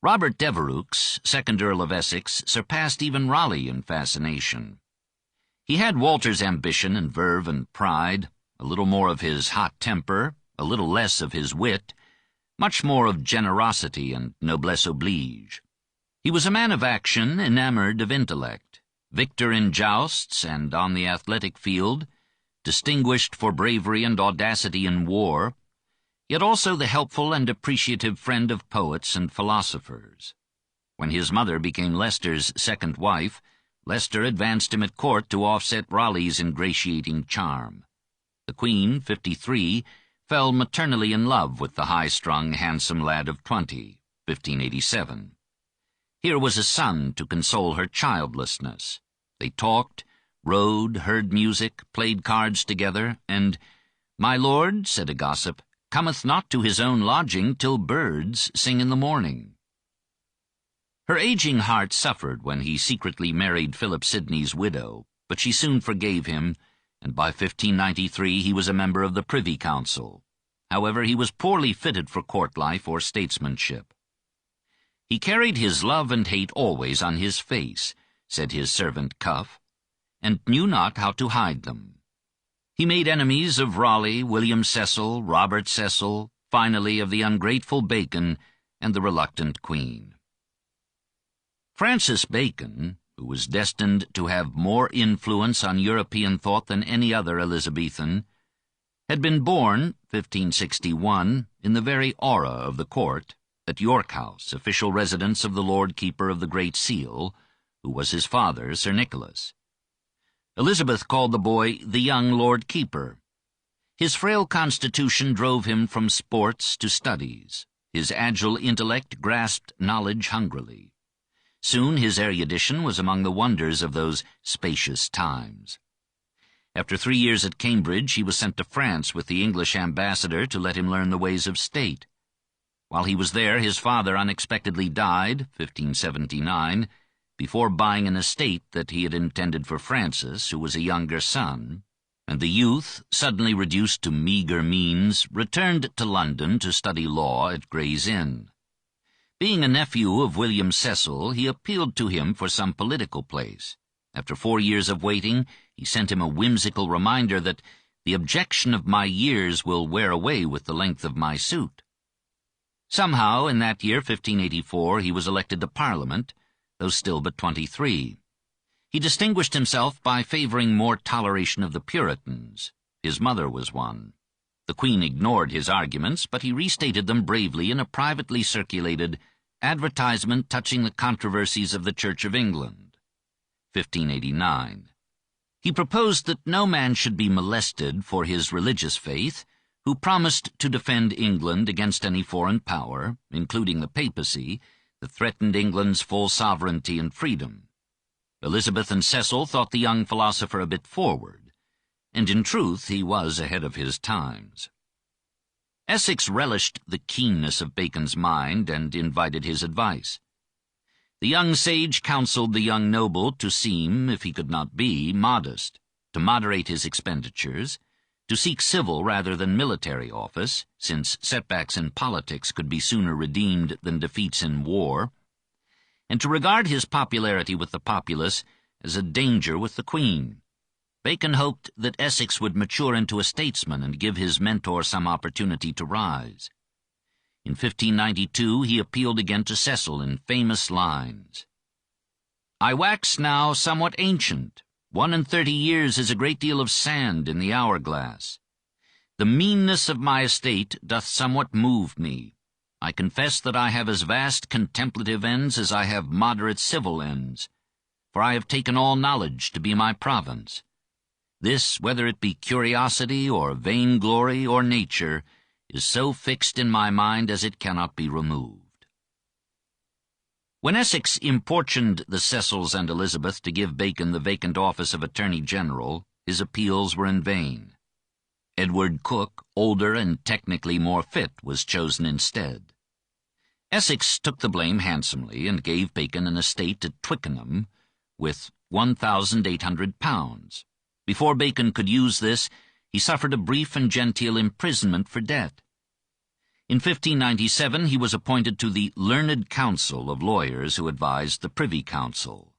Robert Devereux, 2nd Earl of Essex, surpassed even Raleigh in fascination. He had Walter's ambition and verve and pride, a little more of his hot temper, a little less of his wit, much more of generosity and noblesse oblige. He was a man of action, enamored of intellect, victor in jousts and on the athletic field, distinguished for bravery and audacity in war, yet also the helpful and appreciative friend of poets and philosophers. When his mother became Leicester's second wife, Leicester advanced him at court to offset Raleigh's ingratiating charm. The Queen, 53, fell maternally in love with the high-strung, handsome lad of 20, 1587. Here was a son to console her childlessness. They talked, rode, heard music, played cards together, and, "My lord," said a gossip, "cometh not to his own lodging till birds sing in the morning." Her aging heart suffered when he secretly married Philip Sidney's widow, but she soon forgave him, and by 1593 he was a member of the Privy Council. However, he was poorly fitted for court life or statesmanship. He carried his love and hate always on his face, said his servant Cuff, and knew not how to hide them. He made enemies of Raleigh, William Cecil, Robert Cecil, finally of the ungrateful Bacon and the reluctant Queen. Francis Bacon, who was destined to have more influence on European thought than any other Elizabethan, had been born, 1561, in the very aura of the court, at York House, official residence of the Lord Keeper of the Great Seal, who was his father, Sir Nicholas. Elizabeth called the boy the young Lord Keeper. His frail constitution drove him from sports to studies. His agile intellect grasped knowledge hungrily. Soon his erudition was among the wonders of those spacious times. After 3 years at Cambridge, he was sent to France with the English ambassador to let him learn the ways of state. While he was there, his father unexpectedly died, 1579, before buying an estate that he had intended for Francis, who was a younger son, and the youth, suddenly reduced to meagre means, returned to London to study law at Gray's Inn. Being a nephew of William Cecil, he appealed to him for some political place. After 4 years of waiting, he sent him a whimsical reminder that the objection of my years will wear away with the length of my suit. Somehow, in that year, 1584, he was elected to Parliament, though still but 23. He distinguished himself by favoring more toleration of the Puritans. His mother was one. The Queen ignored his arguments, but he restated them bravely in a privately circulated advertisement touching the controversies of the Church of England. 1589. He proposed that no man should be molested for his religious faith, who promised to defend England against any foreign power, including the papacy, that threatened England's full sovereignty and freedom. Elizabeth and Cecil thought the young philosopher a bit forward, and in truth he was ahead of his times. Essex relished the keenness of Bacon's mind and invited his advice. The young sage counseled the young noble to seem, if he could not be, modest, to moderate his expenditures, to seek civil rather than military office, since setbacks in politics could be sooner redeemed than defeats in war, and to regard his popularity with the populace as a danger with the Queen. Bacon hoped that Essex would mature into a statesman and give his mentor some opportunity to rise. In 1592 he appealed again to Cecil in famous lines. "I wax now somewhat ancient. 31 years is a great deal of sand in the hourglass. The meanness of my estate doth somewhat move me. I confess that I have as vast contemplative ends as I have moderate civil ends, for I have taken all knowledge to be my province. This, whether it be curiosity or vainglory or nature, is so fixed in my mind as it cannot be removed." When Essex importuned the Cecils and Elizabeth to give Bacon the vacant office of Attorney General, his appeals were in vain. Edward Coke, older and technically more fit, was chosen instead. Essex took the blame handsomely and gave Bacon an estate at Twickenham with £1,800. Before Bacon could use this, he suffered a brief and genteel imprisonment for debt. In 1597 he was appointed to the Learned Council of lawyers who advised the Privy Council.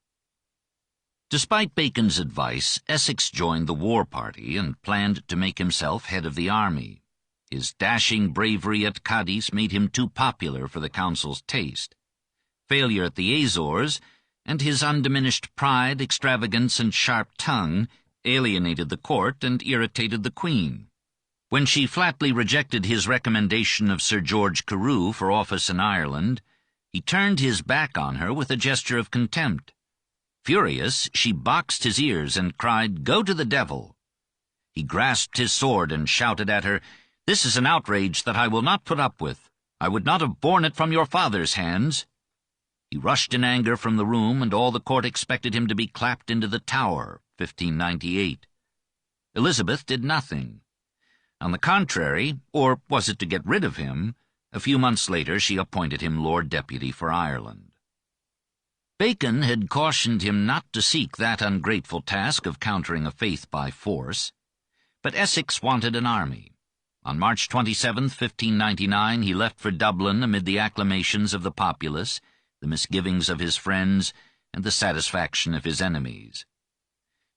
Despite Bacon's advice, Essex joined the war party and planned to make himself head of the army. His dashing bravery at Cadiz made him too popular for the council's taste. Failure at the Azores, and his undiminished pride, extravagance, and sharp tongue alienated the court and irritated the Queen. When she flatly rejected his recommendation of Sir George Carew for office in Ireland, he turned his back on her with a gesture of contempt. Furious, she boxed his ears and cried, "Go to the devil!" He grasped his sword and shouted at her, "This is an outrage that I will not put up with. I would not have borne it from your father's hands." He rushed in anger from the room, and all the court expected him to be clapped into the Tower, 1598. Elizabeth did nothing. On the contrary, or was it to get rid of him, a few months later she appointed him Lord Deputy for Ireland. Bacon had cautioned him not to seek that ungrateful task of countering a faith by force, but Essex wanted an army. On March 27, 1599, he left for Dublin amid the acclamations of the populace, the misgivings of his friends, and the satisfaction of his enemies.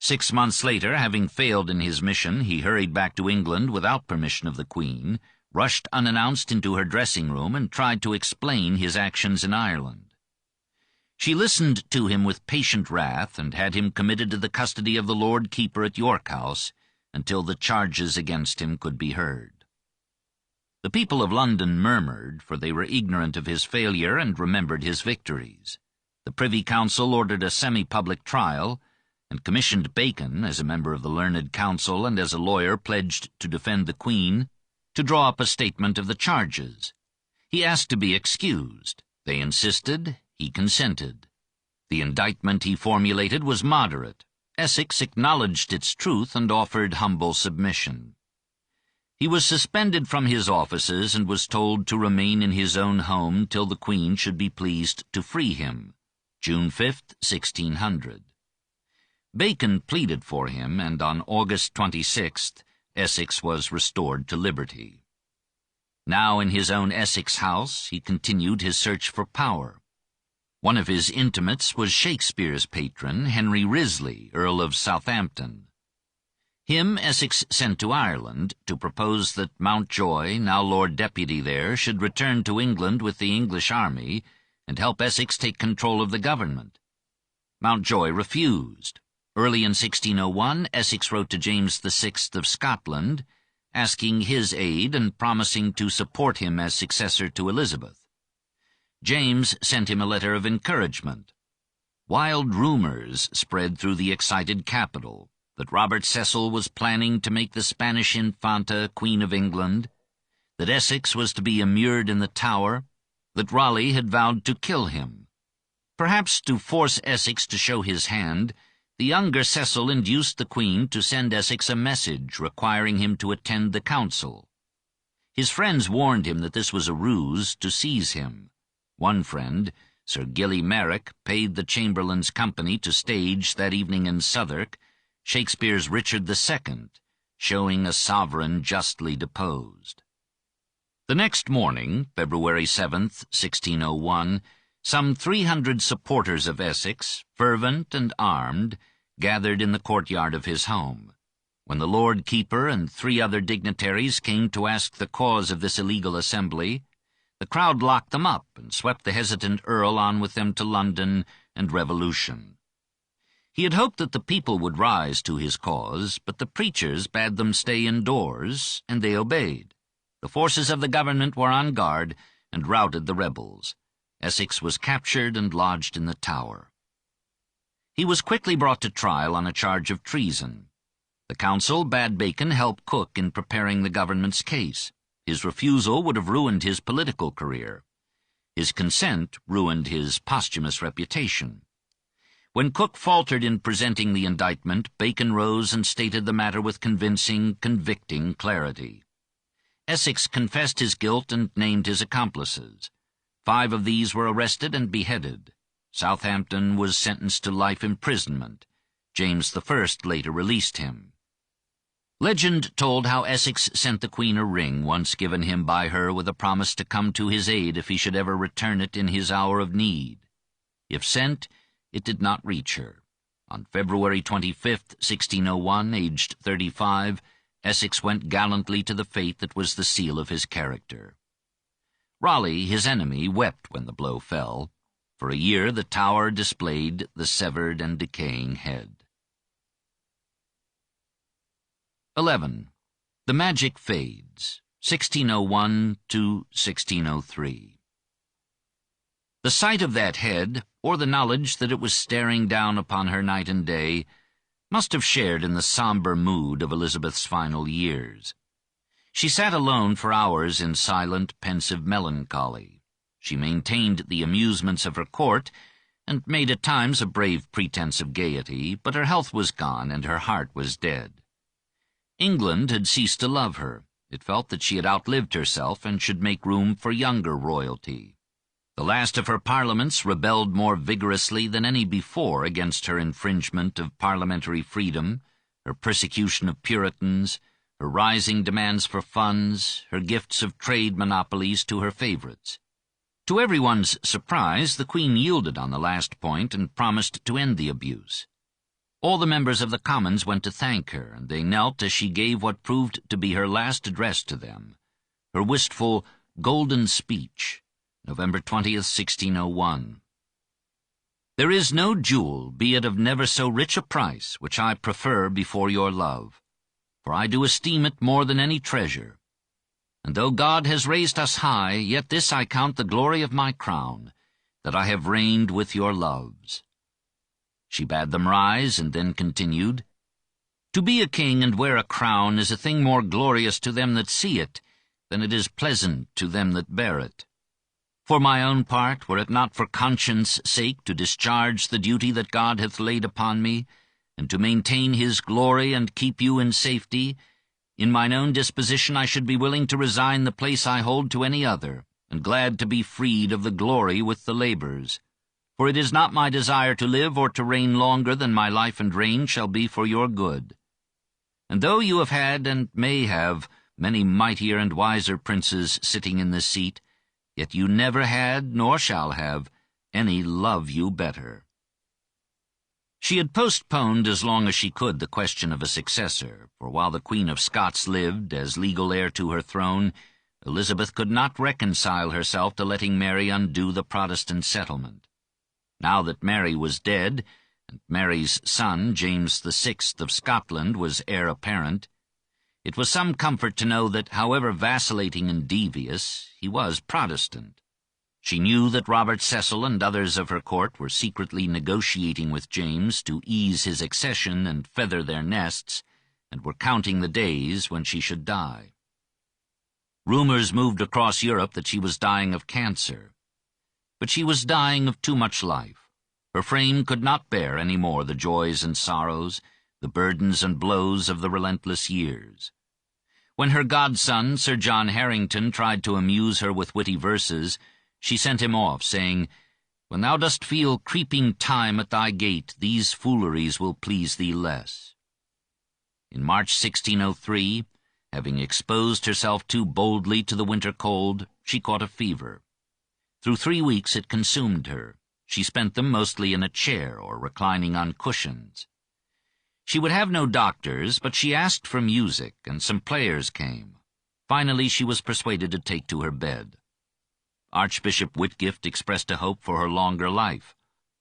6 months later, having failed in his mission, he hurried back to England without permission of the Queen, rushed unannounced into her dressing-room, and tried to explain his actions in Ireland. She listened to him with patient wrath, and had him committed to the custody of the Lord Keeper at York House until the charges against him could be heard. The people of London murmured, for they were ignorant of his failure and remembered his victories. The Privy Council ordered a semi-public trial, and commissioned Bacon, as a member of the Learned Council and as a lawyer pledged to defend the Queen, to draw up a statement of the charges. He asked to be excused. They insisted. He consented. The indictment he formulated was moderate. Essex acknowledged its truth and offered humble submission. He was suspended from his offices and was told to remain in his own home till the Queen should be pleased to free him, June 5, 1600. Bacon pleaded for him, and on August 26th, Essex was restored to liberty. Now in his own Essex house, he continued his search for power. One of his intimates was Shakespeare's patron, Henry Wriothesley, Earl of Southampton. Him Essex sent to Ireland to propose that Mountjoy, now Lord Deputy there, should return to England with the English army and help Essex take control of the government. Mountjoy refused. Early in 1601, Essex wrote to James VI of Scotland, asking his aid and promising to support him as successor to Elizabeth. James sent him a letter of encouragement. Wild rumors spread through the excited capital that Robert Cecil was planning to make the Spanish Infanta Queen of England, that Essex was to be immured in the Tower, that Raleigh had vowed to kill him. Perhaps to force Essex to show his hand, the younger Cecil induced the Queen to send Essex a message requiring him to attend the council. His friends warned him that this was a ruse to seize him. One friend, Sir Gilly Merrick, paid the Chamberlain's company to stage that evening in Southwark Shakespeare's Richard II, showing a sovereign justly deposed. The next morning, February 7th, 1601, some 300 supporters of Essex, fervent and armed, gathered in the courtyard of his home. When the Lord Keeper and 3 other dignitaries came to ask the cause of this illegal assembly, the crowd locked them up and swept the hesitant Earl on with them to London and revolution. He had hoped that the people would rise to his cause, but the preachers bade them stay indoors, and they obeyed. The forces of the government were on guard and routed the rebels. Essex was captured and lodged in the Tower. He was quickly brought to trial on a charge of treason. The council bade Bacon help Cook in preparing the government's case. His refusal would have ruined his political career. His consent ruined his posthumous reputation. When Cook faltered in presenting the indictment, Bacon rose and stated the matter with convincing, convicting clarity. Essex confessed his guilt and named his accomplices. 5 of these were arrested and beheaded. Southampton was sentenced to life imprisonment. James I later released him. Legend told how Essex sent the Queen a ring once given him by her with a promise to come to his aid if he should ever return it in his hour of need. If sent, it did not reach her. On February 25th, 1601, aged 35, Essex went gallantly to the fate that was the seal of his character. Raleigh, his enemy, wept when the blow fell. For a year the Tower displayed the severed and decaying head. 11. The Magic Fades, 1601 to 1603. The sight of that head, or the knowledge that it was staring down upon her night and day, must have shared in the somber mood of Elizabeth's final years. She sat alone for hours in silent, pensive melancholy. She maintained the amusements of her court, and made at times a brave pretense of gaiety, but her health was gone and her heart was dead. England had ceased to love her. It felt that she had outlived herself and should make room for younger royalty. The last of her parliaments rebelled more vigorously than any before against her infringement of parliamentary freedom, her persecution of Puritans, her rising demands for funds, her gifts of trade monopolies to her favorites. To everyone's surprise, the Queen yielded on the last point and promised to end the abuse. All the members of the Commons went to thank her, and they knelt as she gave what proved to be her last address to them, her wistful golden speech, November 20th, 1601. There is no jewel, be it of never so rich a price, which I prefer before your love, for I do esteem it more than any treasure. And though God has raised us high, yet this I count the glory of my crown, that I have reigned with your loves. She bade them rise, and then continued, To be a king and wear a crown is a thing more glorious to them that see it than it is pleasant to them that bear it. For my own part, were it not for conscience' sake to discharge the duty that God hath laid upon me, and to maintain his glory and keep you in safety, in mine own disposition I should be willing to resign the place I hold to any other, and glad to be freed of the glory with the labours. For it is not my desire to live or to reign longer than my life and reign shall be for your good. And though you have had, and may have, many mightier and wiser princes sitting in this seat, yet you never had, nor shall have, any love you better. She had postponed as long as she could the question of a successor, for while the Queen of Scots lived as legal heir to her throne, Elizabeth could not reconcile herself to letting Mary undo the Protestant settlement. Now that Mary was dead, and Mary's son, James VI of Scotland, was heir apparent, it was some comfort to know that, however vacillating and devious, he was Protestant. She knew that Robert Cecil and others of her court were secretly negotiating with James to ease his accession and feather their nests, and were counting the days when she should die. Rumors moved across Europe that she was dying of cancer. But she was dying of too much life. Her frame could not bear any more the joys and sorrows, the burdens and blows of the relentless years. When her godson, Sir John Harrington, tried to amuse her with witty verses, she sent him off, saying, "When thou dost feel creeping time at thy gate, these fooleries will please thee less." In March 1603, having exposed herself too boldly to the winter cold, she caught a fever. Through 3 weeks it consumed her. She spent them mostly in a chair or reclining on cushions. She would have no doctors, but she asked for music, and some players came. Finally she was persuaded to take to her bed. Archbishop Whitgift expressed a hope for her longer life.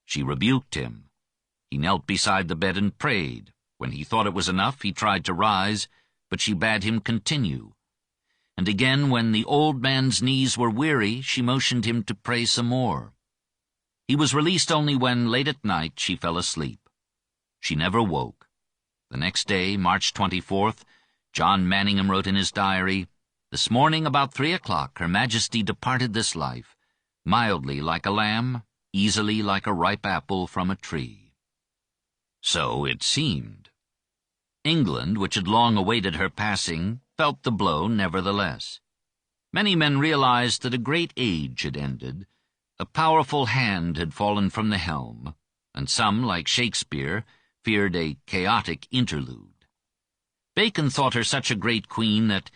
She rebuked him. He knelt beside the bed and prayed. When he thought it was enough, he tried to rise, but she bade him continue. And again, when the old man's knees were weary, she motioned him to pray some more. He was released only when, late at night, she fell asleep. She never woke. The next day, March 24th, John Manningham wrote in his diary, "This morning about 3 o'clock, Her Majesty departed this life, mildly like a lamb, easily like a ripe apple from a tree." So it seemed. England, which had long awaited her passing, felt the blow nevertheless. Many men realized that a great age had ended, a powerful hand had fallen from the helm, and some, like Shakespeare, feared a chaotic interlude. Bacon thought her such a great queen that,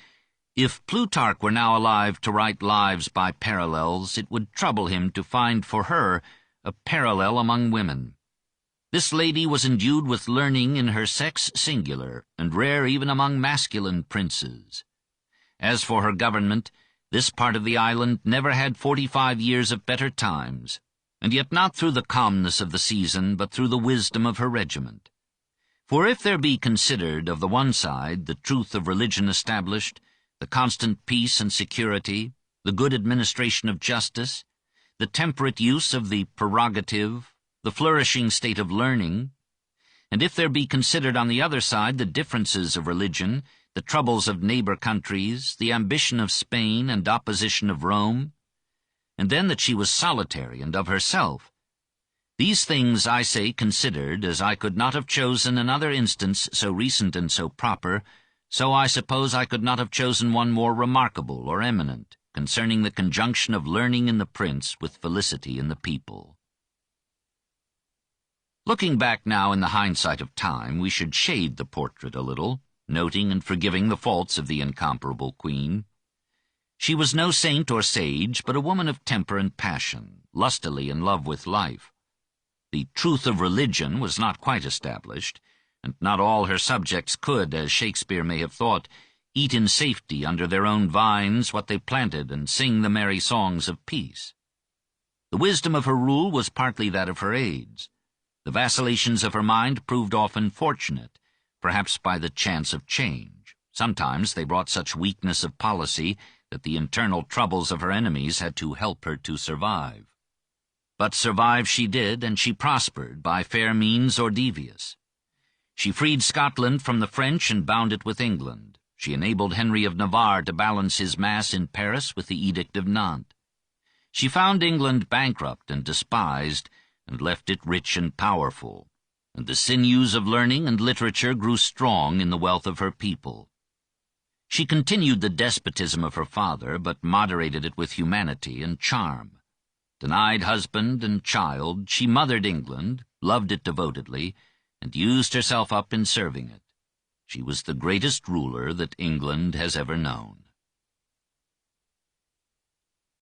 if Plutarch were now alive to write lives by parallels, it would trouble him to find for her a parallel among women. This lady was endued with learning in her sex singular, and rare even among masculine princes. As for her government, this part of the island never had 45 years of better times, and yet not through the calmness of the season, but through the wisdom of her regiment. For if there be considered, of the one side, the truth of religion established, the constant peace and security, the good administration of justice, the temperate use of the prerogative, the flourishing state of learning, and if there be considered on the other side the differences of religion, the troubles of neighbor countries, the ambition of Spain and opposition of Rome, and then that she was solitary and of herself. These things, I say, considered, as I could not have chosen another instance so recent and so proper, so I suppose I could not have chosen one more remarkable or eminent, concerning the conjunction of learning in the prince with felicity in the people. Looking back now in the hindsight of time, we should shade the portrait a little, noting and forgiving the faults of the incomparable queen. She was no saint or sage, but a woman of temper and passion, lustily in love with life. The truth of religion was not quite established, and not all her subjects could, as Shakespeare may have thought, eat in safety under their own vines what they planted and sing the merry songs of peace. The wisdom of her rule was partly that of her aids. The vacillations of her mind proved often fortunate, perhaps by the chance of change. Sometimes they brought such weakness of policy that the internal troubles of her enemies had to help her to survive. But survive she did, and she prospered, by fair means or devious. She freed Scotland from the French and bound it with England. She enabled Henry of Navarre to balance his mass in Paris with the Edict of Nantes. She found England bankrupt and despised, and left it rich and powerful, and the sinews of learning and literature grew strong in the wealth of her people. She continued the despotism of her father, but moderated it with humanity and charm. Denied husband and child, she mothered England, loved it devotedly, and used herself up in serving it. She was the greatest ruler that England has ever known.